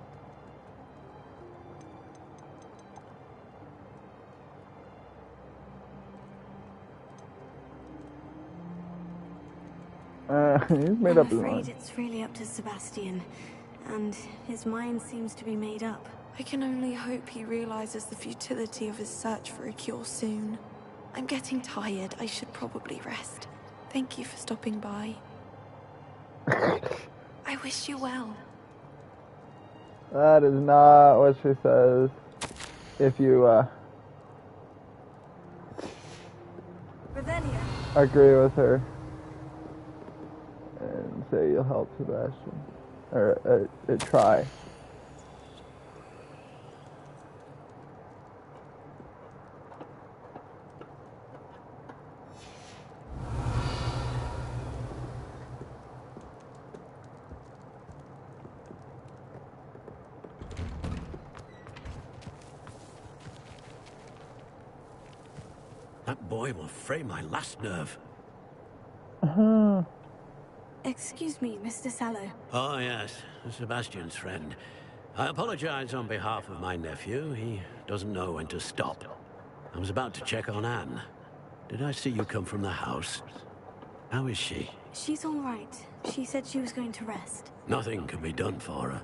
He's made up his I'm afraid mind. it's really up to Sebastian, and his mind seems to be made up. I can only hope he realizes the futility of his search for a cure soon. I'm getting tired. I should probably rest. Thank you for stopping by. I wish you well. That is not what she says. If you Revelia. agree with her and say you'll help Sebastian, or try. That boy will fray my last nerve. Excuse me, Mr. Sallow. Oh, yes. Sebastian's friend. I apologize on behalf of my nephew. He doesn't know when to stop. I was about to check on Anne. Did I see you come from the house? How is she? She's all right. She said she was going to rest. Nothing can be done for her.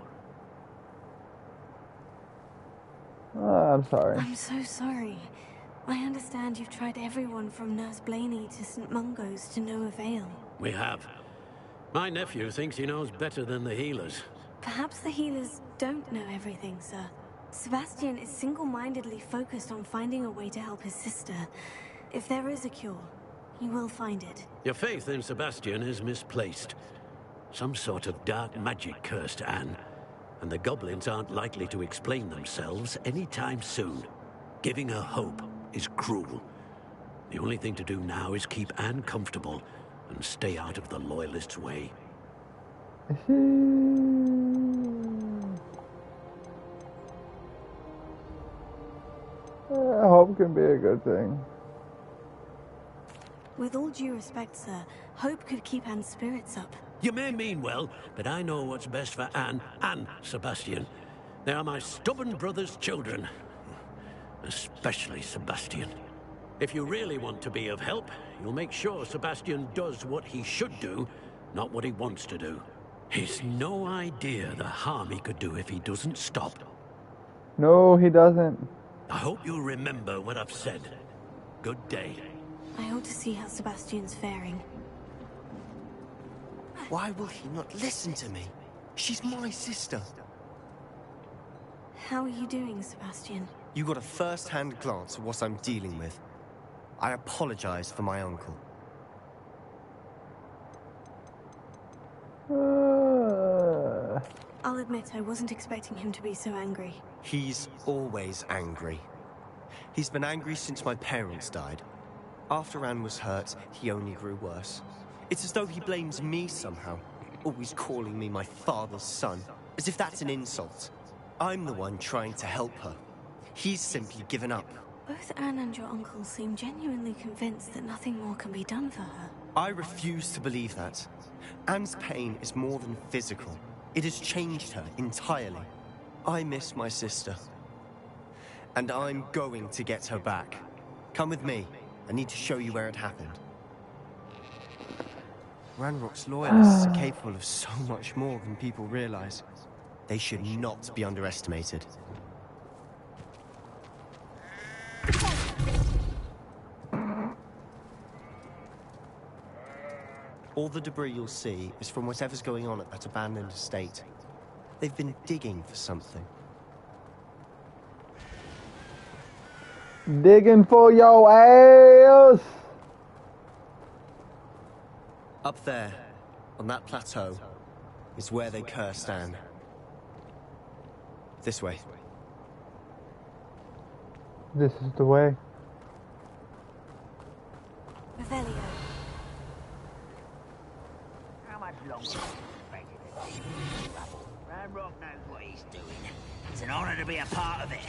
I'm sorry. I'm so sorry. I understand you've tried everyone from Nurse Blaney to St. Mungo's to no avail. We have. My nephew thinks he knows better than the healers. Perhaps the healers don't know everything, sir. Sebastian is single-mindedly focused on finding a way to help his sister. If there is a cure, he will find it. Your faith in Sebastian is misplaced. Some sort of dark magic cursed Anne, and the goblins aren't likely to explain themselves anytime soon. Giving her hope is cruel. The only thing to do now is keep Anne comfortable and stay out of the Loyalists' way. Hope can be a good thing. With all due respect, sir, hope could keep Anne's spirits up. You may mean well, but I know what's best for Anne and Sebastian. They are my stubborn brother's children. Especially Sebastian. If you really want to be of help, you'll make sure Sebastian does what he should do, not what he wants to do. He's no idea the harm he could do if he doesn't stop. No, he doesn't. I hope you'll remember what I've said. Good day. I ought to see how Sebastian's faring. Why will he not listen to me? She's my sister. How are you doing, Sebastian? You got a first-hand glance at what I'm dealing with. I apologize for my uncle. I'll admit I wasn't expecting him to be so angry. He's always angry. He's been angry since my parents died. After Anne was hurt, he only grew worse. It's as though he blames me somehow, always calling me my father's son, as if that's an insult. I'm the one trying to help her. He's simply given up. Both Anne and your uncle seem genuinely convinced that nothing more can be done for her. I refuse to believe that. Anne's pain is more than physical. It has changed her entirely. I miss my sister. And I'm going to get her back. Come with me. I need to show you where it happened. Ranrock's loyalists are capable of so much more than people realize. They should not be underestimated. All the debris you'll see is from whatever's going on at that abandoned estate. They've been digging for something. Digging for your ass! Up there, on that plateau, is where they cursed Anne. This way. This is the way. Revelio. How much longer do you expect it to take? Ranrock knows what he's doing. It's an honor to be a part of it.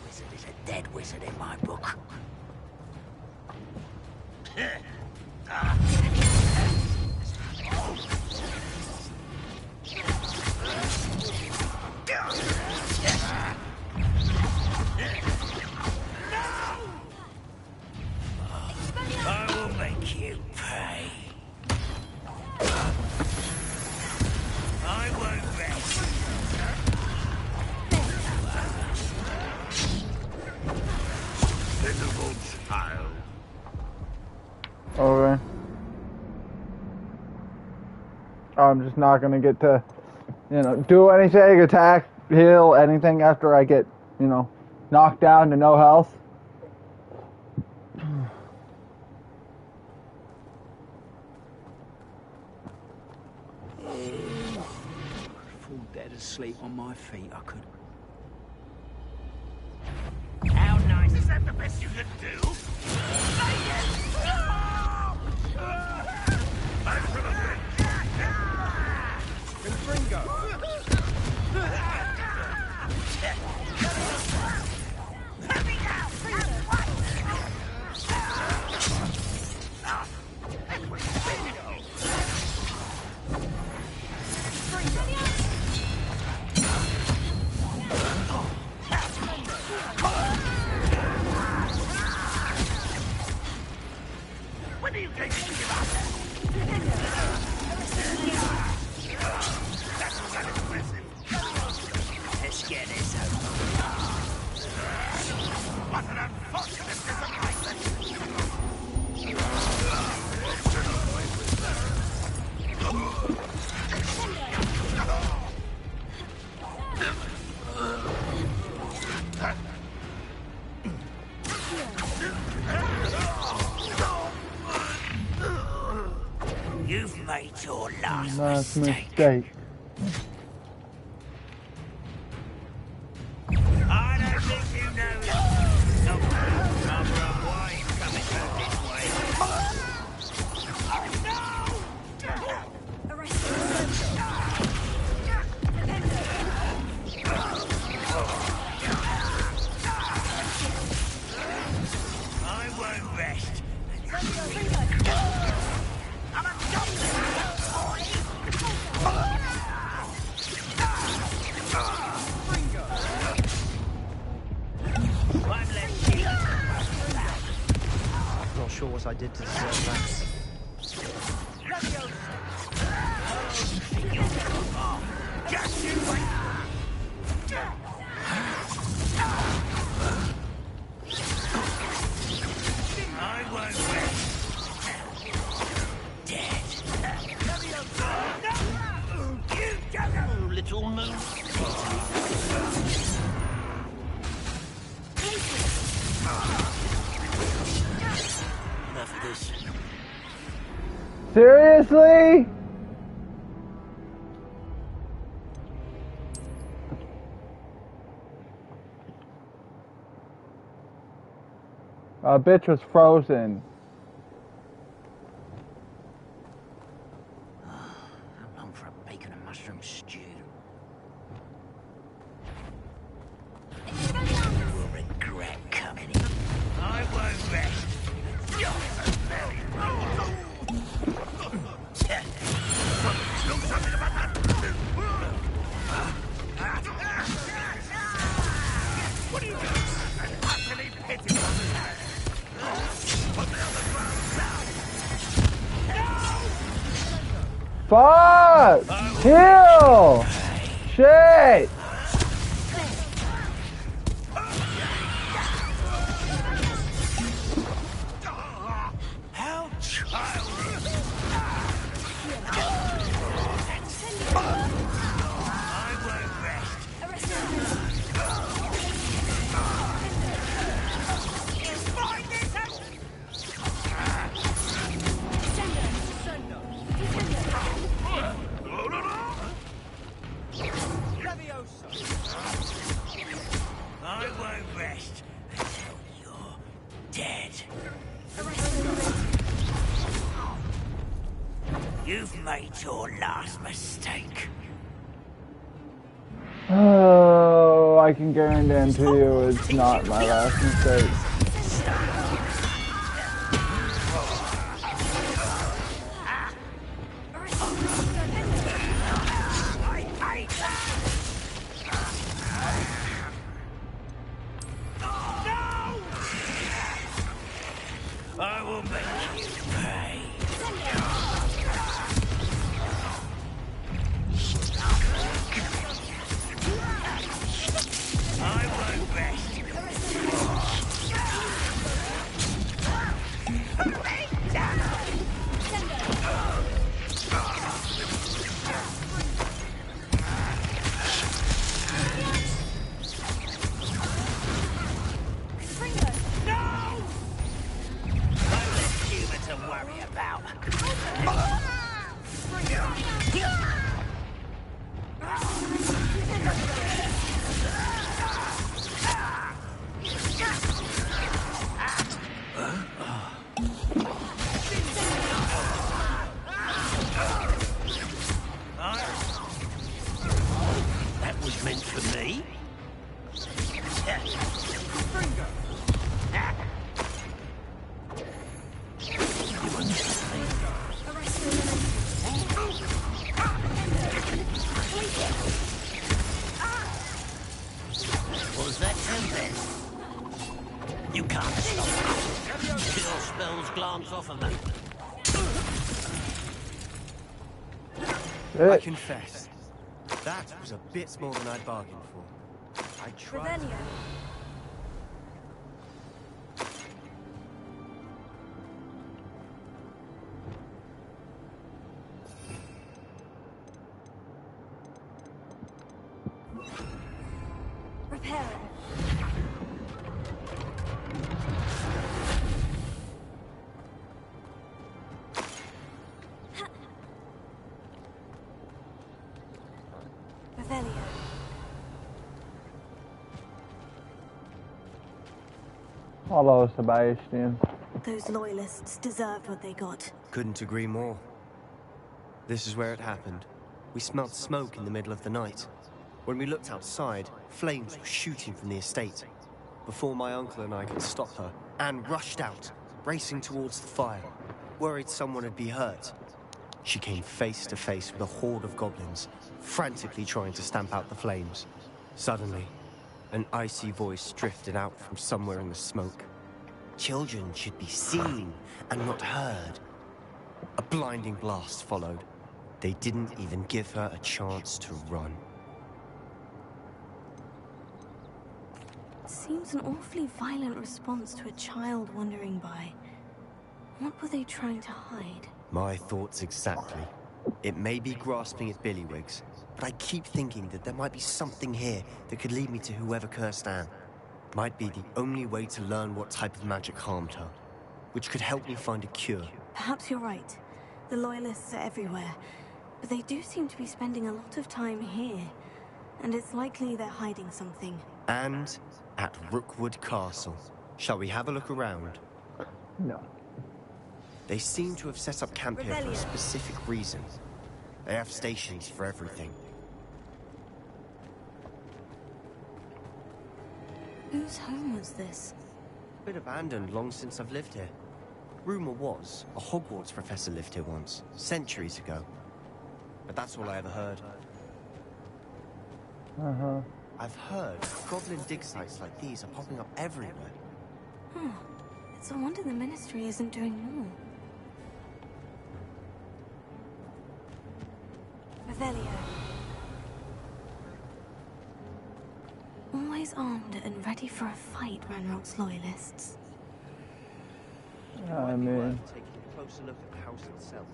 Wizard is a dead wizard in my book. I will make you pay. I won't rest. Pitiful child. Okay. I'm just not gonna get to, do anything, attack, heal, anything after I get, knocked down to no health. Fall dead asleep on my feet, I could. How nice. Is that the best you could do? get this over. What an unfortunate disappointment! You've made your last mistake. I don't think you know it. Rather unwise coming out this way. I won't rest. Not sure what I did to deserve that. Just you wait. I won't rest. Dead. You don't little moon. Enough of this. Seriously? Bitch was frozen. I long for a bacon and mushroom stew. You will regret coming in. I won't rest. Do something about that. What are you doing? An utterly pitiful. Fuck! Heal! Shit! How childish! I won't rest. Find this out! I won't rest until you're dead. You've made your last mistake. Oh, I can guarantee you it's not my last mistake. I will make you pay. I won't rest. To worry about. That was meant for me. Was that tempest? You can't stop it. Kill spells glance off of them. I confess, that was a bit more than I'd bargained for. I tried. Revelio. Repairing. Revelio. Hello, Sebastian. Those loyalists deserved what they got. Couldn't agree more. This is where it happened. We smelled smoke in the middle of the night. When we looked outside, flames were shooting from the estate. Before my uncle and I could stop her, Anne rushed out, racing towards the fire, worried someone would be hurt. She came face to face with a horde of goblins, frantically trying to stamp out the flames. Suddenly, an icy voice drifted out from somewhere in the smoke. Children should be seen and not heard. A blinding blast followed. They didn't even give her a chance to run. It seems an awfully violent response to a child wandering by. What were they trying to hide? My thoughts exactly. It may be grasping at billywhigs, but I keep thinking that there might be something here that could lead me to whoever cursed Anne. Might be the only way to learn what type of magic harmed her, which could help me find a cure. Perhaps you're right. The Loyalists are everywhere, but they do seem to be spending a lot of time here, and it's likely they're hiding something. And at Rookwood Castle. Shall we have a look around? No. They seem to have set up camp here for a specific reason. They have stations for everything. Whose home was this? Been abandoned long since I've lived here. Rumor was, a Hogwarts professor lived here once, centuries ago. But that's all I ever heard. Uh-huh. I've heard goblin dig sites like these are popping up everywhere. It's a wonder the Ministry isn't doing more. Revelio. Always armed and ready for a fight, Ranrock's Loyalists. I mean... Taking a closer look at the house itself.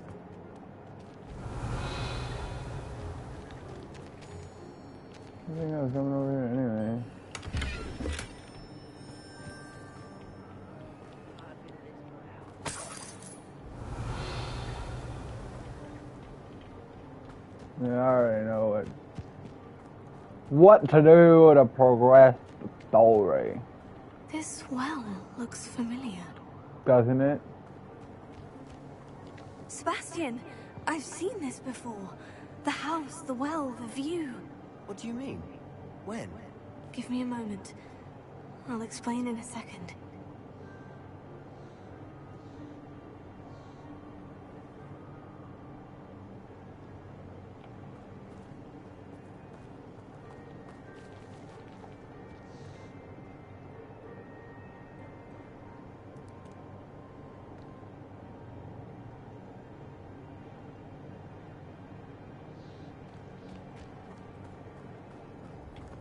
I think I was coming over here anyway. Yeah, I already know it. What to do to progress the story. This well looks familiar. Doesn't it? Sebastian, I've seen this before. The house, the well, the view. What do you mean? When? Give me a moment. I'll explain in a second.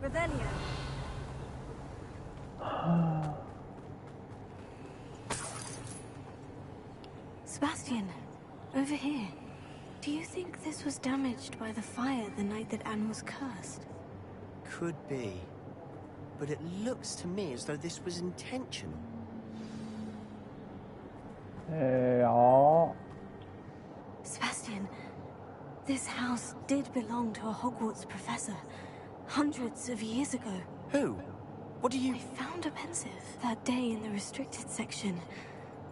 Revelio. Sebastian, over here. Do you think this was damaged by the fire the night that Anne was cursed? Could be. But it looks to me as though this was intentional. Yeah. Sebastian, this house did belong to a Hogwarts professor. Hundreds of years ago. Who? What do you... I found a pensive that day in the restricted section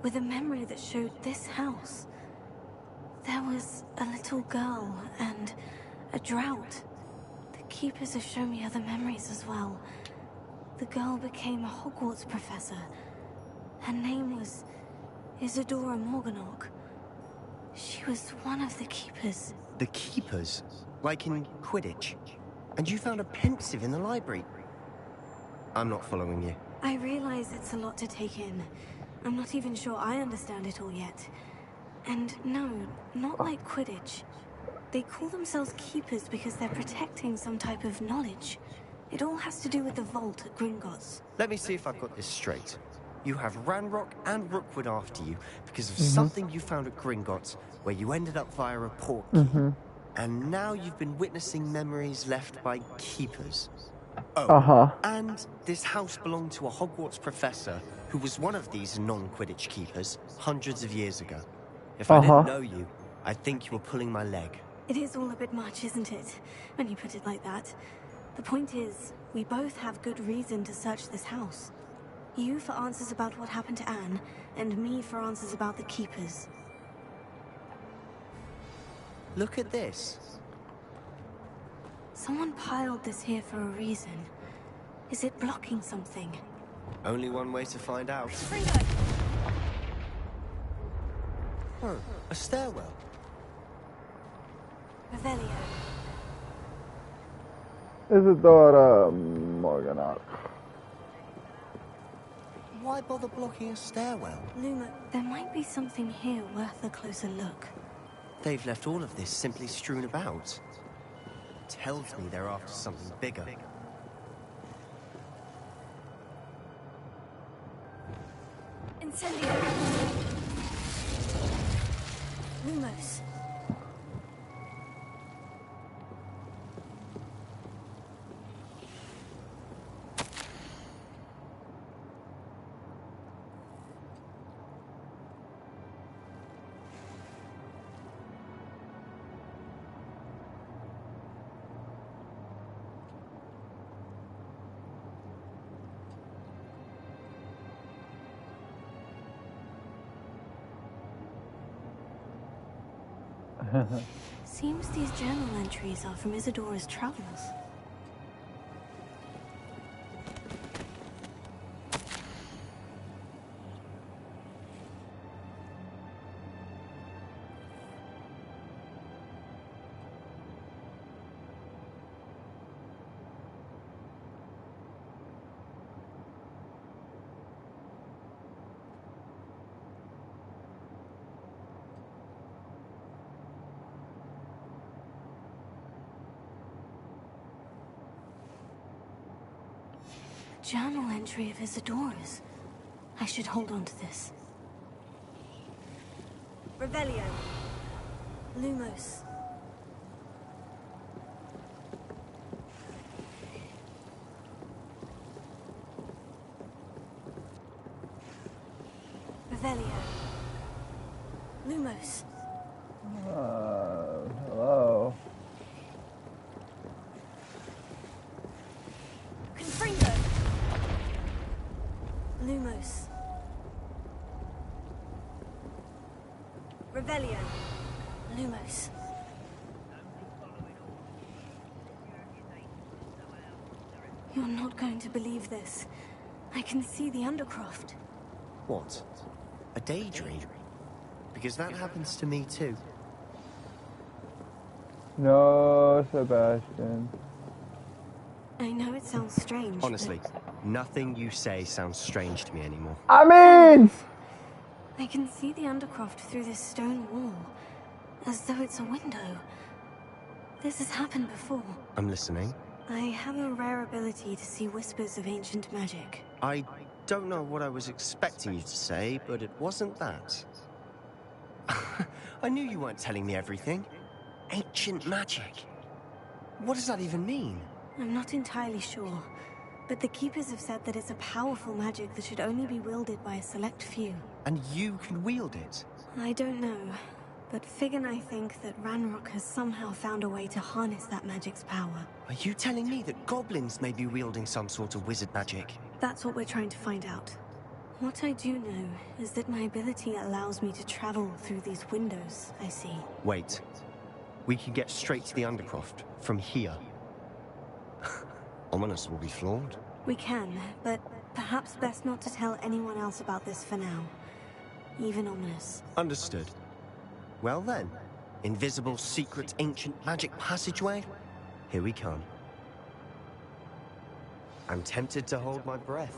with a memory that showed this house. There was a little girl and a drought. The keepers have shown me other memories as well. The girl became a Hogwarts professor. Her name was Isadora Morganach. She was one of the keepers. The keepers? Like in Quidditch? And you found a pensive in the library? I'm not following you. I realize it's a lot to take in. I'm not even sure I understand it all yet. And no, not like Quidditch. They call themselves keepers because they're protecting some type of knowledge. It all has to do with the vault at Gringotts. Let me see if I've got this straight. You have Ranrock and Rookwood after you because of something you found at Gringotts, where you ended up via a port key. And now you've been witnessing memories left by keepers. Oh, and this house belonged to a Hogwarts professor who was one of these non-Quidditch keepers hundreds of years ago. If I didn't know you, I'd think you were pulling my leg. It is all a bit much, isn't it? When you put it like that. The point is, we both have good reason to search this house. You for answers about what happened to Anne, and me for answers about the keepers. Look at this. Someone piled this here for a reason. Is it blocking something? Only one way to find out. Oh, a stairwell. Revelio. Isidora Morganach. Why bother blocking a stairwell? Luma, there might be something here worth a closer look. They've left all of this simply strewn about. Tells me they're after something bigger. Incendio. Lumos. Seems these journal entries are from Isidora's travels. Journal entry of Isidora's. I should hold on to this. Revelio. Lumos. Revelio. Lumos. Hello. Confringo. Lumos. Revelio. Lumos. You're not going to believe this. I can see the Undercroft. What? A daydream? Because that happens to me too. No, Sebastian. I know it sounds strange. Honestly, nothing you say sounds strange to me anymore. I mean! I can see the Undercroft through this stone wall, as though it's a window. This has happened before. I'm listening. I have a rare ability to see whispers of ancient magic. I don't know what I was expecting you to say, but it wasn't that. I knew you weren't telling me everything. Ancient magic. What does that even mean? I'm not entirely sure, but the Keepers have said that it's a powerful magic that should only be wielded by a select few. And you can wield it? I don't know, but Fig and I think that Ranrock has somehow found a way to harness that magic's power. Are you telling me that goblins may be wielding some sort of wizard magic? That's what we're trying to find out. What I do know is that my ability allows me to travel through these windows, I see. Wait. We can get straight to the Undercroft from here. Ominous will be flawed. We can, but perhaps best not to tell anyone else about this for now. Even Ominous. Understood. Well then, invisible, secret, ancient magic passageway? Here we come. I'm tempted to hold my breath.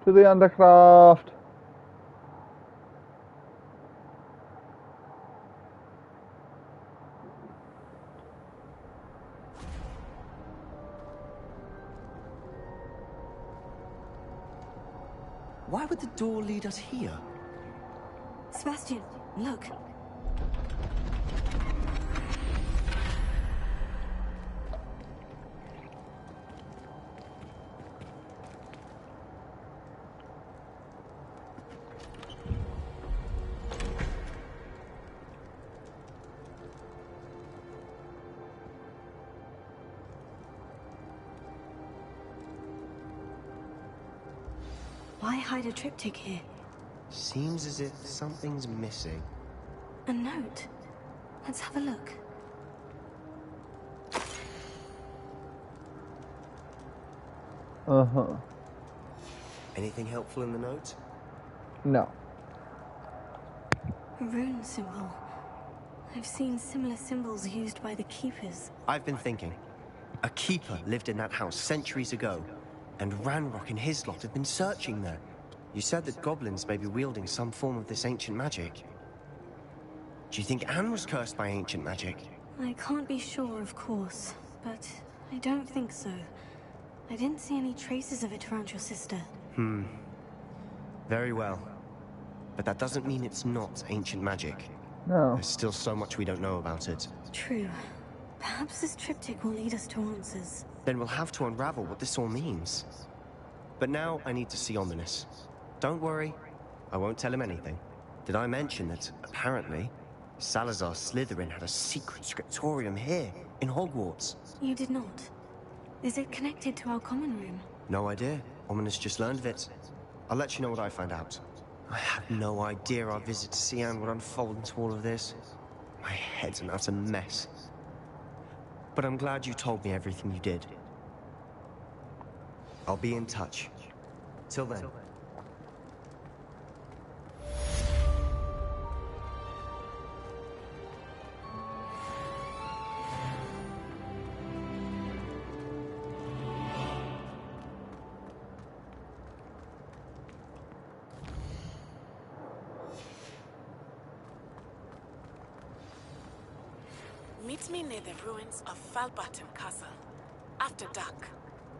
To the Undercroft. Why would the door lead us here? Sebastian, look. Why hide a triptych here? Seems as if something's missing. A note. Let's have a look. Uh-huh. Anything helpful in the note? No. A rune symbol. I've seen similar symbols used by the keepers. I've been thinking. A keeper lived in that house centuries ago, and Ranrock and his lot have been searching there. You said that goblins may be wielding some form of this ancient magic. Do you think Anne was cursed by ancient magic? I can't be sure, of course, but I don't think so. I didn't see any traces of it around your sister. Very well. But that doesn't mean it's not ancient magic. No. There's still so much we don't know about it. True. Perhaps this triptych will lead us to answers. Then we'll have to unravel what this all means. But now I need to see Ominous. Don't worry, I won't tell him anything. Did I mention that, apparently, Salazar Slytherin had a secret scriptorium here, in Hogwarts? You did not. Is it connected to our common room? No idea. Ominous just learned of it. I'll let you know what I find out. I had no idea our visit to Cian would unfold into all of this. My head's an utter mess. But I'm glad you told me everything you did. I'll be in touch. Till then. Meet me near the ruins of Falbutton Castle. After dark.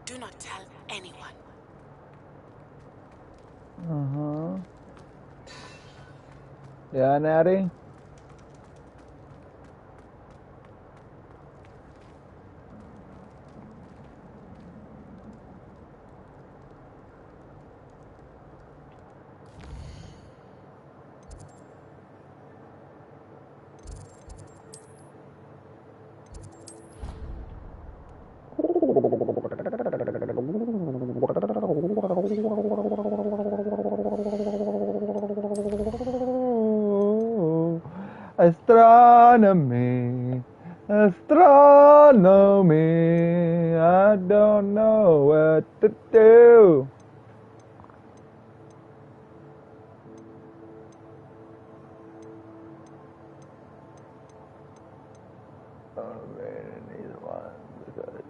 Do not tell anyone. Uh-huh. Yeah, Natty? Astronomy, astronomy, I don't know what to do. Oh man, these ones are good.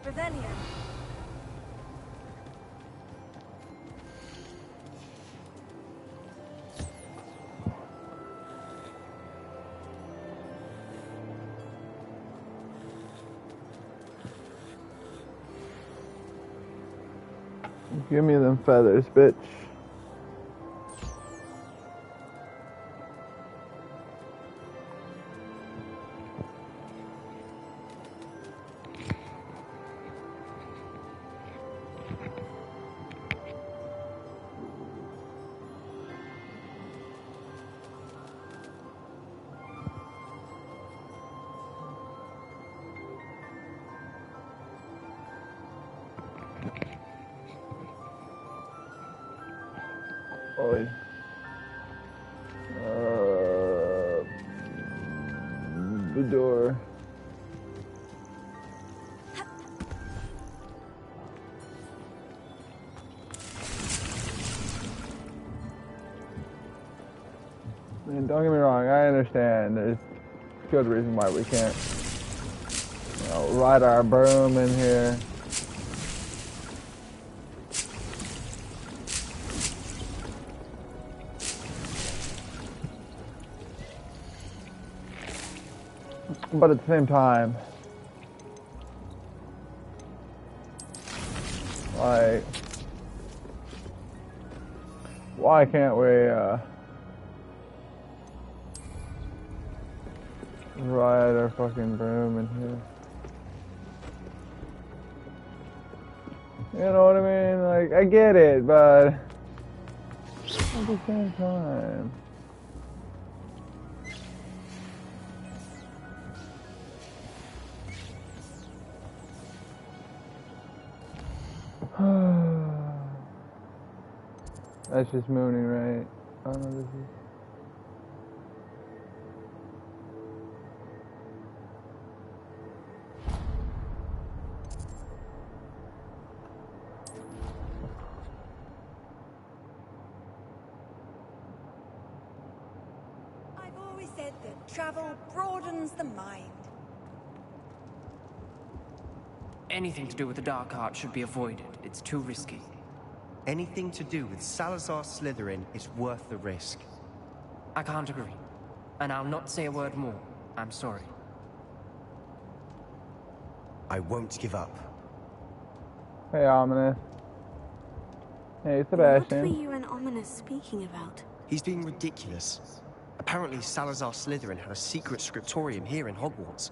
Revelio. Give me them feathers, bitch. Oi. The door. I mean, don't get me wrong, I understand there's good reason why we can't, you know, ride our broom in here. But at the same time, like, why can't we, ride our fucking broom in here? You know what I mean? Like, I get it, but at the same time. That's just mooning, right? Oh no, this is... I've always said that travel broadens the mind. Anything to do with the dark art should be avoided. It's too risky. Anything to do with Salazar Slytherin is worth the risk. I can't agree. And I'll not say a word more. I'm sorry. I won't give up. Hey, Ominous. Hey, What Sebastian. were you and Ominous speaking about? He's being ridiculous. Apparently, Salazar Slytherin had a secret scriptorium here in Hogwarts.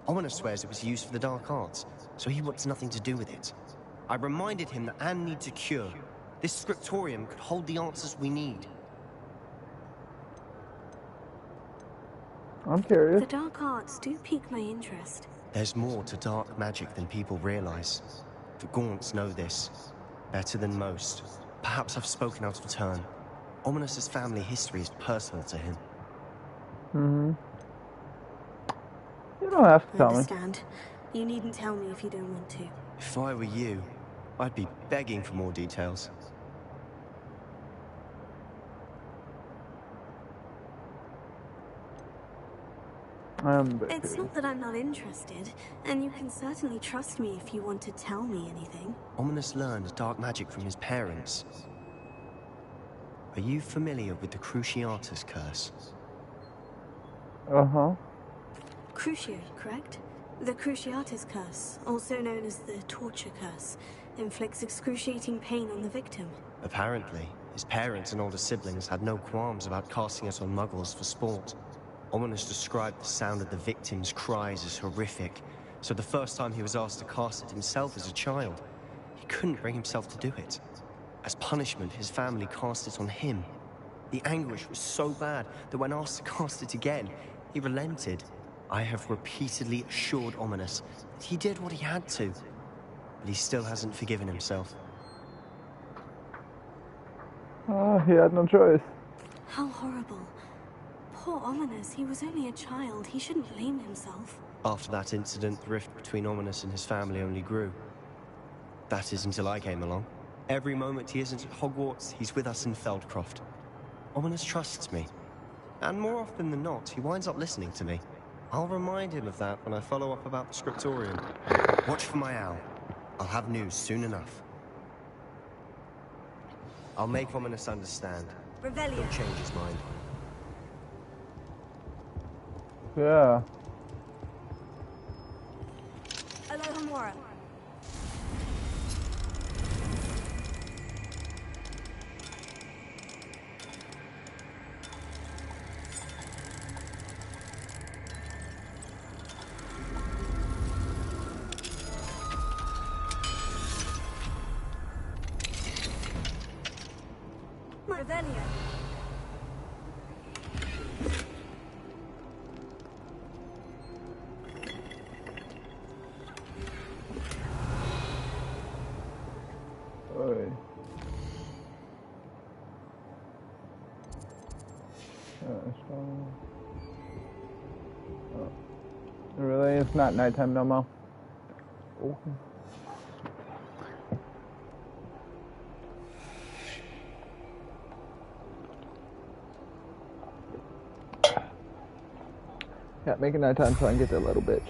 Ominous swears it was used for the dark arts, so he wants nothing to do with it. I reminded him that Anne needs a cure. This scriptorium could hold the answers we need. I'm curious. The dark arts do pique my interest. There's more to dark magic than people realize. The Gaunts know this better than most. Perhaps I've spoken out of turn. Ominous's family history is personal to him. Mm-hmm. You don't have to I tell me. understand. You needn't tell me if you don't want to. If I were you, I'd be begging for more details. It's not that I'm not interested, and you can certainly trust me if you want to tell me anything. Ominous learned dark magic from his parents. Are you familiar with the Cruciatus curse? Uh-huh. Crucio, correct? The Cruciatus curse, also known as the torture curse, inflicts excruciating pain on the victim. Apparently, his parents and older siblings had no qualms about casting it on muggles for sport. Ominous described the sound of the victim's cries as horrific, so the first time he was asked to cast it himself as a child, he couldn't bring himself to do it. As punishment, his family cast it on him. The anguish was so bad that when asked to cast it again, he relented. I have repeatedly assured Ominous that he did what he had to, but he still hasn't forgiven himself. Oh, he had no choice. How horrible. Poor Ominous, he was only a child. He shouldn't blame himself. After that incident, the rift between Ominous and his family only grew. That is until I came along. Every moment he isn't at Hogwarts, he's with us in Feldcroft. Ominous trusts me. And more often than not, he winds up listening to me. I'll remind him of that when I follow up about the scriptorium. Watch for my owl. I'll have news soon enough. I'll make Ominous understand. Revelio. He'll change his mind. Yeah. Alohomora. Revelio. Oi. Oh. Really? It's not nighttime no more. Oh. Yeah, make it nighttime so I can get that little bitch.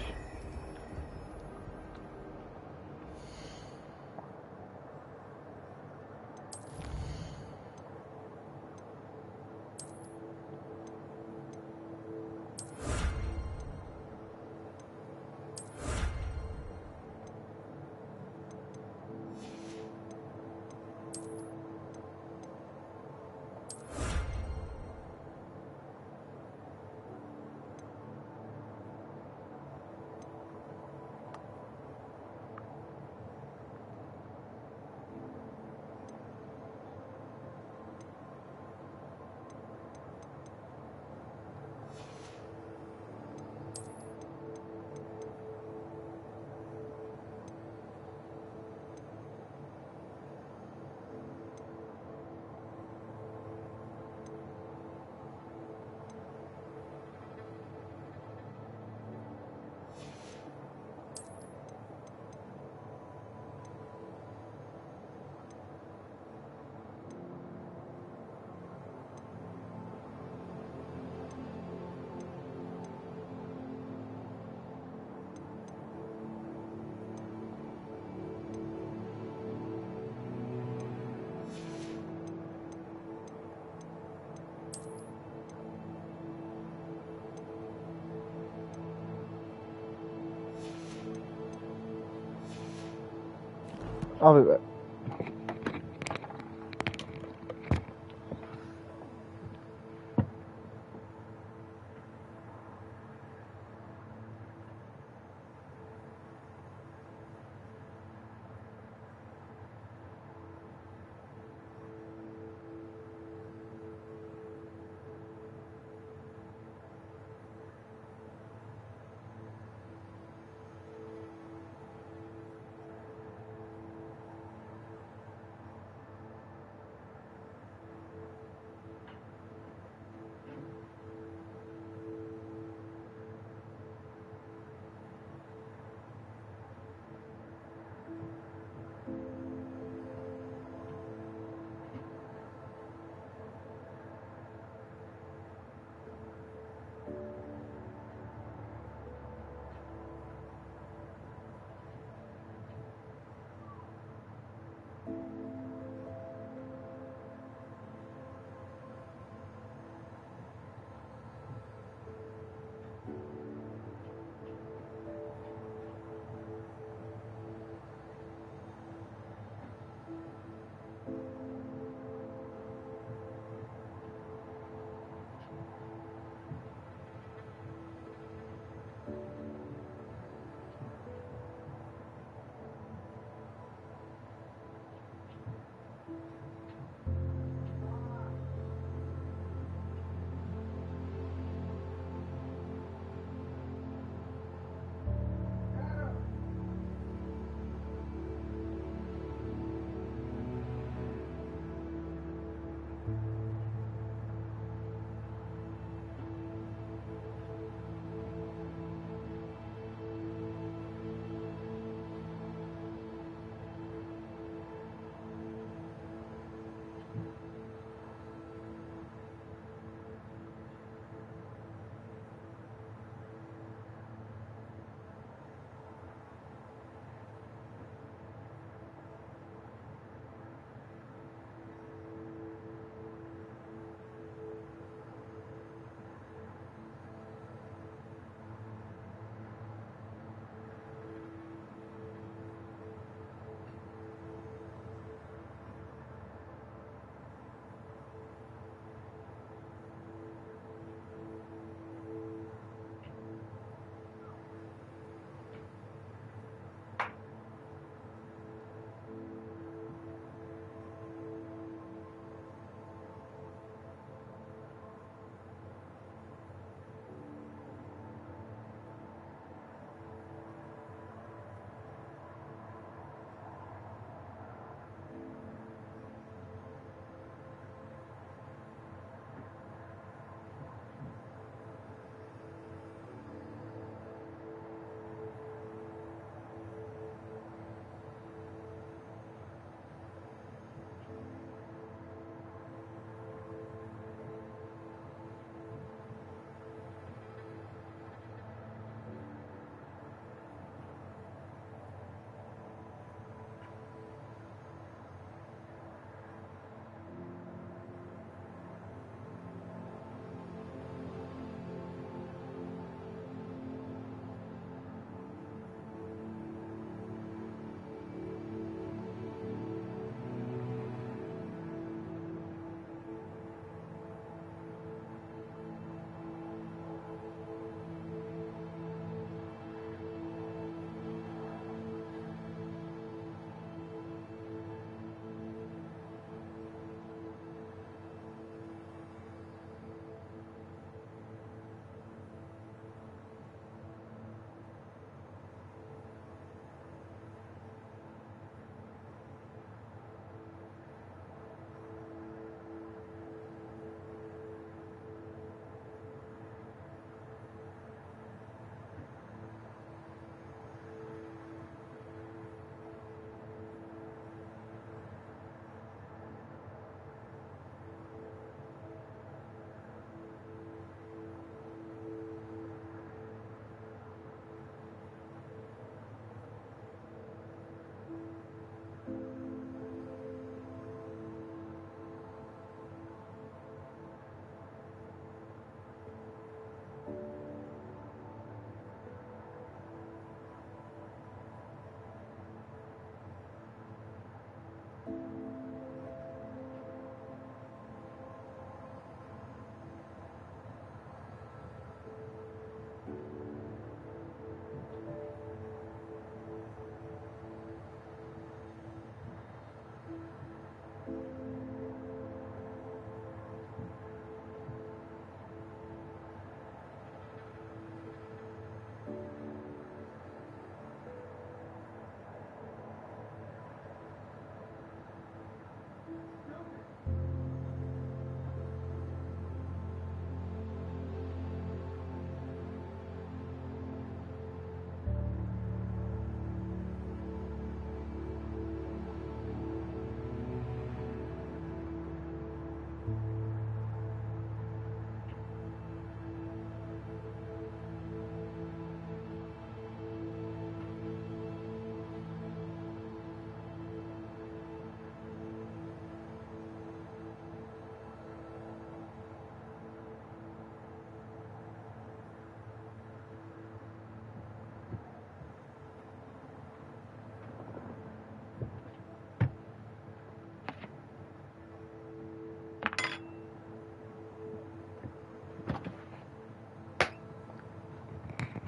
I'll be back.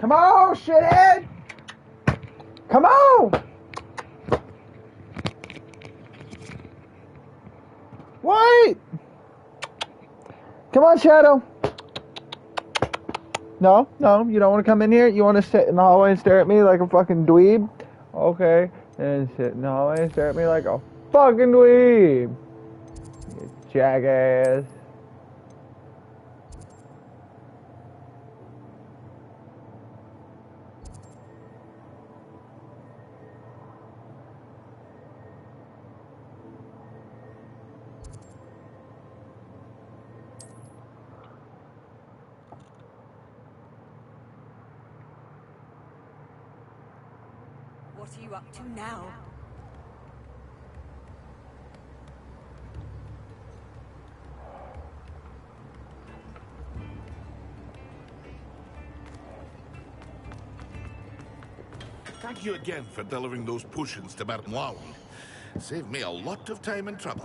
Come on, shithead! Come on! Wait! Come on, Shadow. No, you don't want to come in here? You want to sit in the hallway and stare at me like a fucking dweeb? Okay, and sit in the hallway and stare at me like a fucking dweeb. You jackass. What are you up to now? Thank you again for delivering those potions to Madame Wong. Saved me a lot of time and trouble.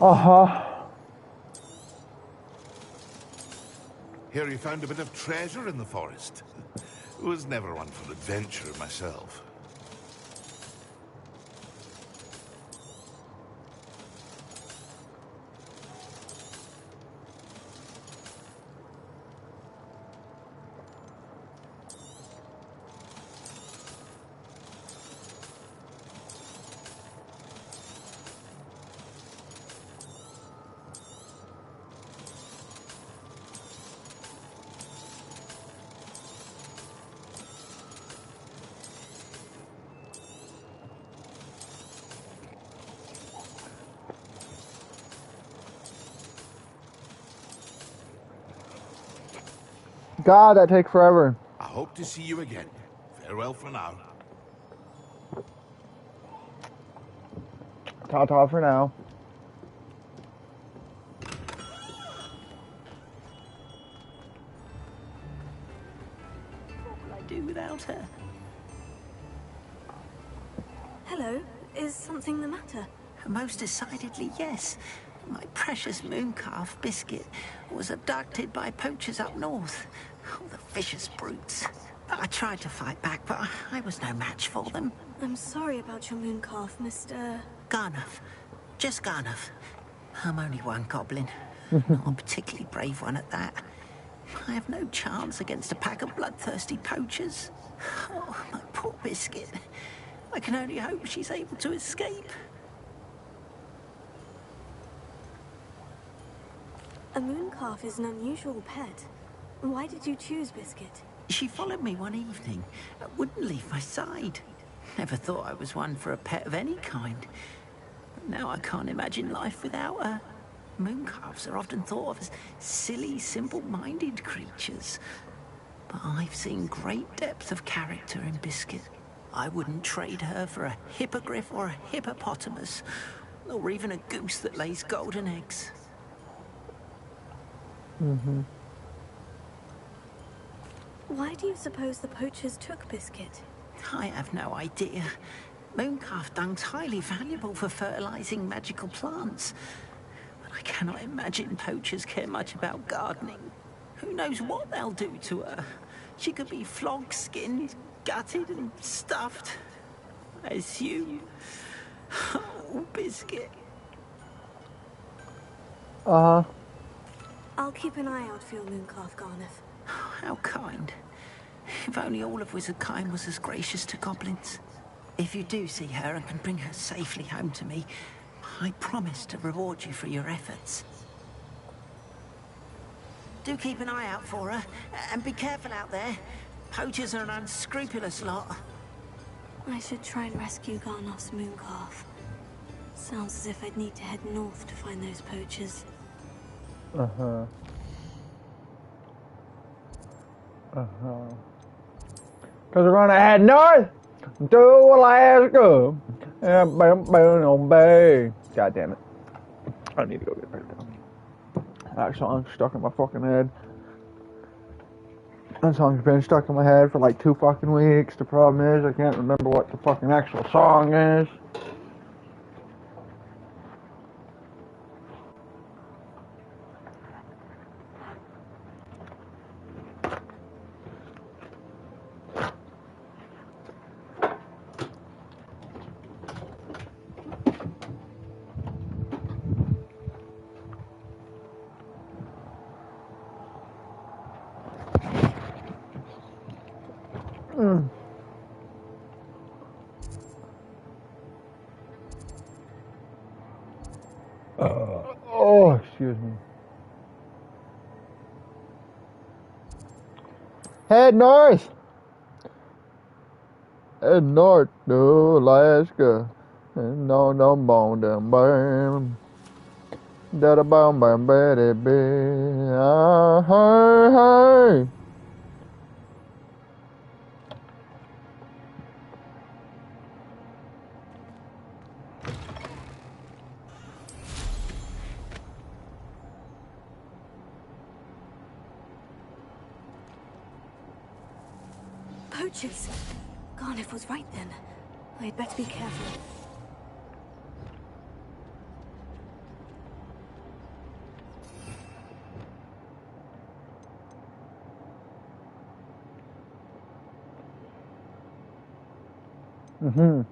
Here you found a bit of treasure in the forest. Was never one for adventure myself. God, that takes forever. I hope to see you again. Farewell for now. Ta-ta for now. What will I do without her? Hello, is something the matter? Most decidedly, yes. My precious mooncalf biscuit was abducted by poachers up north. Oh, the vicious brutes. I tried to fight back, but I was no match for them. I'm sorry about your mooncalf, Mr. Garnuff. Just Garnuff. I'm only one goblin. Not a particularly brave one at that. I have no chance against a pack of bloodthirsty poachers. Oh, my poor biscuit. I can only hope she's able to escape. A mooncalf is an unusual pet. Why did you choose Biscuit? She followed me one evening, wouldn't leave my side. Never thought I was one for a pet of any kind. But now I can't imagine life without her. Mooncalves are often thought of as silly, simple-minded creatures. But I've seen great depth of character in Biscuit. I wouldn't trade her for a hippogriff or a hippopotamus, or even a goose that lays golden eggs. Why do you suppose the poachers took Biscuit? I have no idea. Mooncalf dung's highly valuable for fertilizing magical plants. But I cannot imagine poachers care much about gardening. Who knows what they'll do to her? She could be flogged, skinned, gutted and stuffed. I assume. Oh, Biscuit. I'll keep an eye out for your mooncalf, Garnuff. How kind. If only all of Wizardkind was as gracious to goblins. If you do see her and can bring her safely home to me, I promise to reward you for your efforts. Do keep an eye out for her, and be careful out there. Poachers are an unscrupulous lot. I should try and rescue Garnuff's mooncalf. Sounds as if I'd need to head north to find those poachers. Because we're gonna head north to Alaska. And boom on bay. God damn it. I need to go get that down. That song's stuck in my fucking head. That song's been stuck in my head for like 2 fucking weeks. The problem is I can't remember what the fucking actual song is. Oh, excuse me. Head north. Head north to Alaska. And no bone down bam. Da da bam bam baby baby. Hey. Poachers. Garniff was right then. I'd better be careful. Mm-hmm.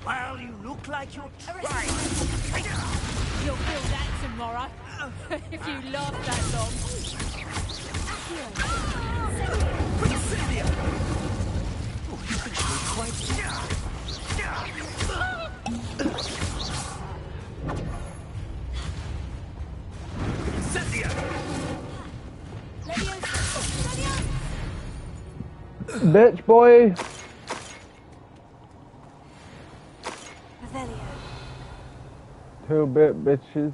Well, you look like you're trying. You'll feel that tomorrow, if you last that long. Cynthia! Oh, you think you're quite... Cynthia! Bitch boy. Two-bit bitches.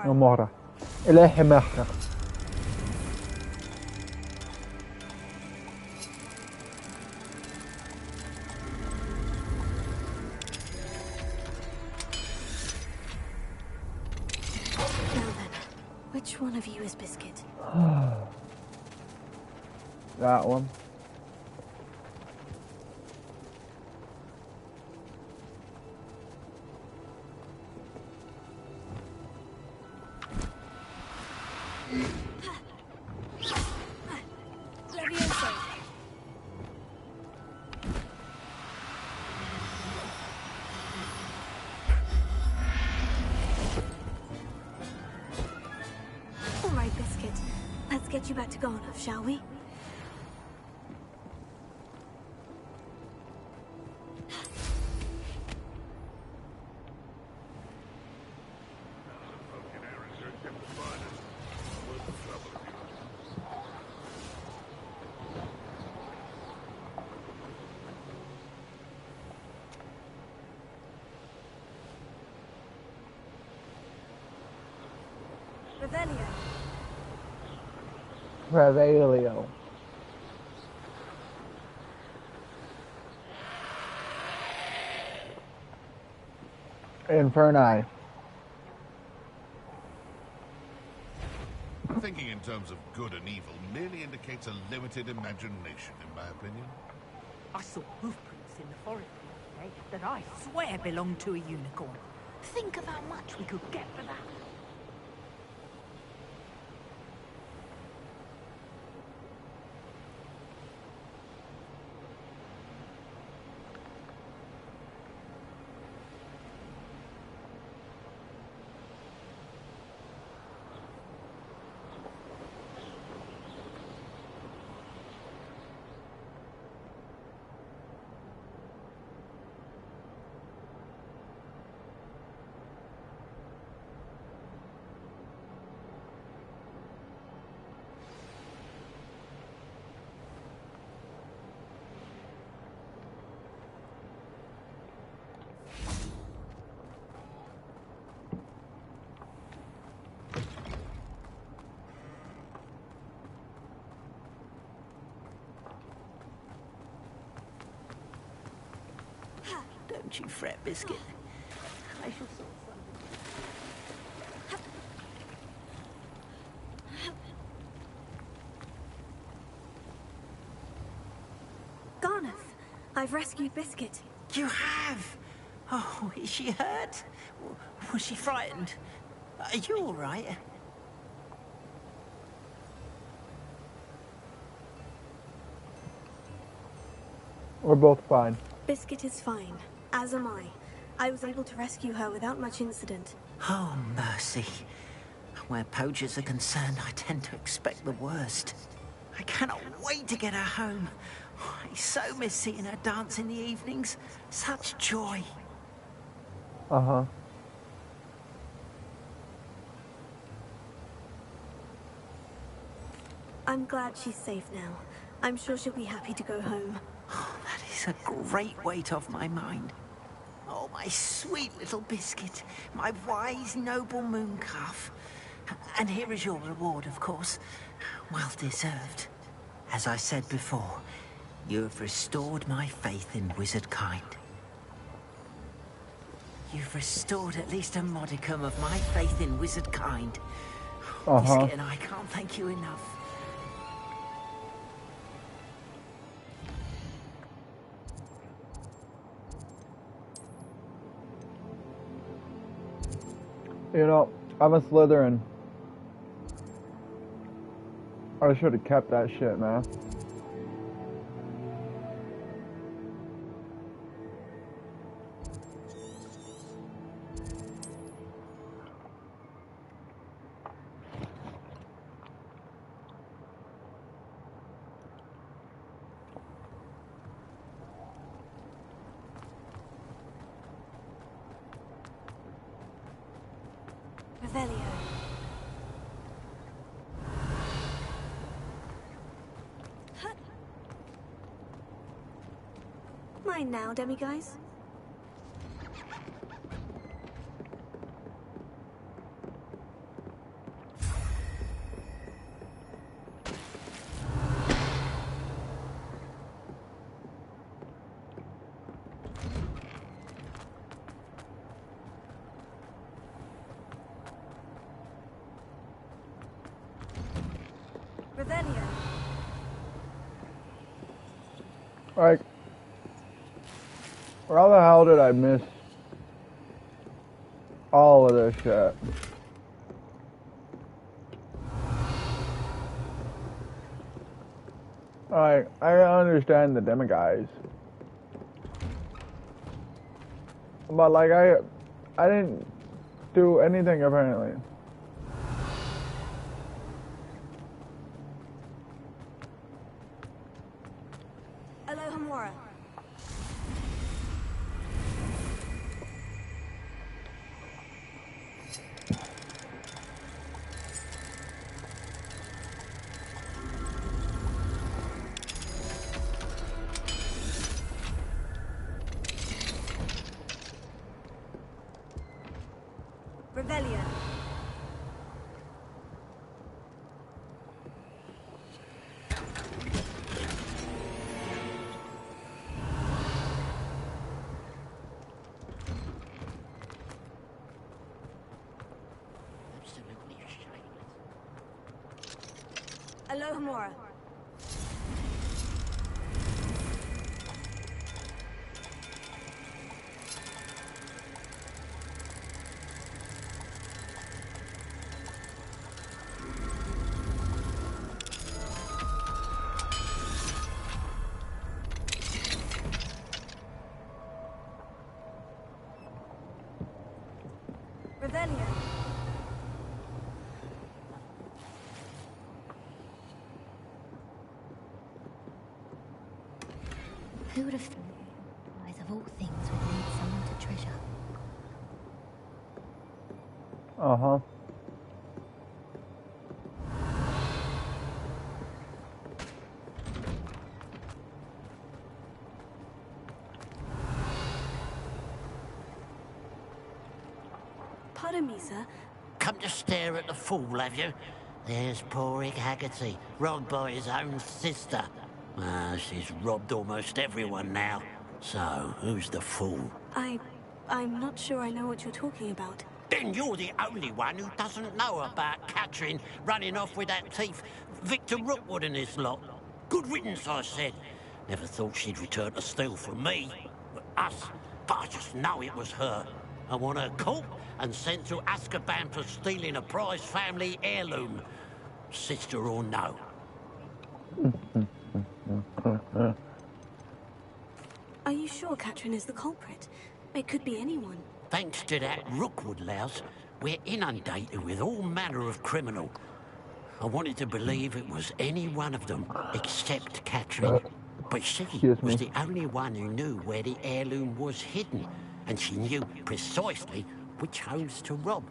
Amora. إلهي مخك. Which one of you is Biscuit? That one. All right, Biscuit. Let's get you back to Garnoff, shall we? Revelio. Inferni. Thinking in terms of good and evil merely indicates a limited imagination, in my opinion. I saw hoofprints in the forest the other day that I swear belonged to a unicorn. Think of how much we could get for that. Don't you fret, Biscuit. I shall sort Garneth, I've rescued Biscuit. You have? Oh, is she hurt? Was she frightened? Are you all right? We're both fine. Biscuit is fine, as am I. I was able to rescue her without much incident. Oh, mercy. Where poachers are concerned, I tend to expect the worst. I cannot wait to get her home. I so miss seeing her dance in the evenings. Such joy. Uh-huh. I'm glad she's safe now. I'm sure she'll be happy to go home. Oh, that is a great weight off my mind. Oh, my sweet little Biscuit. My wise, noble mooncalf. And here is your reward, of course. Well deserved. As I said before, you have restored my faith in wizard kind. You've restored at least a modicum of my faith in wizard kind. Biscuit and I can't thank you enough. You know, I'm a Slytherin. I should have kept that shit, man. Revelio. Mine now, demiguise. Revelio. Like, how the hell did I miss all of this shit? Like, I understand the demiguise, but like I didn't do anything apparently. Alohomora. Revelio. Alohomora. Revelio. Who would have thought, eyes of all things would lead someone to treasure? Uh-huh. Pardon me, sir. Come to stare at the fool, have you? There's poor Ig Haggerty, robbed by his own sister. She's robbed almost everyone now. So, who's the fool? I'm not sure I know what you're talking about. Then you're the only one who doesn't know about Catherine running off with that thief, Victor Rookwood and his lot. Good riddance, I said. Never thought she'd return to steal from me. Us. But I just know it was her. I want her caught and sent to Azkaban for stealing a prize family heirloom. Sister or no. Are you sure Catherine is the culprit? It could be anyone. Thanks to that Rookwood louse, we're inundated with all manner of criminal. I wanted to believe it was any one of them, except Catherine. But she was the only one who knew where the heirloom was hidden, and she knew precisely which homes to rob.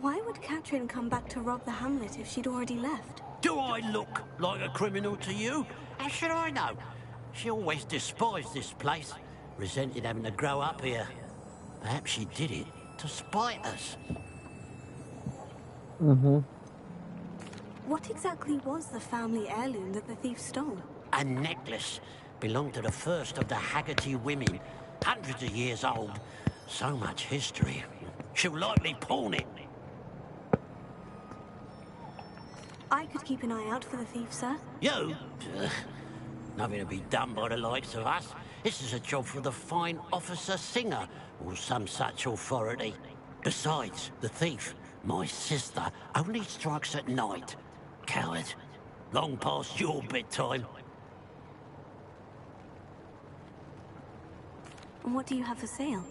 Why would Catherine come back to rob the hamlet if she'd already left? Do I look like a criminal to you? How should I know? She always despised this place, resented having to grow up here. Perhaps she did it to spite us. What exactly was the family heirloom that the thief stole? A necklace. Belonged to the first of the Haggerty women. Hundreds of years old. So much history. She'll likely pawn it. I could keep an eye out for the thief, sir. You? Nothing to be done by the likes of us. This is a job for the fine officer Singer, or some such authority. Besides, the thief, my sister, only strikes at night. Coward. Long past your bedtime. And what do you have for sale?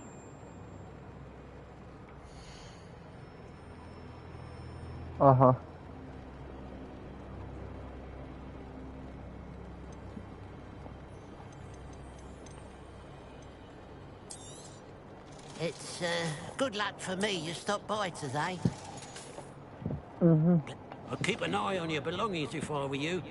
It's, good luck for me you stopped by today. I'll keep an eye on your belongings if I were you.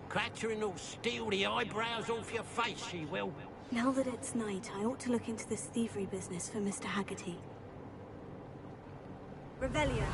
Catherine will steal the eyebrows off your face, she will. Now that it's night, I ought to look into this thievery business for Mr. Haggerty. Revelio.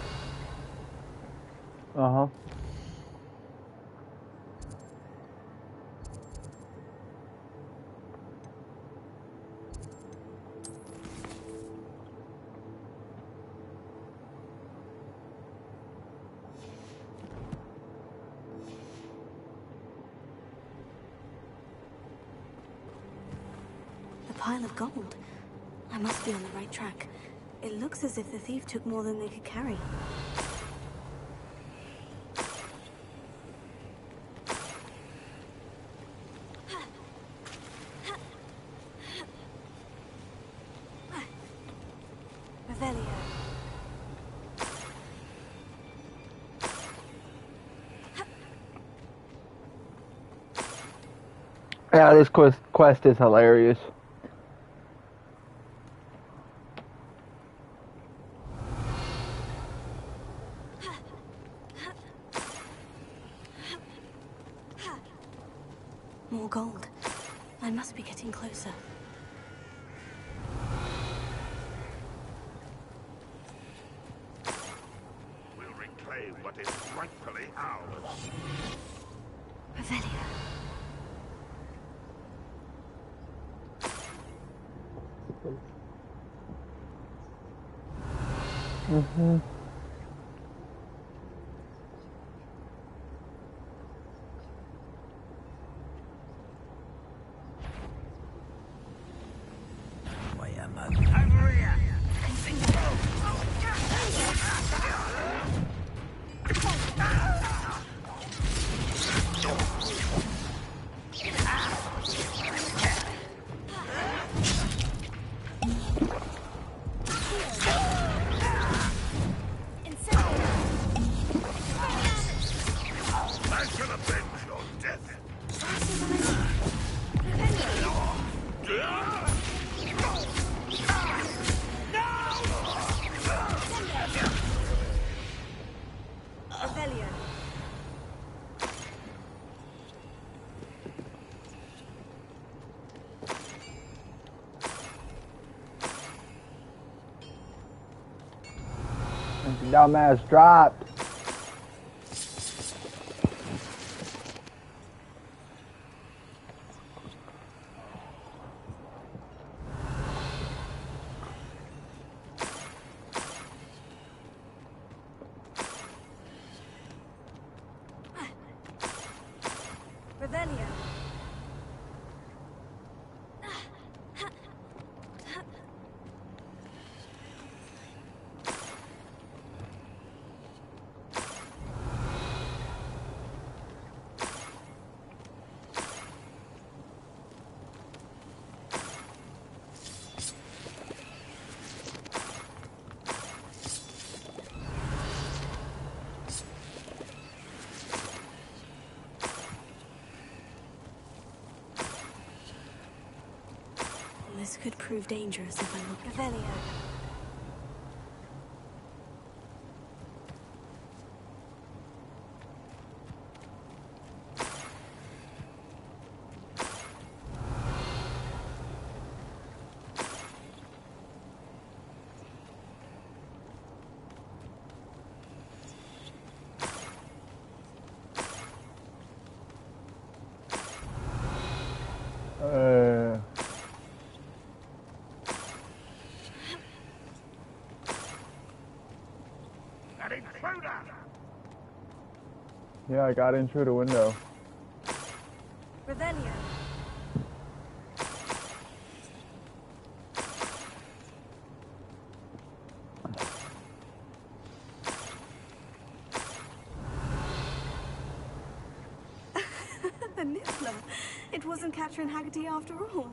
Pile of gold. I must be on the right track. It looks as if the thief took more than they could carry. Revelio. Yeah, this quest is hilarious. More gold. I must be getting closer. We'll reclaim what is rightfully ours. Revelio. Dumbass dropped. Revelio. This could prove dangerous if I'm not Revelio. Yeah, I got in through the window. Revelio. The Niffler. It wasn't Catherine Haggerty after all.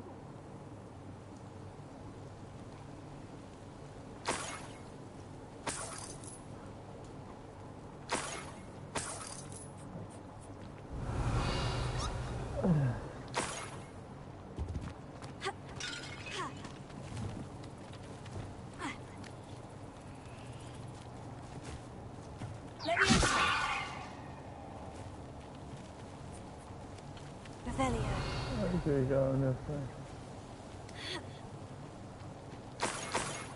There you go, in this way.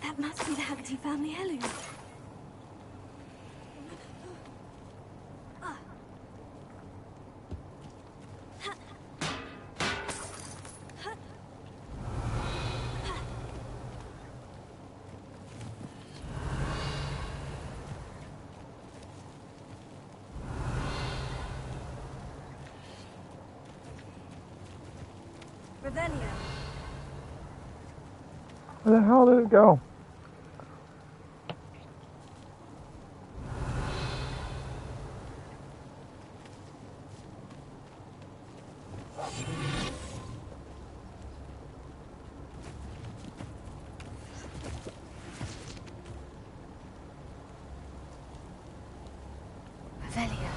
That must be the Haggerty family heirloom. Revelio. Where the hell did it go? Revelio.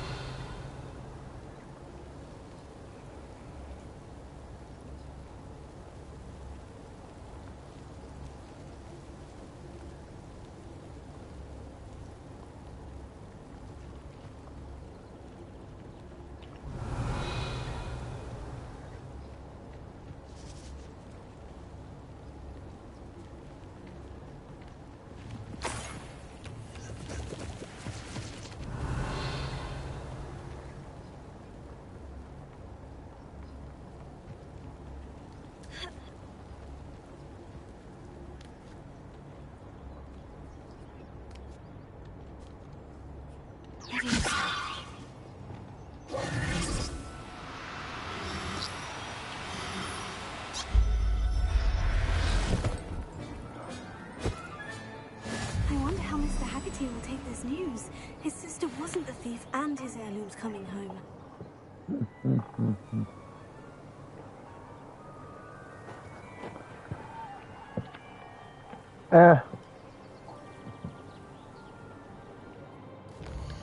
I wonder how Mr. Haggerty will take this news. His sister wasn't the thief and his heirloom's coming home.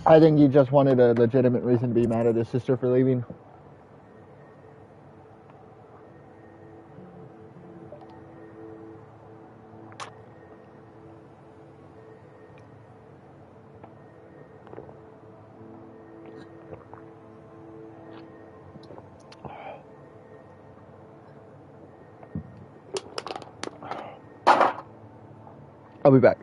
I think he just wanted a legitimate reason to be mad at his sister for leaving. I'll be back.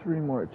3 more.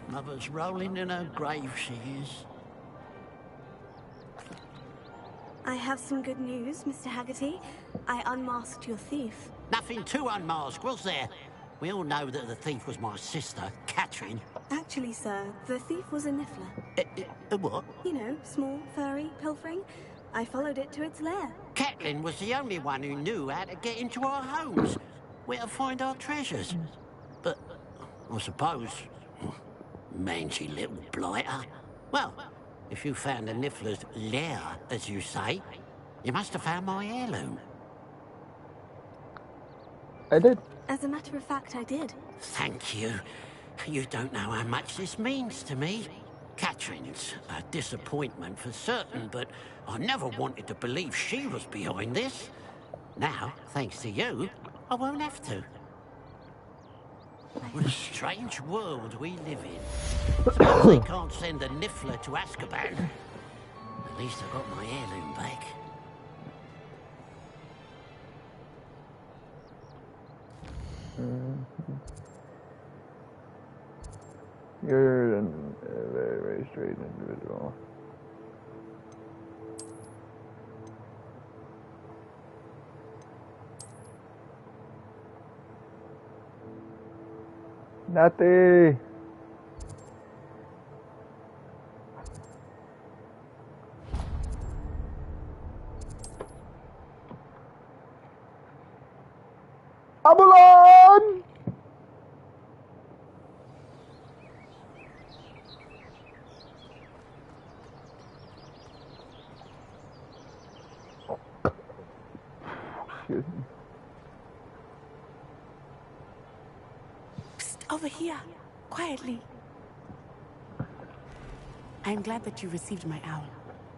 Mother's rolling in her grave, she is. I have some good news, Mr. Haggerty. I unmasked your thief. Nothing to unmask, was there? We all know that the thief was my sister, Catherine. Actually, sir, the thief was a niffler. A what? You know, small, furry, pilfering. I followed it to its lair. Catelyn was the only one who knew how to get into our homes, where to find our treasures. But, I suppose, mangy little blighter. Well, if you found the niffler's lair, as you say, you must have found my heirloom. I did. As a matter of fact, I did. Thank you. You don't know how much this means to me. Catherine's a disappointment for certain, but I never wanted to believe she was behind this. Now, thanks to you, I won't have to. What a strange world we live in. Suppose they can't send a niffler to Azkaban. At least I got my heirloom back. You're a very, very straight individual. Natty! Abulon! Excuse me. Psst, over here. Quietly. I am glad that you received my owl.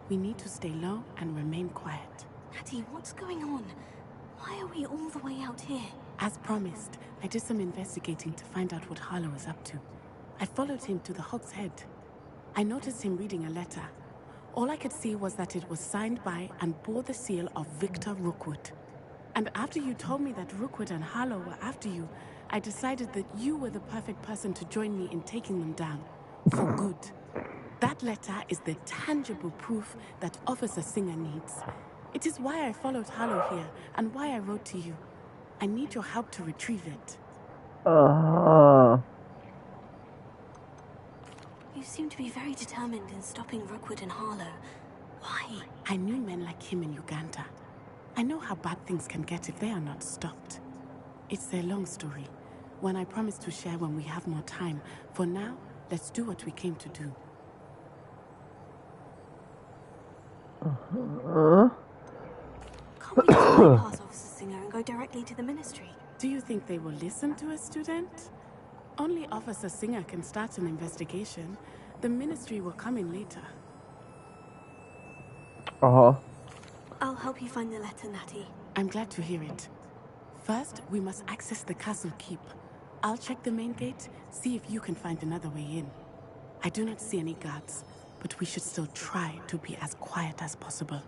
We need to stay low and remain quiet. Natty, what's going on? Why are we all the way out here? As promised, I did some investigating to find out what Harlow is up to. I followed him to the Hog's Head. I noticed him reading a letter. All I could see was that it was signed by and bore the seal of Victor Rookwood. And after you told me that Rookwood and Harlow were after you, I decided that you were the perfect person to join me in taking them down. For good. That letter is the tangible proof that Officer Singer needs. It is why I followed Harlow here, and why I wrote to you. I need your help to retrieve it. You seem to be very determined in stopping Rookwood and Harlow. Why? I knew men like him in Uganda. I know how bad things can get if they are not stopped. It's a long story, one I promise to share when we have more time. For now, let's do what we came to do. Can't we just bypass Officer Singer and go directly to the Ministry? Do you think they will listen to a student? Only Officer Singer can start an investigation. The Ministry will come in later. I'll help you find the letter, Natty. I'm glad to hear it. First, we must access the castle keep. I'll check the main gate, see if you can find another way in. I do not see any guards, but we should still try to be as quiet as possible.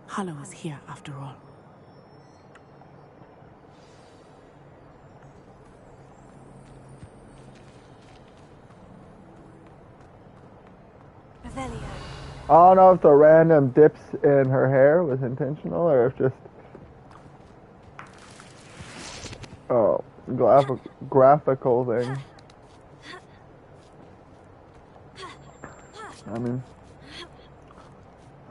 Harlow is here after all. Revelio. I don't know if the random dips in her hair was intentional or if just graphical thing. I mean,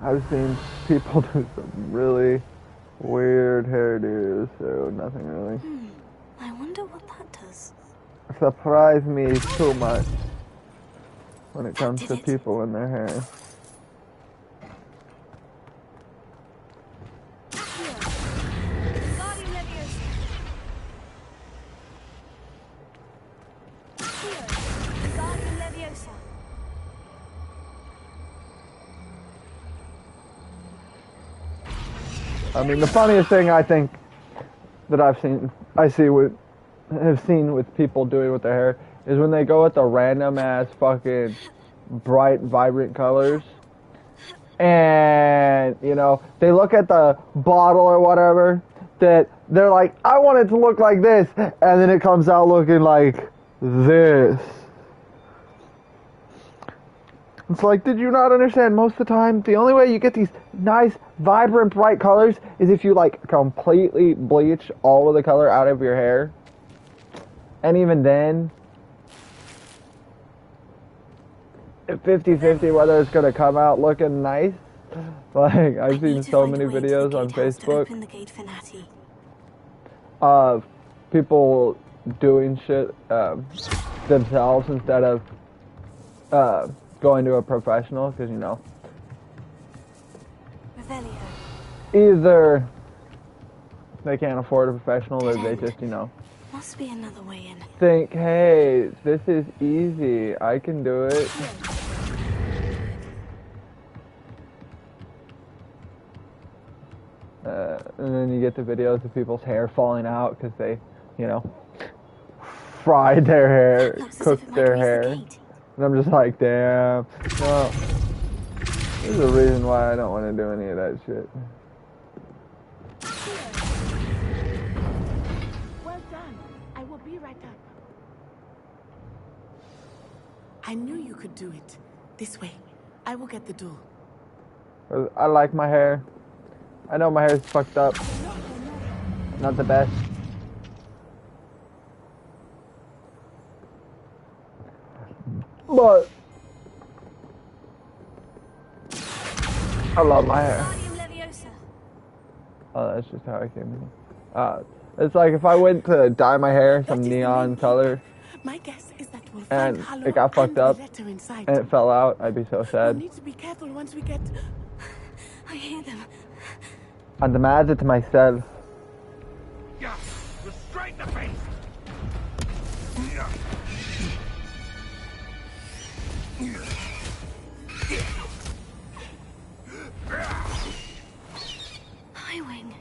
I've seen people do some really weird hairdos, so nothing really. I wonder what that does. I feel surprise me too much when it comes to people and their hair. I mean, the funniest thing I think that have seen with people doing with their hair is when they go with the random ass fucking bright, vibrant colors, and you know they look at the bottle or whatever that they're like, I want it to look like this, and then it comes out looking like this. It's like, did you not understand? Most of the time, the only way you get these nice, vibrant, bright colors is if you, like, completely bleach all of the color out of your hair. And even then, 50-50 whether it's going to come out looking nice. Like, I've seen so many videos on Facebook of people doing shit themselves instead of going to a professional, because you know, either they can't afford a professional or they just, you know, must be another way in. Think, hey, this is easy, I can do it. And then you get the videos of people's hair falling out because they, you know, fried their hair, cooked their hair. And I'm just like, damn. No. There's a reason why I don't want to do any of that shit. Well done. I will be right up. I knew you could do it. This way. I will get the door. I like my hair. I know my hair's fucked up. Not the best. But I love my hair. Oh, that's just how I came in. It's like if I went to dye my hair some neon color My guess is that we'll and find Hallow it got fucked and the up letter inside. and it fell out, I'd be so We'll sad. need to be careful once we get. I hear them. I'm mad to myself. Yeah, restrain the beast. Yeah. Highwing.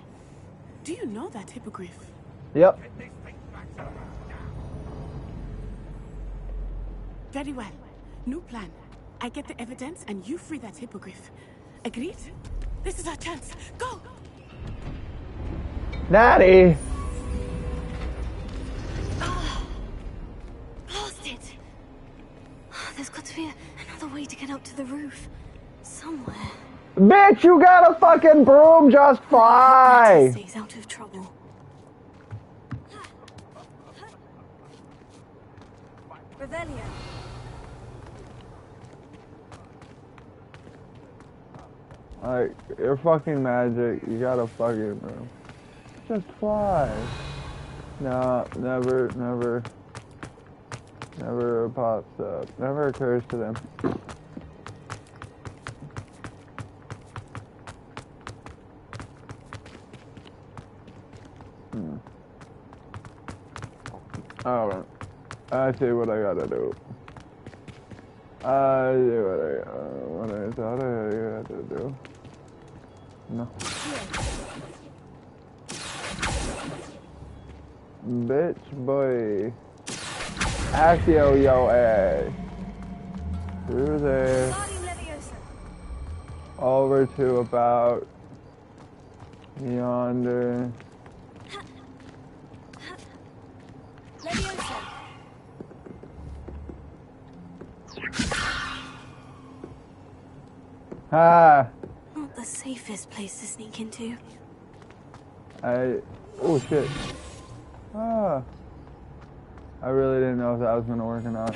Do you know that hippogriff? Yep. Very well. New plan. I get the evidence and you free that hippogriff. Agreed? This is our chance. Go! Natty! Blasted! There's got to be another way to get up to the roof. Somewhere. Bitch, you got a fucking broom, just fly! Stays out of trouble. Revelio. Like, you're fucking magic. You got a fucking broom. Just fly. No, never pops up. Never occurs to them. Alright. I see what I gotta do. I see what I thought I had to do. No. Bitch boy. Accio yo ass. Through there. Over to about yonder. Ah. Not the safest place to sneak into. Oh shit. Ah. I really didn't know if that was gonna work or not.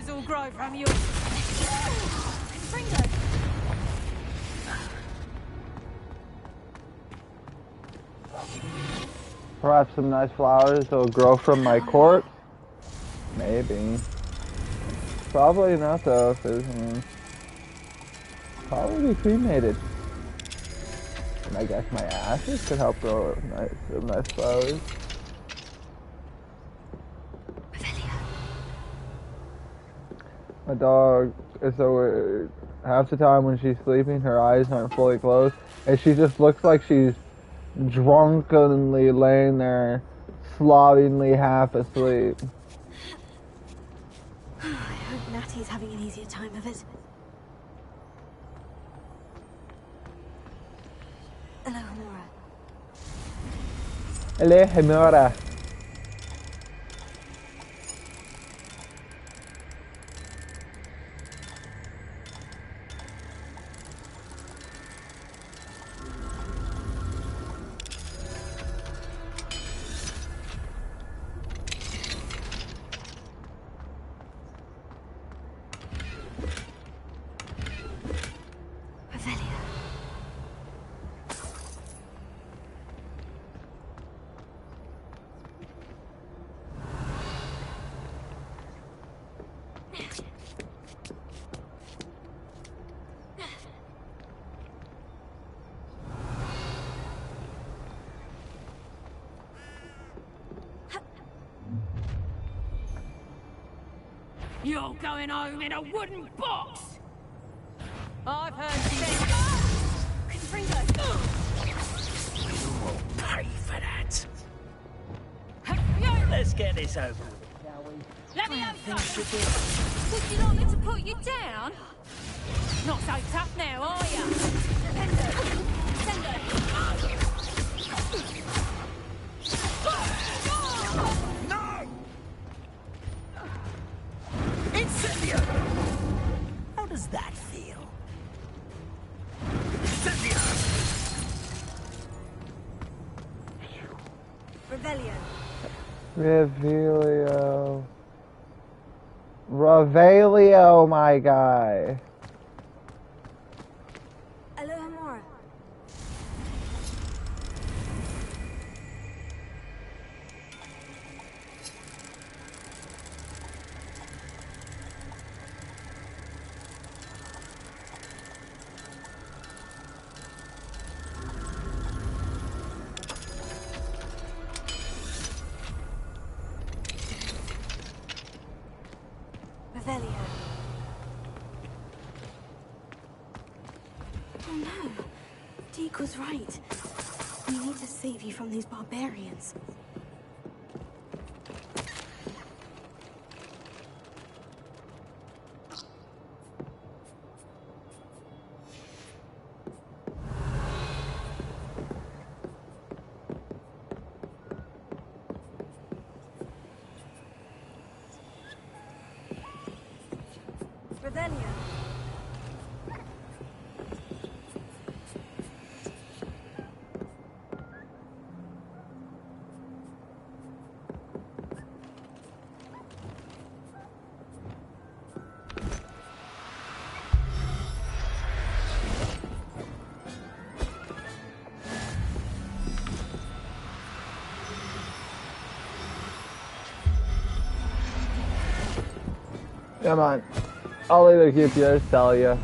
flowers all grow from your... Ringo! Perhaps some nice flowers will grow from my corpse? Maybe. Probably not though, because probably cremated. And I guess my ashes could help grow some nice flowers. My dog is so weird. Half the time when she's sleeping, her eyes aren't fully closed, and she just looks like she's drunkenly laying there, slovenly half asleep. I hope Natty's having an easier time of it. Hello, Hamura. Hello, Hamura. You're going home in a wooden box! I've heard things. You will pay for that. Let's get this over with, shall we? Let me have some! Would you like me to put you down? Not so tough now, are ya? No! Incendio! How does that feel? Incendio! Revelio. Revelio. Revelio, my guy. Hello, Hamura. Revelio. Oh no. Deke was right. We need to save you from these barbarians. Revelio. Come on. I'll either keep you or sell you.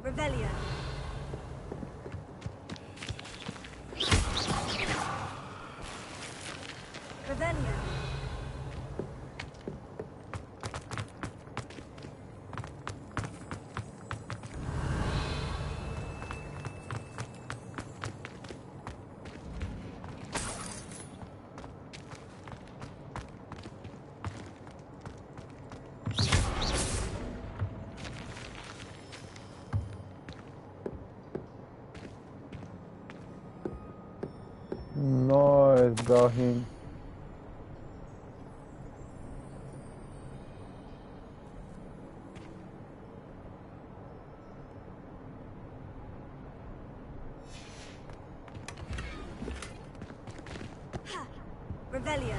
Revelio. Revelio. Nice, Brahim. Revelio.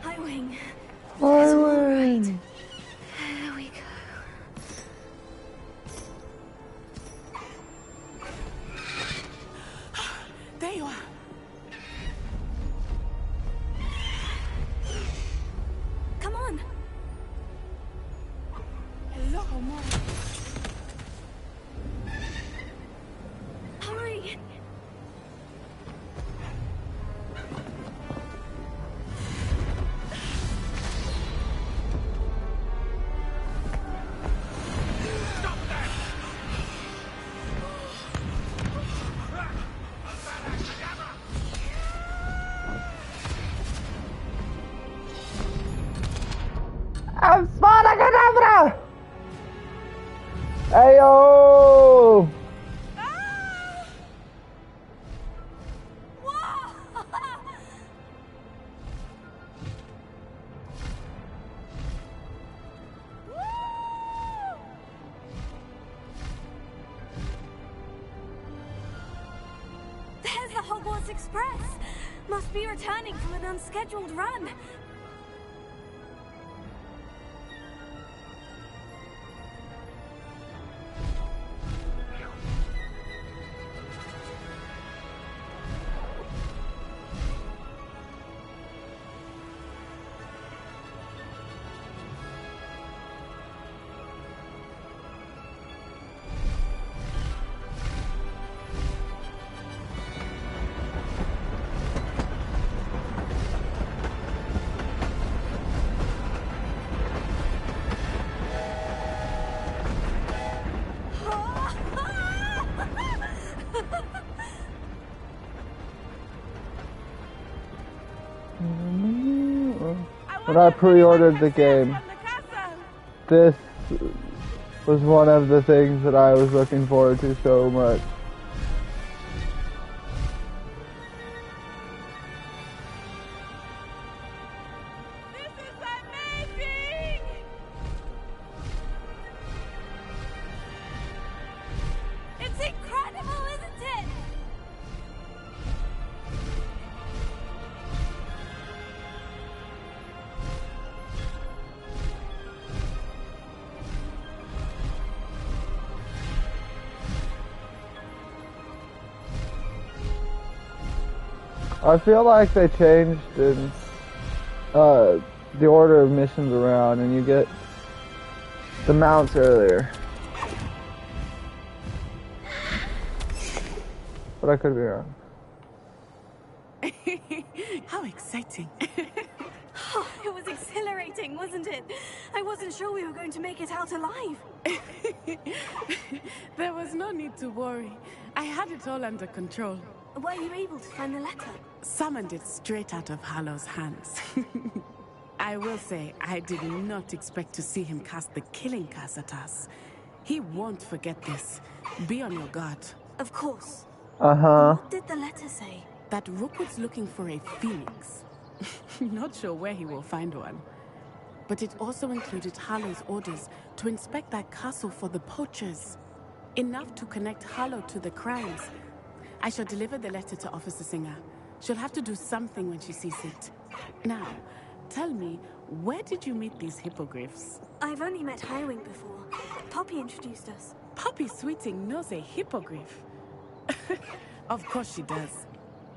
Highwing. Highwing. There we go. There you are. Come on. Hello, Mom. Hurry. I'm Spada-Kadabra! Ayo! There's the Hogwarts Express. Must be returning from an unscheduled run. When I pre-ordered the game, this was one of the things that I was looking forward to so much. It's incredible, isn't it? I feel like they changed in the order of missions around, and you get the mounts earlier. But I could be wrong. How exciting. Oh, it was exhilarating, wasn't it? I wasn't sure we were going to make it out alive. There was no need to worry. I had it all under control. Were you able to find the letter? Summoned it straight out of Hallow's hands. I will say, I did not expect to see him cast the killing curse at us. He won't forget this. Be on your guard. Of course. Uh-huh. What did the letter say? That Rookwood's looking for a phoenix. Not sure where he will find one. But it also included Hallow's orders to inspect that castle for the poachers. Enough to connect Hallow to the crimes. I shall deliver the letter to Officer Singer. She'll have to do something when she sees it. Now, tell me, where did you meet these hippogriffs? I've only met Highwing before. Poppy introduced us. Poppy Sweeting knows a hippogriff. Of course she does.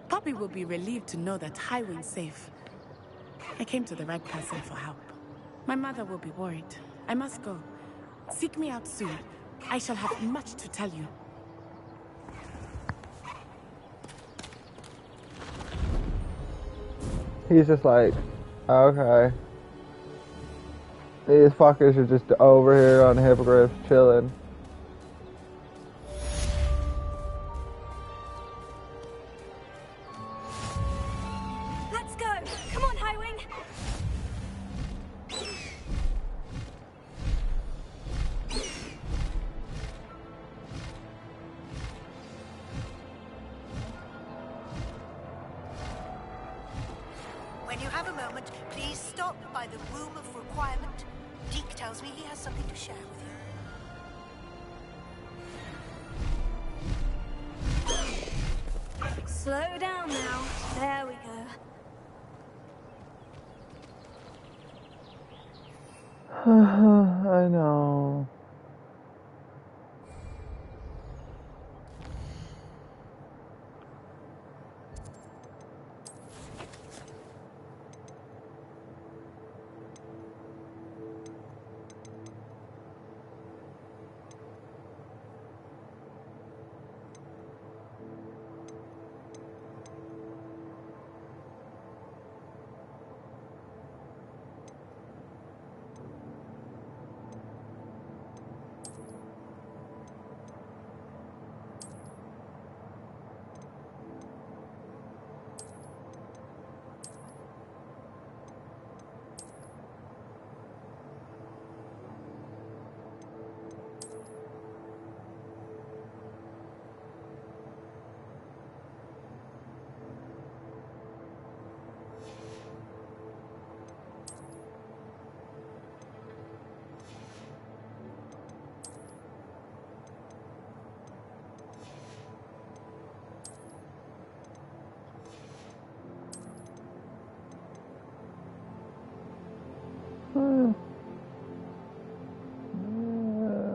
Poppy will be relieved to know that Highwing's safe. I came to the right person for help. My mother will be worried. I must go. Seek me out soon. I shall have much to tell you. He's just like, okay. These fuckers are just over here on Hippogriff chilling. Let's go! Come on, Highwing! stop by the Room of Requirement. Deke tells me he has something to share with you. Slow down now. There we go. I know.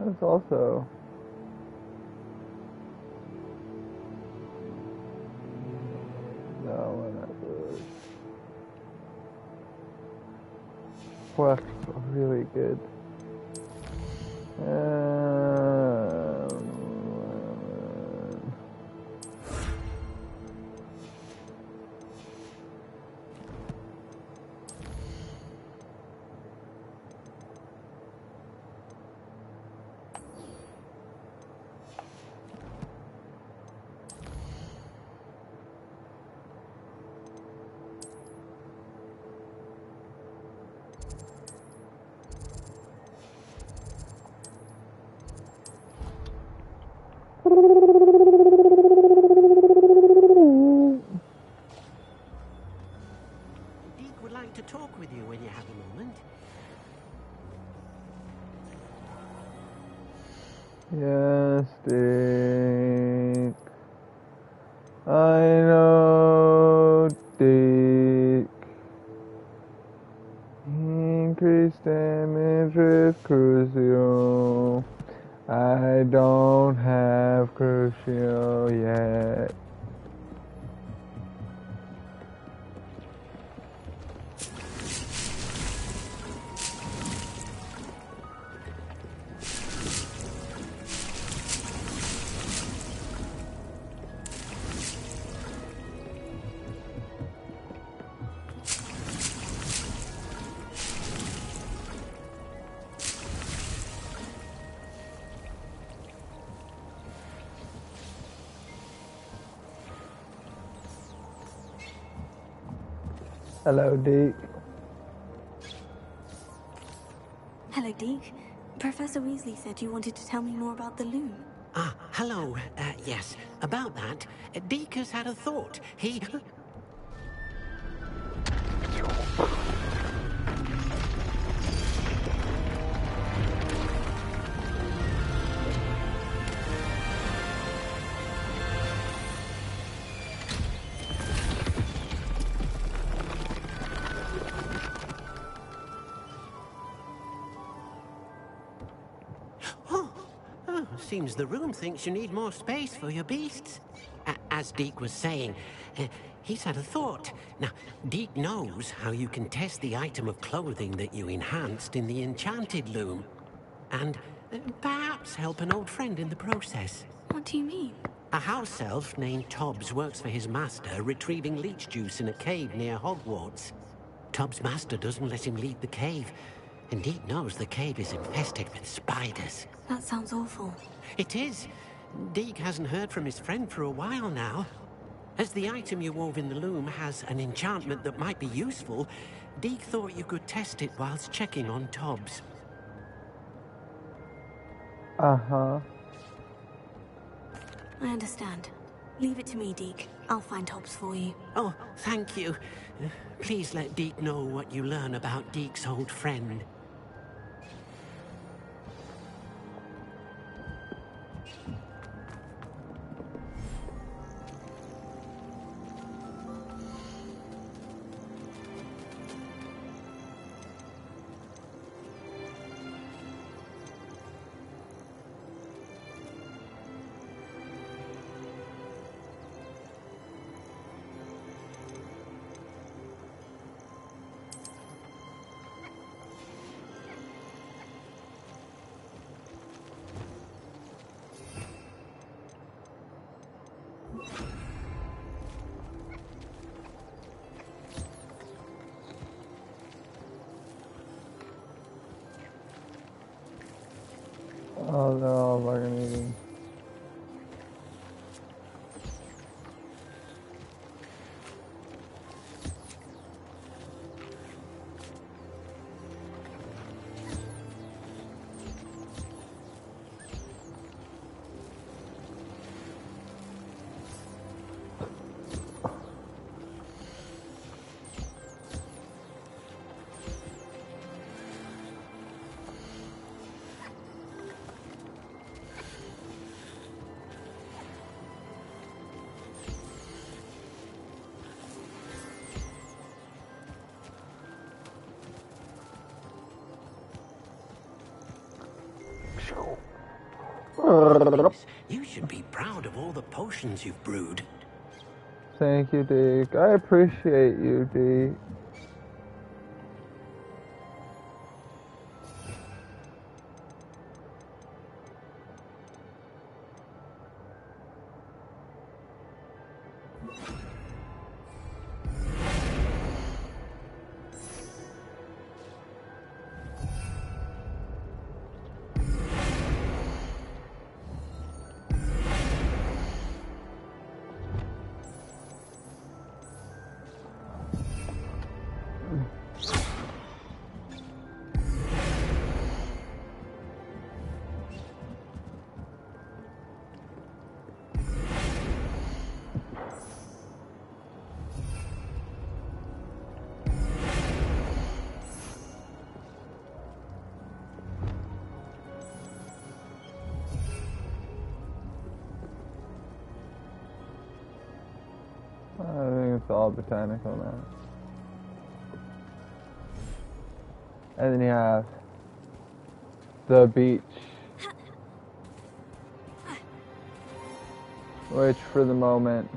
It's also no, we're not good. Quest really good. Deke would like to talk with you when you have a moment. Yes, Dick. I know, Dick. Increased damage with Crucio. I don't have Crucio yet. Hello, Deke. Hello, Deke. Professor Weasley said you wanted to tell me more about the loom. Ah, hello. Yes, about that. Deke has had a thought. He... Seems the room thinks you need more space for your beasts. As Deke was saying, he's had a thought. Now, Deke knows how you can test the item of clothing that you enhanced in the enchanted loom. And perhaps help an old friend in the process. What do you mean? A house elf named Tobbs works for his master, retrieving leech juice in a cave near Hogwarts. Tobbs' master doesn't let him leave the cave, and Deke knows the cave is infested with spiders. That sounds awful. It is. Deke hasn't heard from his friend for a while now. As the item you wove in the loom has an enchantment that might be useful, Deke thought you could test it whilst checking on Tobbs. Uh-huh. I understand. Leave it to me, Deke. I'll find Hobbs for you. Oh, thank you. Please let Deke know what you learn about Deke's old friend. Oh no, fucking eating. You should be proud of all the potions you've brewed. Thank you, Deke. I appreciate you, Deke. I think it's all botanical now. And then you have the beach, which for the moment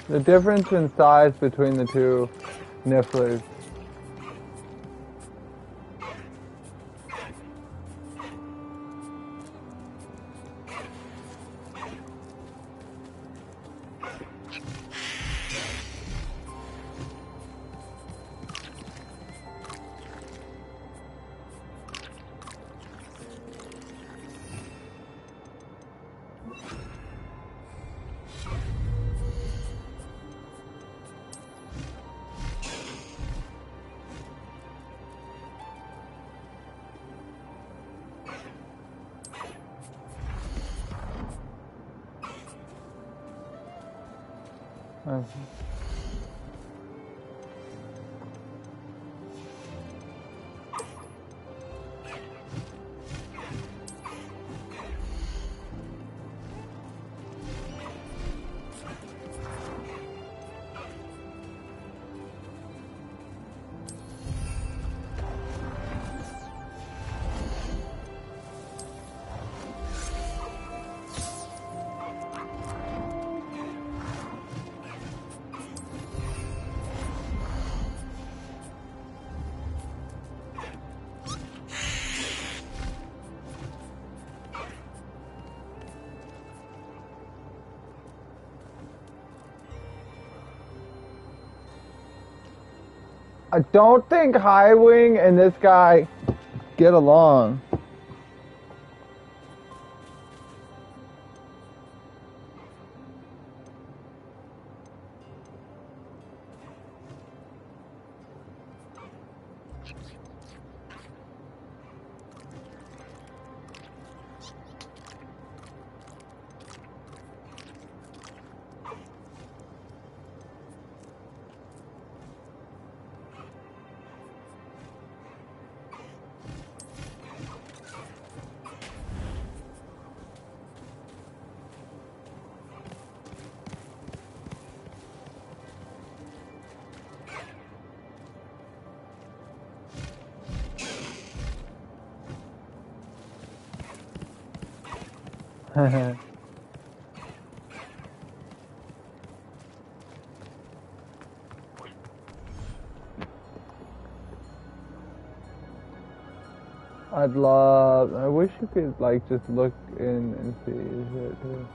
the difference in size between the two nifflers. I don't think Highwing and this guy get along. I wish you could like just look in and see is it too.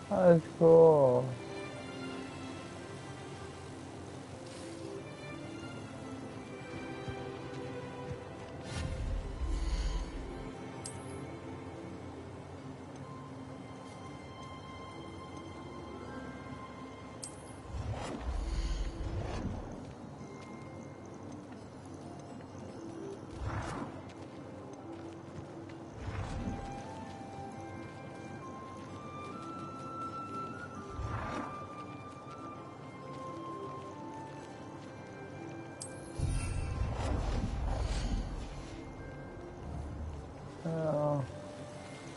That's cool. Oh,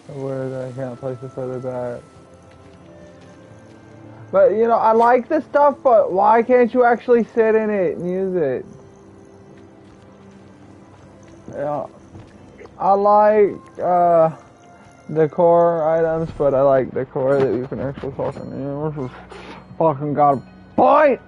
so weird that I can't place it further back. But you know, I like this stuff, but why can't you actually sit in it and use it? Yeah, I like decor items, but I like decor that you can actually fucking use. This is fucking got a point.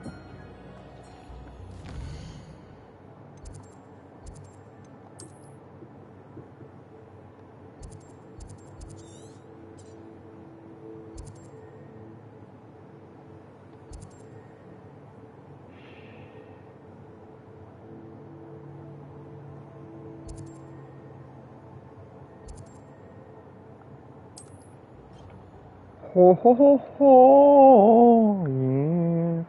Ho ho ho ho, yeah.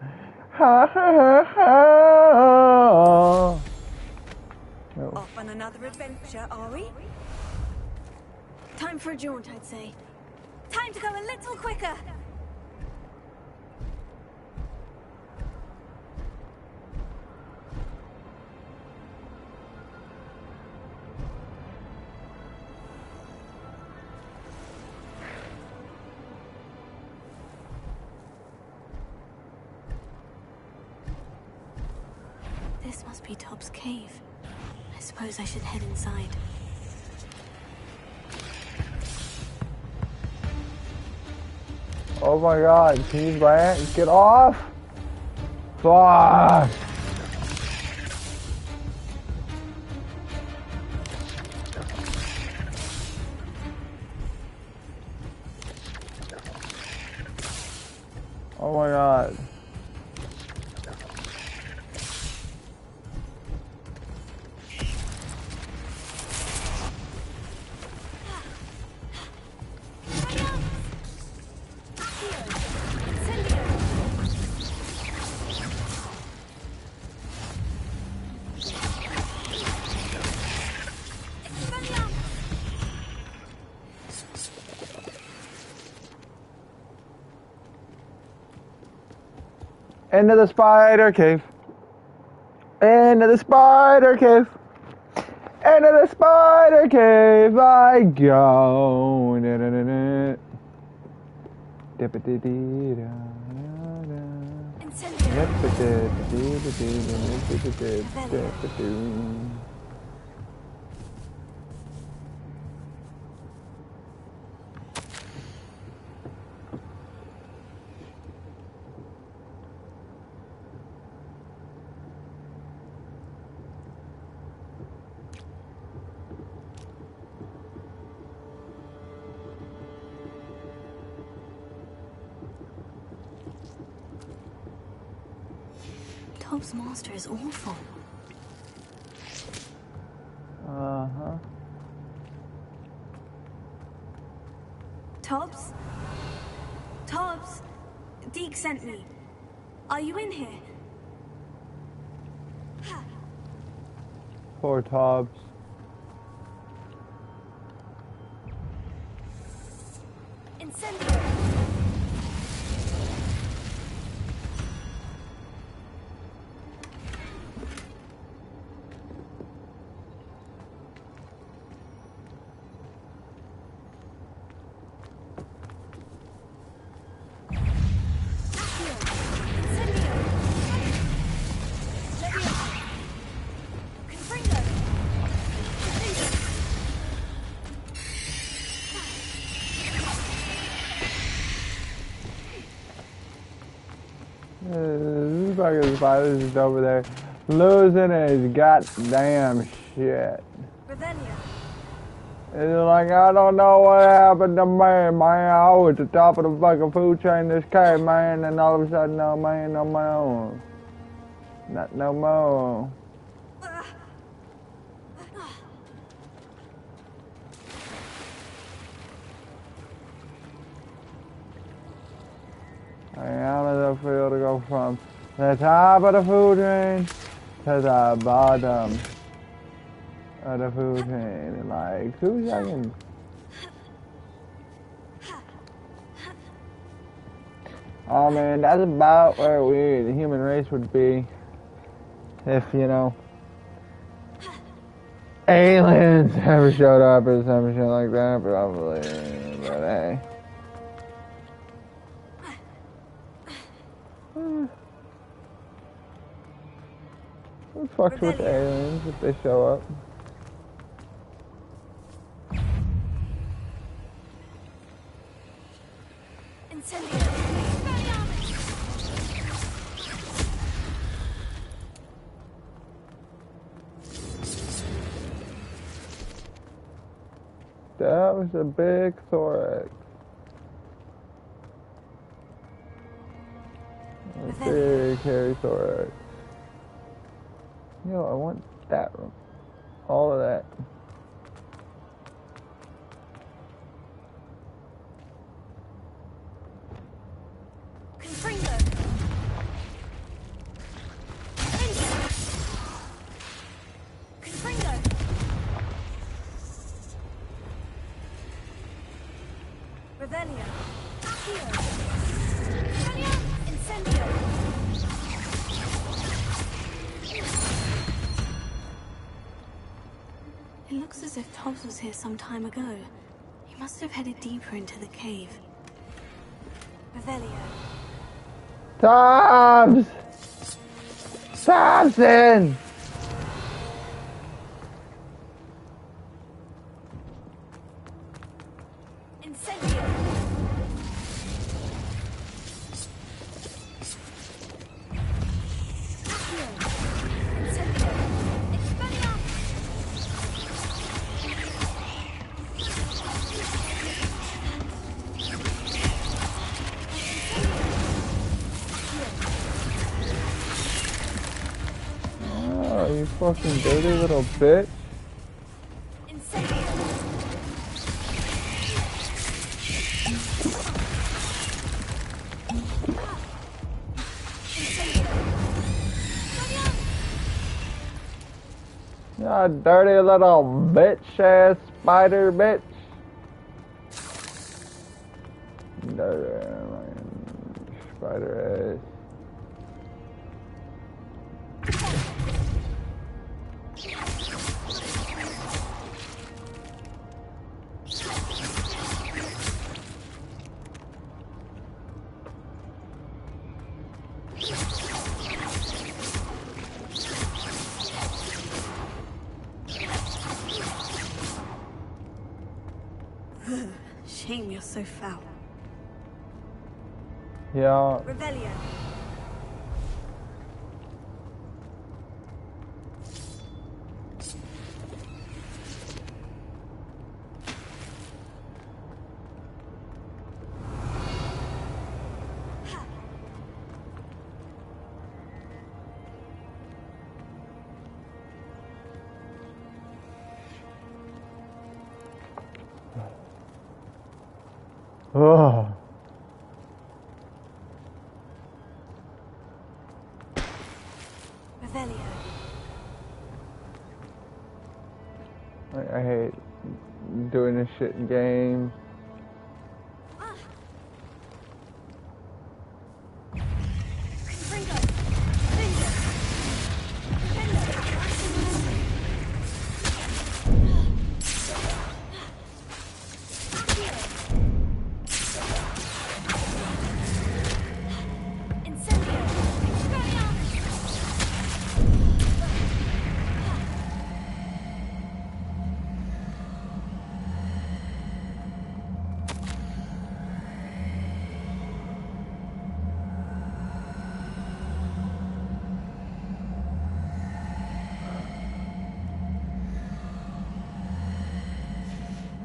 Ha ha ha ha. No. Off on another adventure, are we? Time for a jaunt, I'd say. Time to go a little quicker. This must be Top's cave. I suppose I should head inside. Oh my god, he's back. Get off! Fuck! Oh my god. Into the spider cave. Into the spider cave. Into the spider cave I go. Incendio. Tob's master is awful. Uh-huh. Tobbs? Tobbs? Deke sent me. Are you in here? Poor Tobbs. Incendio! This fucking spider is just over there losing his goddamn shit. It's like, I don't know what happened to me, man. I was at the top of the fucking food chain, this cave, man, and all of a sudden, no, man, no more. Not no more. How does it feel to go from the top of the food chain to the bottom of the food chain in like 2 seconds? Oh man, that's about where we, the human race, would be if, you know, aliens ever showed up or some shit like that, probably. But hey. Who fucks with aliens if they show up? That was a big thorax. A big hairy thorax. Yo, I want that room. All of that. It looks as if Tobbs was here some time ago. He must have headed deeper into the cave. Revelio. Tobbs! Thompson! Oh, you fucking dirty little bitch. You dirty little bitch ass spider bitch. Dirty spider ass. Shame you're so foul. Yeah. Revelio. Oh. Revelio. I hate doing this shit in games.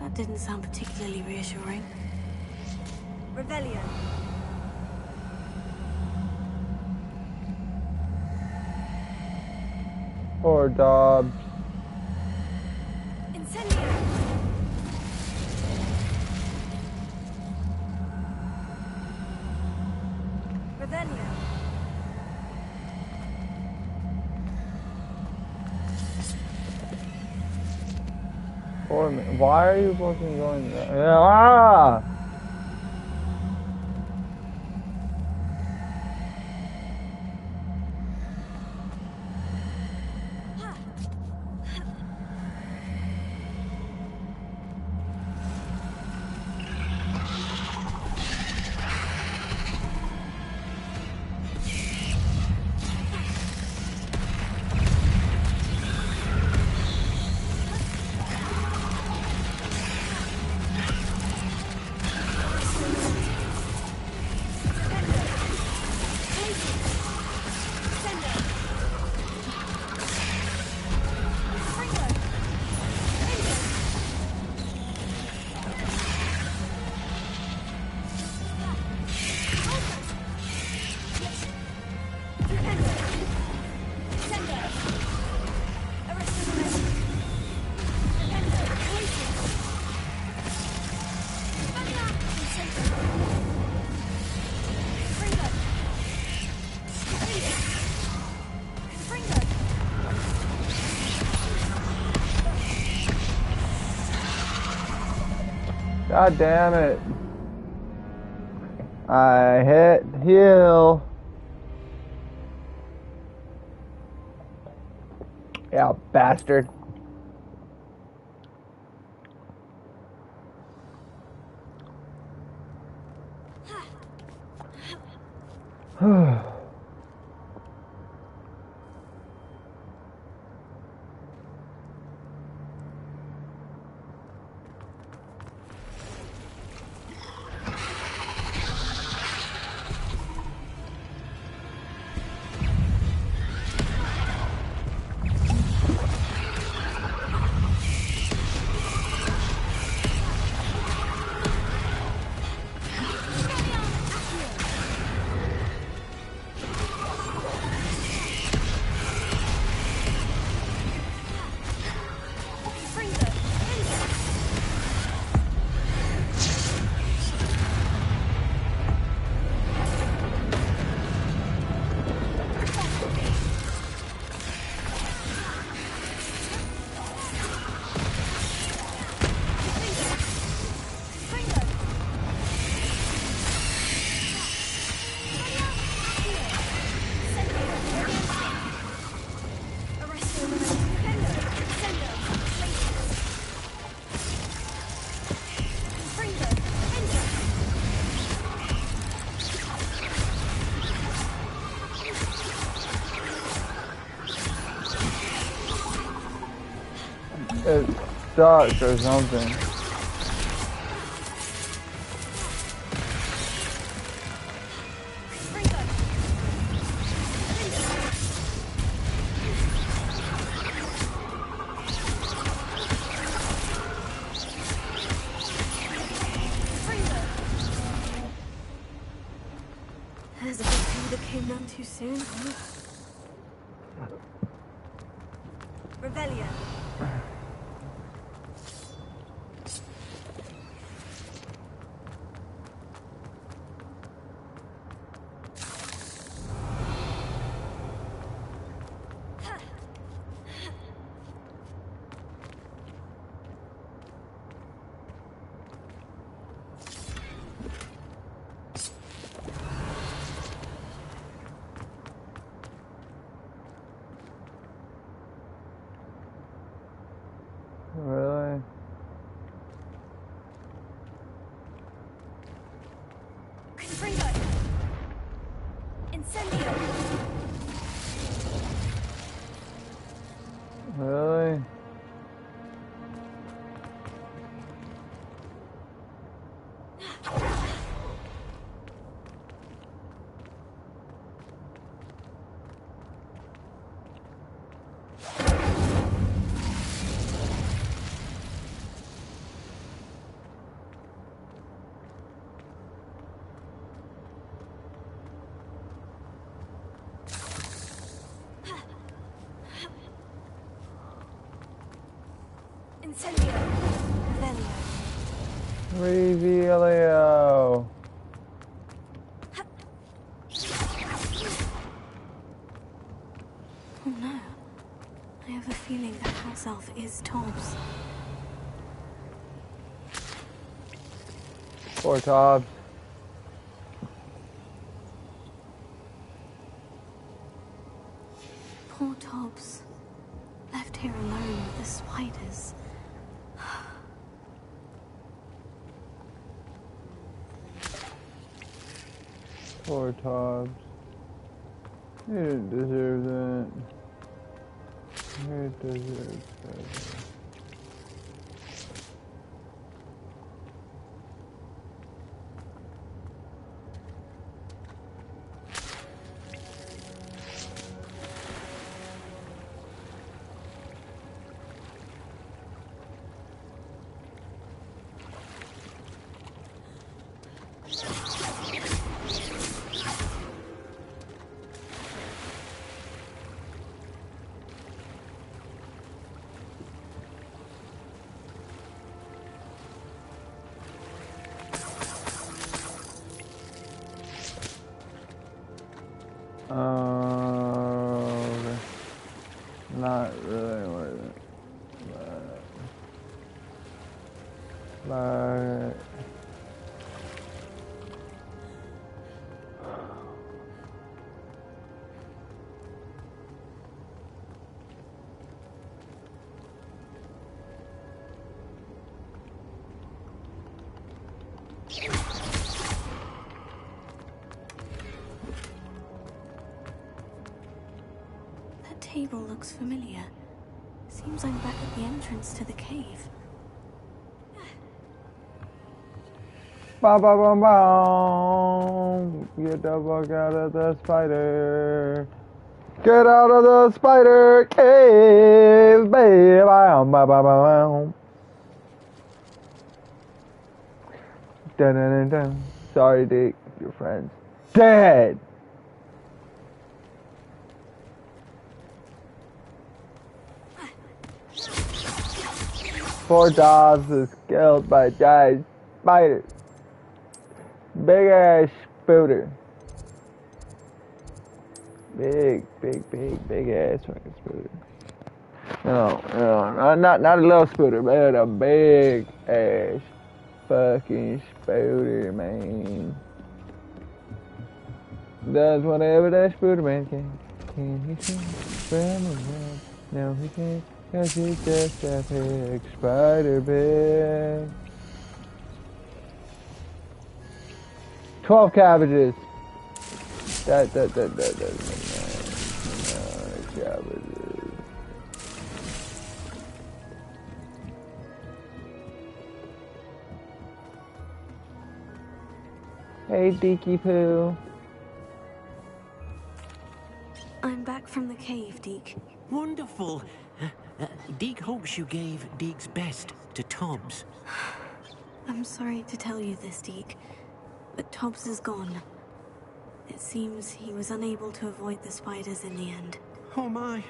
That didn't sound particularly reassuring. Revelio. Poor Dobbs. Incendio. Revelio. Poor man. Why are you fucking going there? Ah! God damn it. I hit heal. Yeah, bastard. It sucks or something. came none too soon, huh? Revelio. Really? Confringo! Incendio! Really? Incendio! Revelio. Revelio. Oh no. I have a feeling that house elf is Tobbs. Poor Tobbs. Poor Tobbs. Left here alone with the spiders. Poor Tobbs. He didn't deserve that. He deserves that. Okay. Not really worth it. But That table looks familiar. Seems I'm back at the entrance to the cave. ba ba ba ba. Get the fuck out of the spider. Get out of the spider cave, baby. Ba ba ba ba. Dun dun dun dun. Sorry, Dick. Your friend's dead. Poor Dobbs is killed by a giant spider. Big ass spooter. Big ass fucking spooter. No, not a little spooter, but a big ass fucking spooter, man. Does whatever that spooter man can. Can he see from the world? No, he can't. Cause he's just a big spider big. 12 cabbages. That cabbages. Hey, Deaky Poo. I'm back from the cave, Deke. Wonderful. Deke hopes you gave Deke's best to Tobbs. I'm sorry to tell you this, Deke, but Tobbs is gone. It seems he was unable to avoid the spiders in the end. Oh my.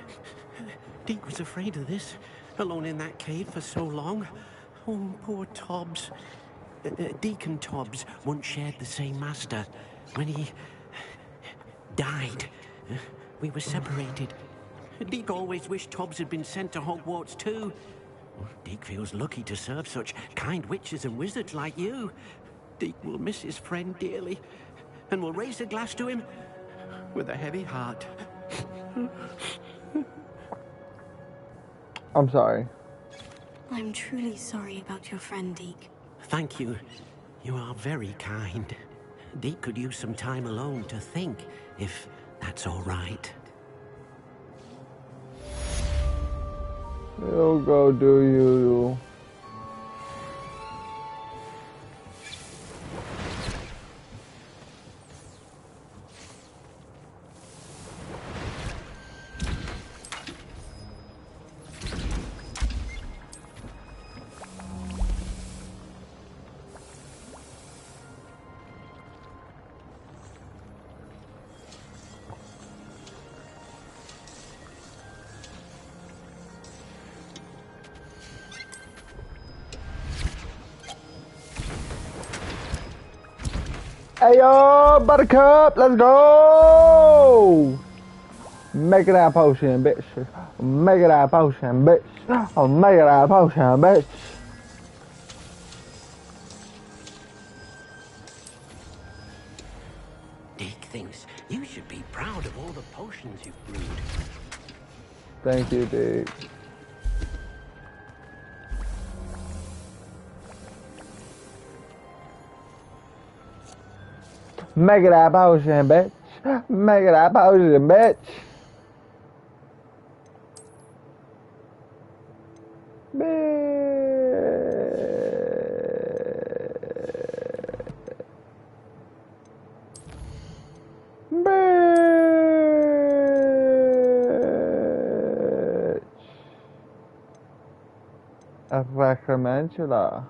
Deke was afraid of this, alone in that cave for so long. Oh, poor Tobbs. Deke and Tobbs once shared the same master. When he died, we were separated. Deke always wished Tobbs had been sent to Hogwarts too. Deke feels lucky to serve such kind witches and wizards like you. Deke will miss his friend dearly, and will raise a glass to him with a heavy heart. I'm sorry. I'm truly sorry about your friend, Deke. Thank you. You are very kind. Deke could use some time alone to think, if that's all right. You go do you. Hey yo, Buttercup, let's go! Make it that potion, bitch. Make it that potion, bitch. Oh, make it that potion, bitch. Deke thinks you should be proud of all the potions you've brewed. Thank you, Deke. Make it that potion, bitch. Make it that potion, bitch. Bitch. A Sacramentula.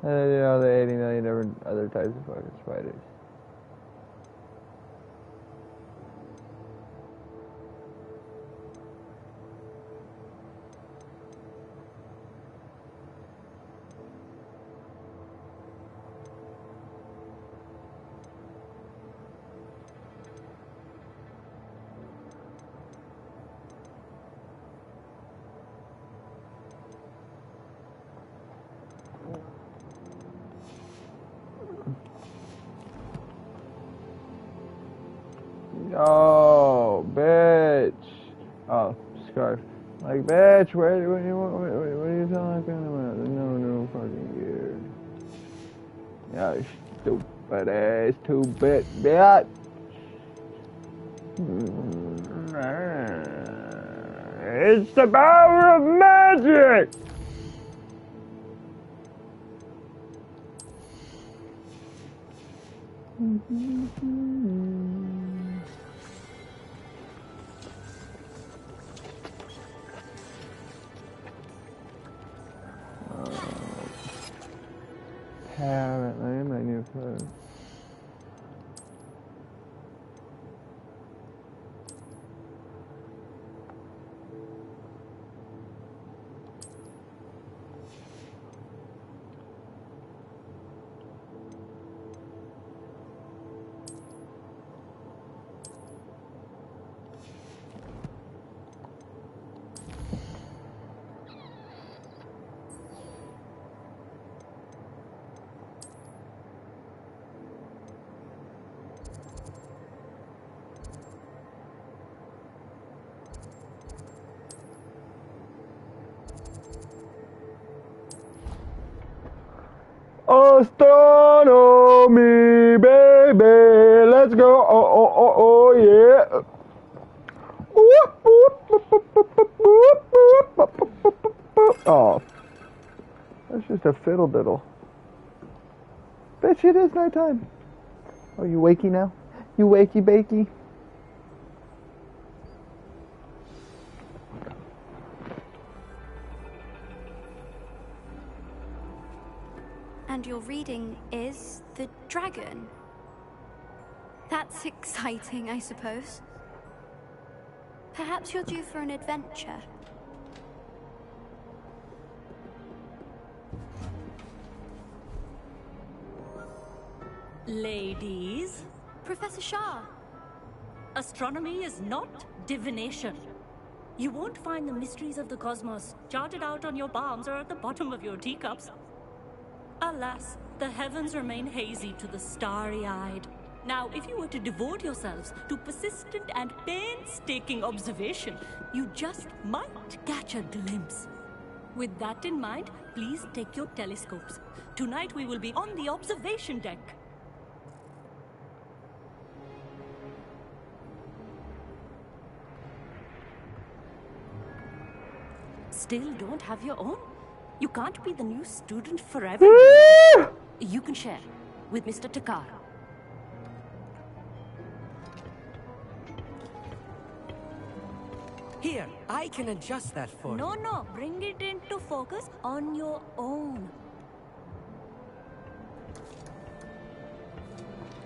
And then, you know, the 80 million different other types of fucking spiders. Oh, bitch. Oh, scarf. Like, bitch, what are you talking about? No fucking gear. Yeah, stupid ass 2-bit bitch. It's the power of magic! Apparently, my new clothes. Astronomy, baby, let's go. Oh, yeah. Oh, that's just a fiddle diddle. Bitch, it is nighttime. Oh, you wakey now? You wakey bakey? And your reading is the dragon. That's exciting, I suppose. Perhaps you're due for an adventure. Ladies, Professor Shah. astronomy is not divination. You won't find the mysteries of the cosmos charted out on your palms or at the bottom of your teacups. Alas, the heavens remain hazy to the starry-eyed. Now, if you were to devote yourselves to persistent and painstaking observation, you just might catch a glimpse. With that in mind, please take your telescopes. Tonight we will be on the observation deck. Still don't have your own? You can't be the new student forever. You can share with Mr. Takara. Here, I can adjust that for you. No, bring it into focus on your own.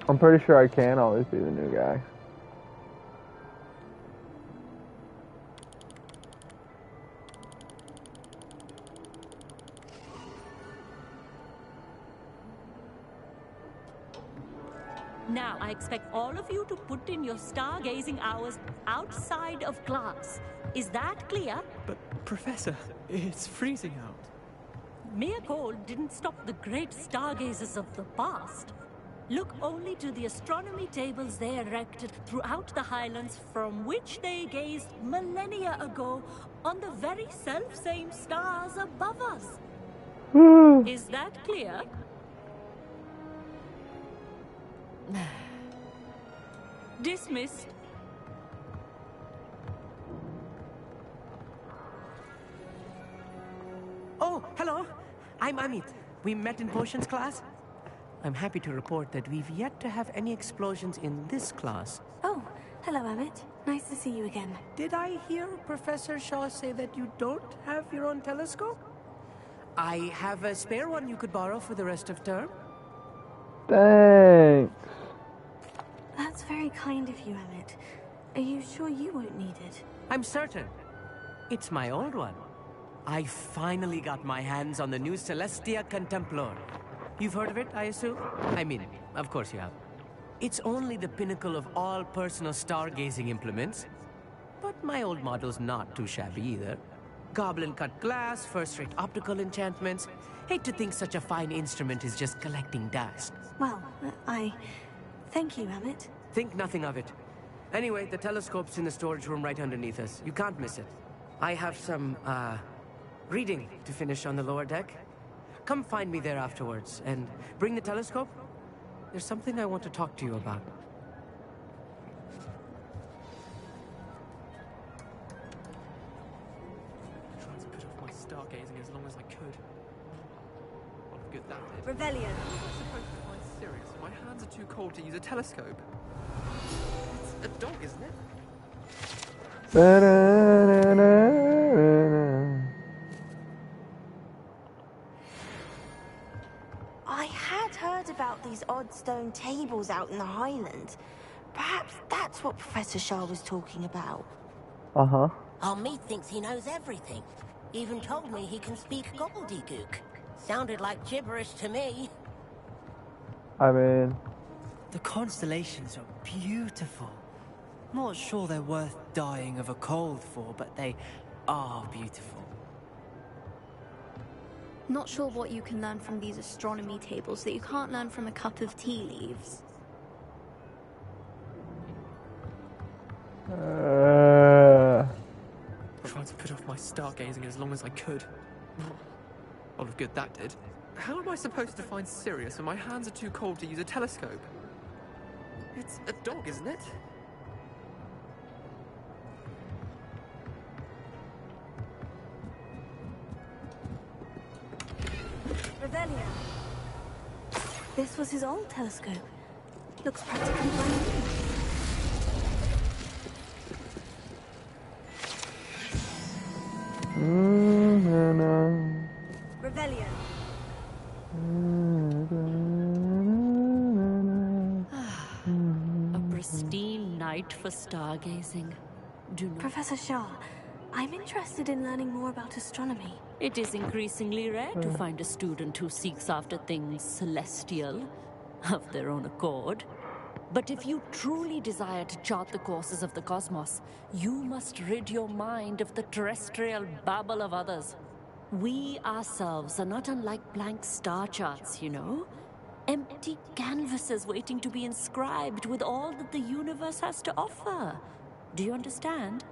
I'm pretty sure I can always be the new guy. Now, I expect all of you to put in your stargazing hours outside of class. Is that clear? But, Professor, it's freezing out. Mere cold didn't stop the great stargazers of the past. Look only to the astronomy tables they erected throughout the highlands from which they gazed millennia ago on the very self-same stars above us. Is that clear? Dismissed. Oh, hello. I'm Amit. We met in potions class. I'm happy to report that we've yet to have any explosions in this class. Oh, hello, Amit. Nice to see you again. Did I hear Professor Shaw say that you don't have your own telescope? I have a spare one you could borrow for the rest of term. Thanks. That's very kind of you, Amit. Are you sure you won't need it? I'm certain. It's my old one. I finally got my hands on the new Celestia Contemplor. You've heard of it, I assume? I mean, of course you have. It's only the pinnacle of all personal stargazing implements. But my old model's not too shabby either. Goblin-cut glass, first-rate optical enchantments. Hate to think such a fine instrument is just collecting dust. Well, thank you, Amit. Think nothing of it. Anyway, the telescope's in the storage room right underneath us. You can't miss it. I have some, reading to finish on the lower deck. Come find me there afterwards, and bring the telescope. There's something I want to talk to you about. I tried to put off my stargazing as long as I could. What good that did. Rebellion. I'm supposed to find Sirius, and my hands are too cold to use a telescope. It's a dog, isn't it? I had heard about these odd stone tables out in the Highlands. Perhaps that's what Professor Shah was talking about. Uh-huh. Oh, me thinks he knows everything. Even told me he can speak gobbledygook. Sounded like gibberish to me. I mean... The constellations are beautiful. Not sure they're worth dying of a cold for, but they are beautiful. Not sure what you can learn from these astronomy tables that you can't learn from a cup of tea leaves. Tried to put off my stargazing as long as I could. What of good that did. How am I supposed to find Sirius when my hands are too cold to use a telescope? It's a dog, isn't it? Rebellion. This was his old telescope. Looks practically brand new. Rebellion. night for stargazing. Do not... Professor Shah, I'm interested in learning more about astronomy. It is increasingly rare to find a student who seeks after things celestial, of their own accord. But if you truly desire to chart the courses of the cosmos, you must rid your mind of the terrestrial babble of others. We ourselves are not unlike blank star charts, you know? Empty canvases waiting to be inscribed with all that the universe has to offer. Do you understand?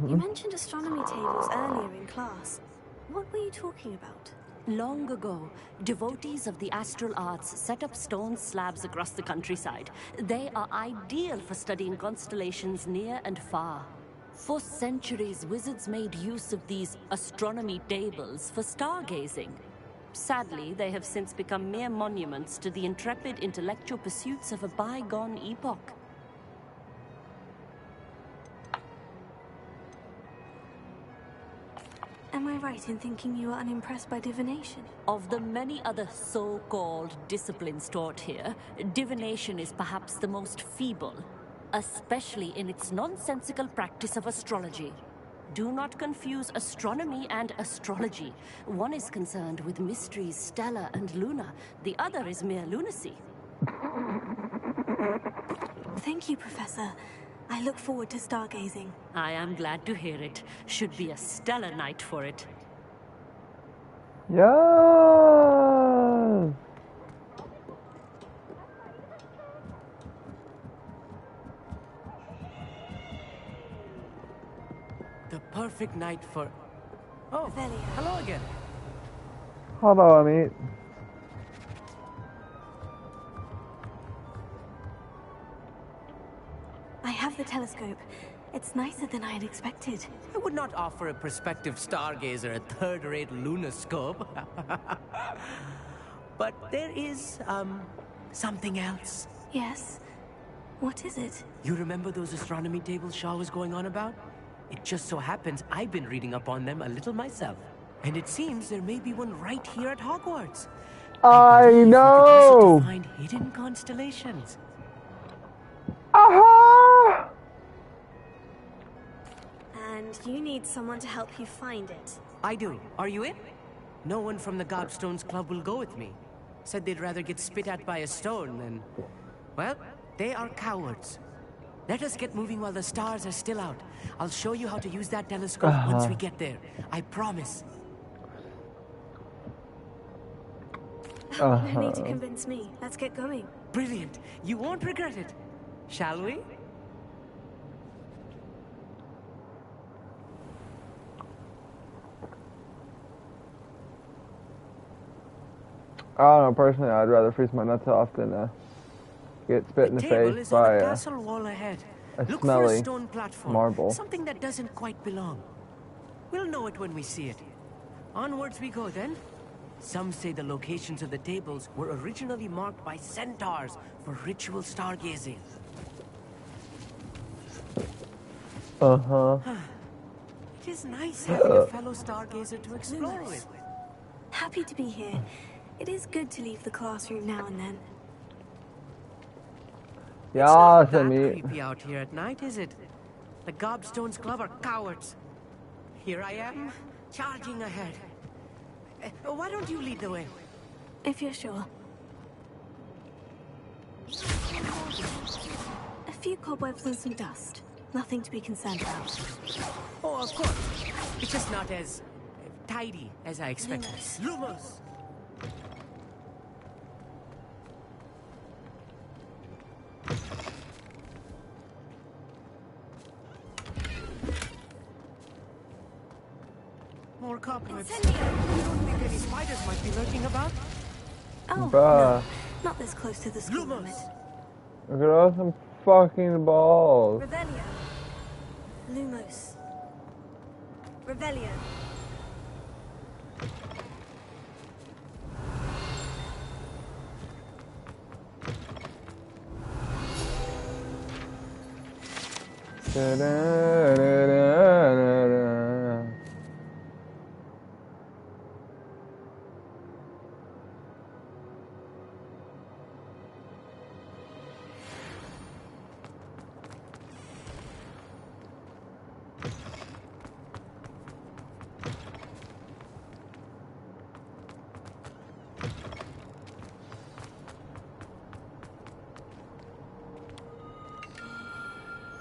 You mentioned astronomy tables earlier in class. What were you talking about? Long ago, devotees of the astral arts set up stone slabs across the countryside. They are ideal for studying constellations near and far. For centuries, wizards made use of these astronomy tables for stargazing. Sadly, they have since become mere monuments to the intrepid intellectual pursuits of a bygone epoch. Am I right in thinking you are unimpressed by divination? Of the many other so-called disciplines taught here, divination is perhaps the most feeble, especially in its nonsensical practice of astrology. Do not confuse astronomy and astrology. One is concerned with mysteries stellar and lunar. The other is mere lunacy. Thank you, Professor. I look forward to stargazing. I am glad to hear it. Should be a stellar night for it. Yeah. The perfect night for... Oh, hello again. Hello, Amit. I have the telescope. It's nicer than I had expected. I would not offer a prospective stargazer a third-rate lunoscope. But there is, something else. Yes? What is it? You remember those astronomy tables Shaw was going on about? It just so happens I've been reading up on them a little myself. And it seems there may be one right here at Hogwarts. I know! To find hidden constellations. Aha! And you need someone to help you find it. I do. Are you in? No one from the Gobstones Club will go with me. Said they'd rather get spit at by a stone than... Well, they are cowards. Let us get moving while the stars are still out. I'll show you how to use that telescope once we get there. I promise. No need to convince me. Let's get going. Brilliant. You won't regret it. Shall we? I don't know, personally, I'd rather freeze my nuts off than get spit in the face by a Look smelly for a stone platform, marble. something that doesn't quite belong. We'll know it when we see it. Onwards we go then. Some say the locations of the tables were originally marked by centaurs for ritual stargazing. Uh-huh. It is nice having a fellow stargazer to explore with. Happy to be here. It is good to leave the classroom now and then. It's not Yeah, that Amit. creepy out here at night, is it? The Gobstones Club are cowards. Here I am, charging ahead. Why don't you lead the way? If you're sure. A few cobwebs and some dust. Nothing to be concerned about. Oh, of course. It's just not as tidy as I expected. Lumos! More cobwebs. You don't think any spiders might be lurking about? Oh, Bruh. no. Not this close to the school limit. Look at all some fucking balls. Revelio. Lumos. Revelio.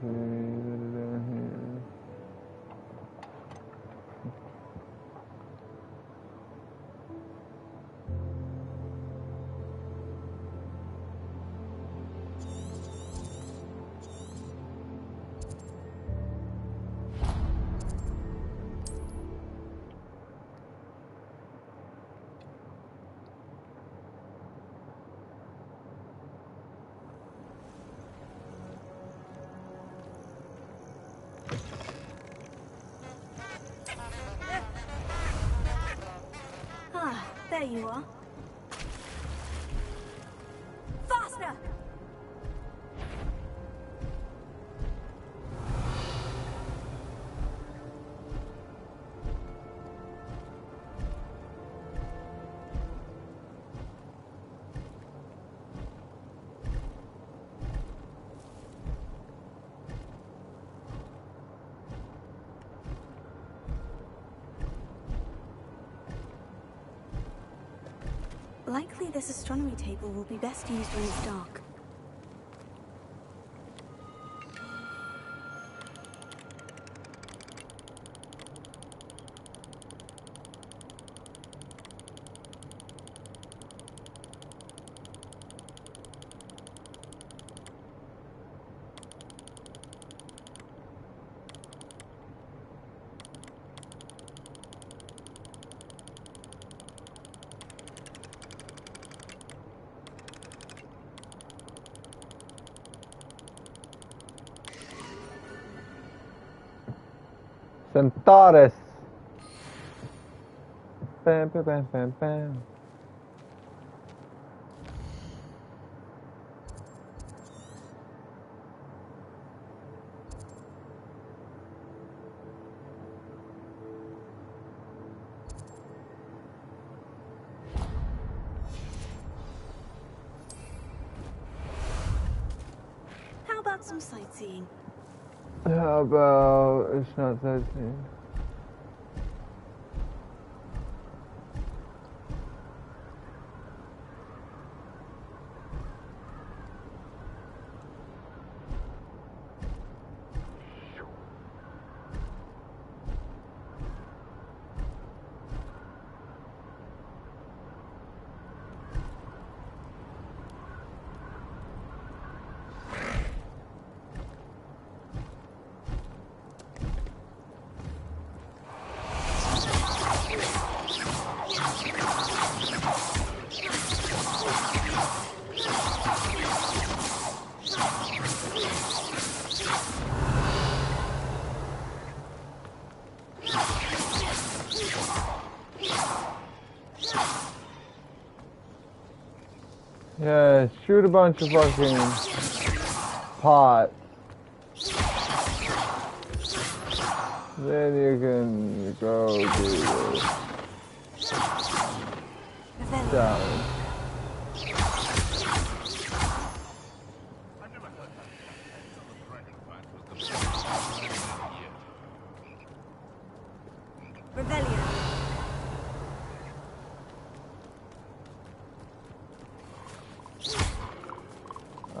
Ah, there you are. Faster! Likely this astronomy table will be best used when it's dark. Centaurus. Bam, bam, bam, bam, bam. How about some sightseeing? How about it's not sightseeing? Yeah, shoot a bunch of fucking pots. Then you can go do this. Down.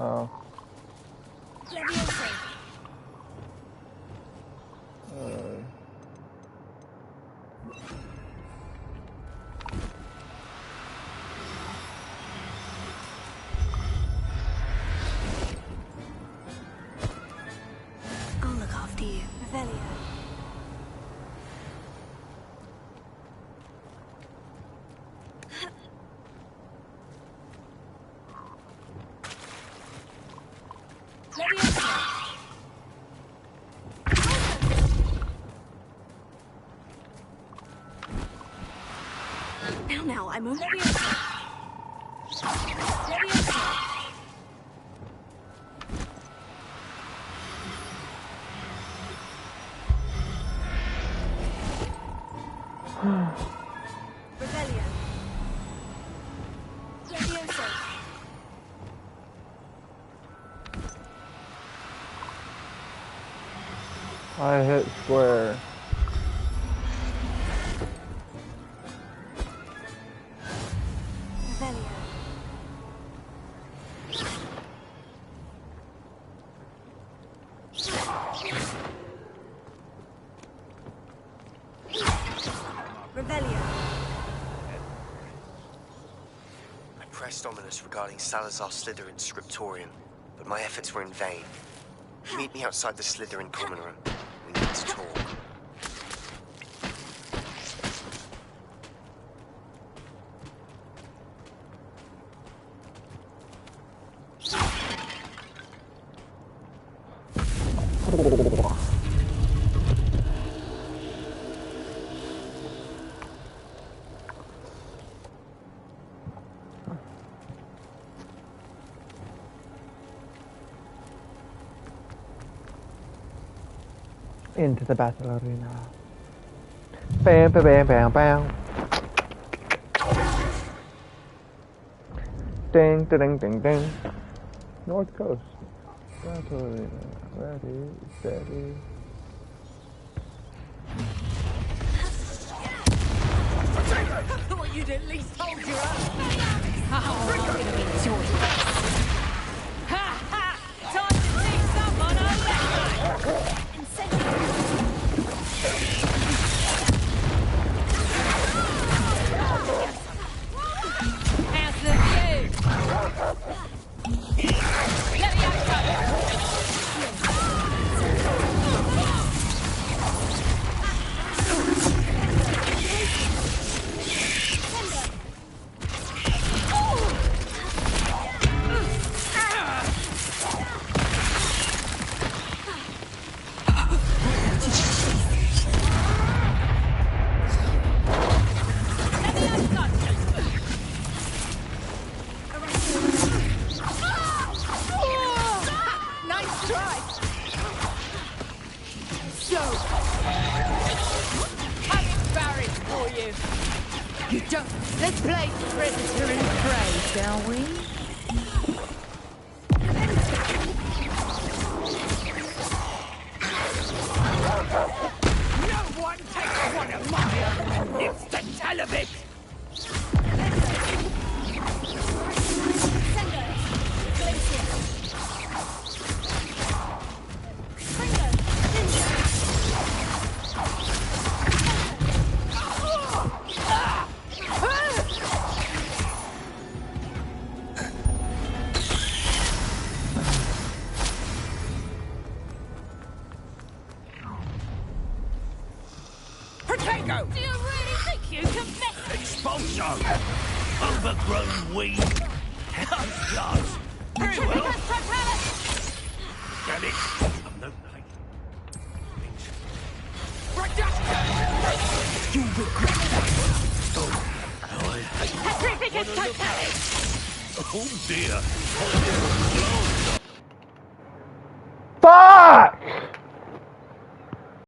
Oh. I'll look after you, Revelio. Now, I'm over here. Revelio. Levioso. I hit square. pressed ominous regarding Salazar Slytherin's scriptorium, but my efforts were in vain. Meet me outside the Slytherin common room. We need to talk. Into the battle arena. Bam, bam, bam, bam, bam. Ding, ding, ding, ding. North Coast. Battle arena. Ready, steady. Thought you'd at least hold your own. It's your Ha ha! Time to take someone on that night! How's the view? Let me have You don't. Let's play predator and prey, shall we? No one takes one of my own and nips the tail of it! Do you really think you can mess? Expulso! Overgrown weed! House guards! Very well! Damn it! I'm no plate. You regret that! Oh, how I hate Petrificus totalis! Oh dear! Fuck!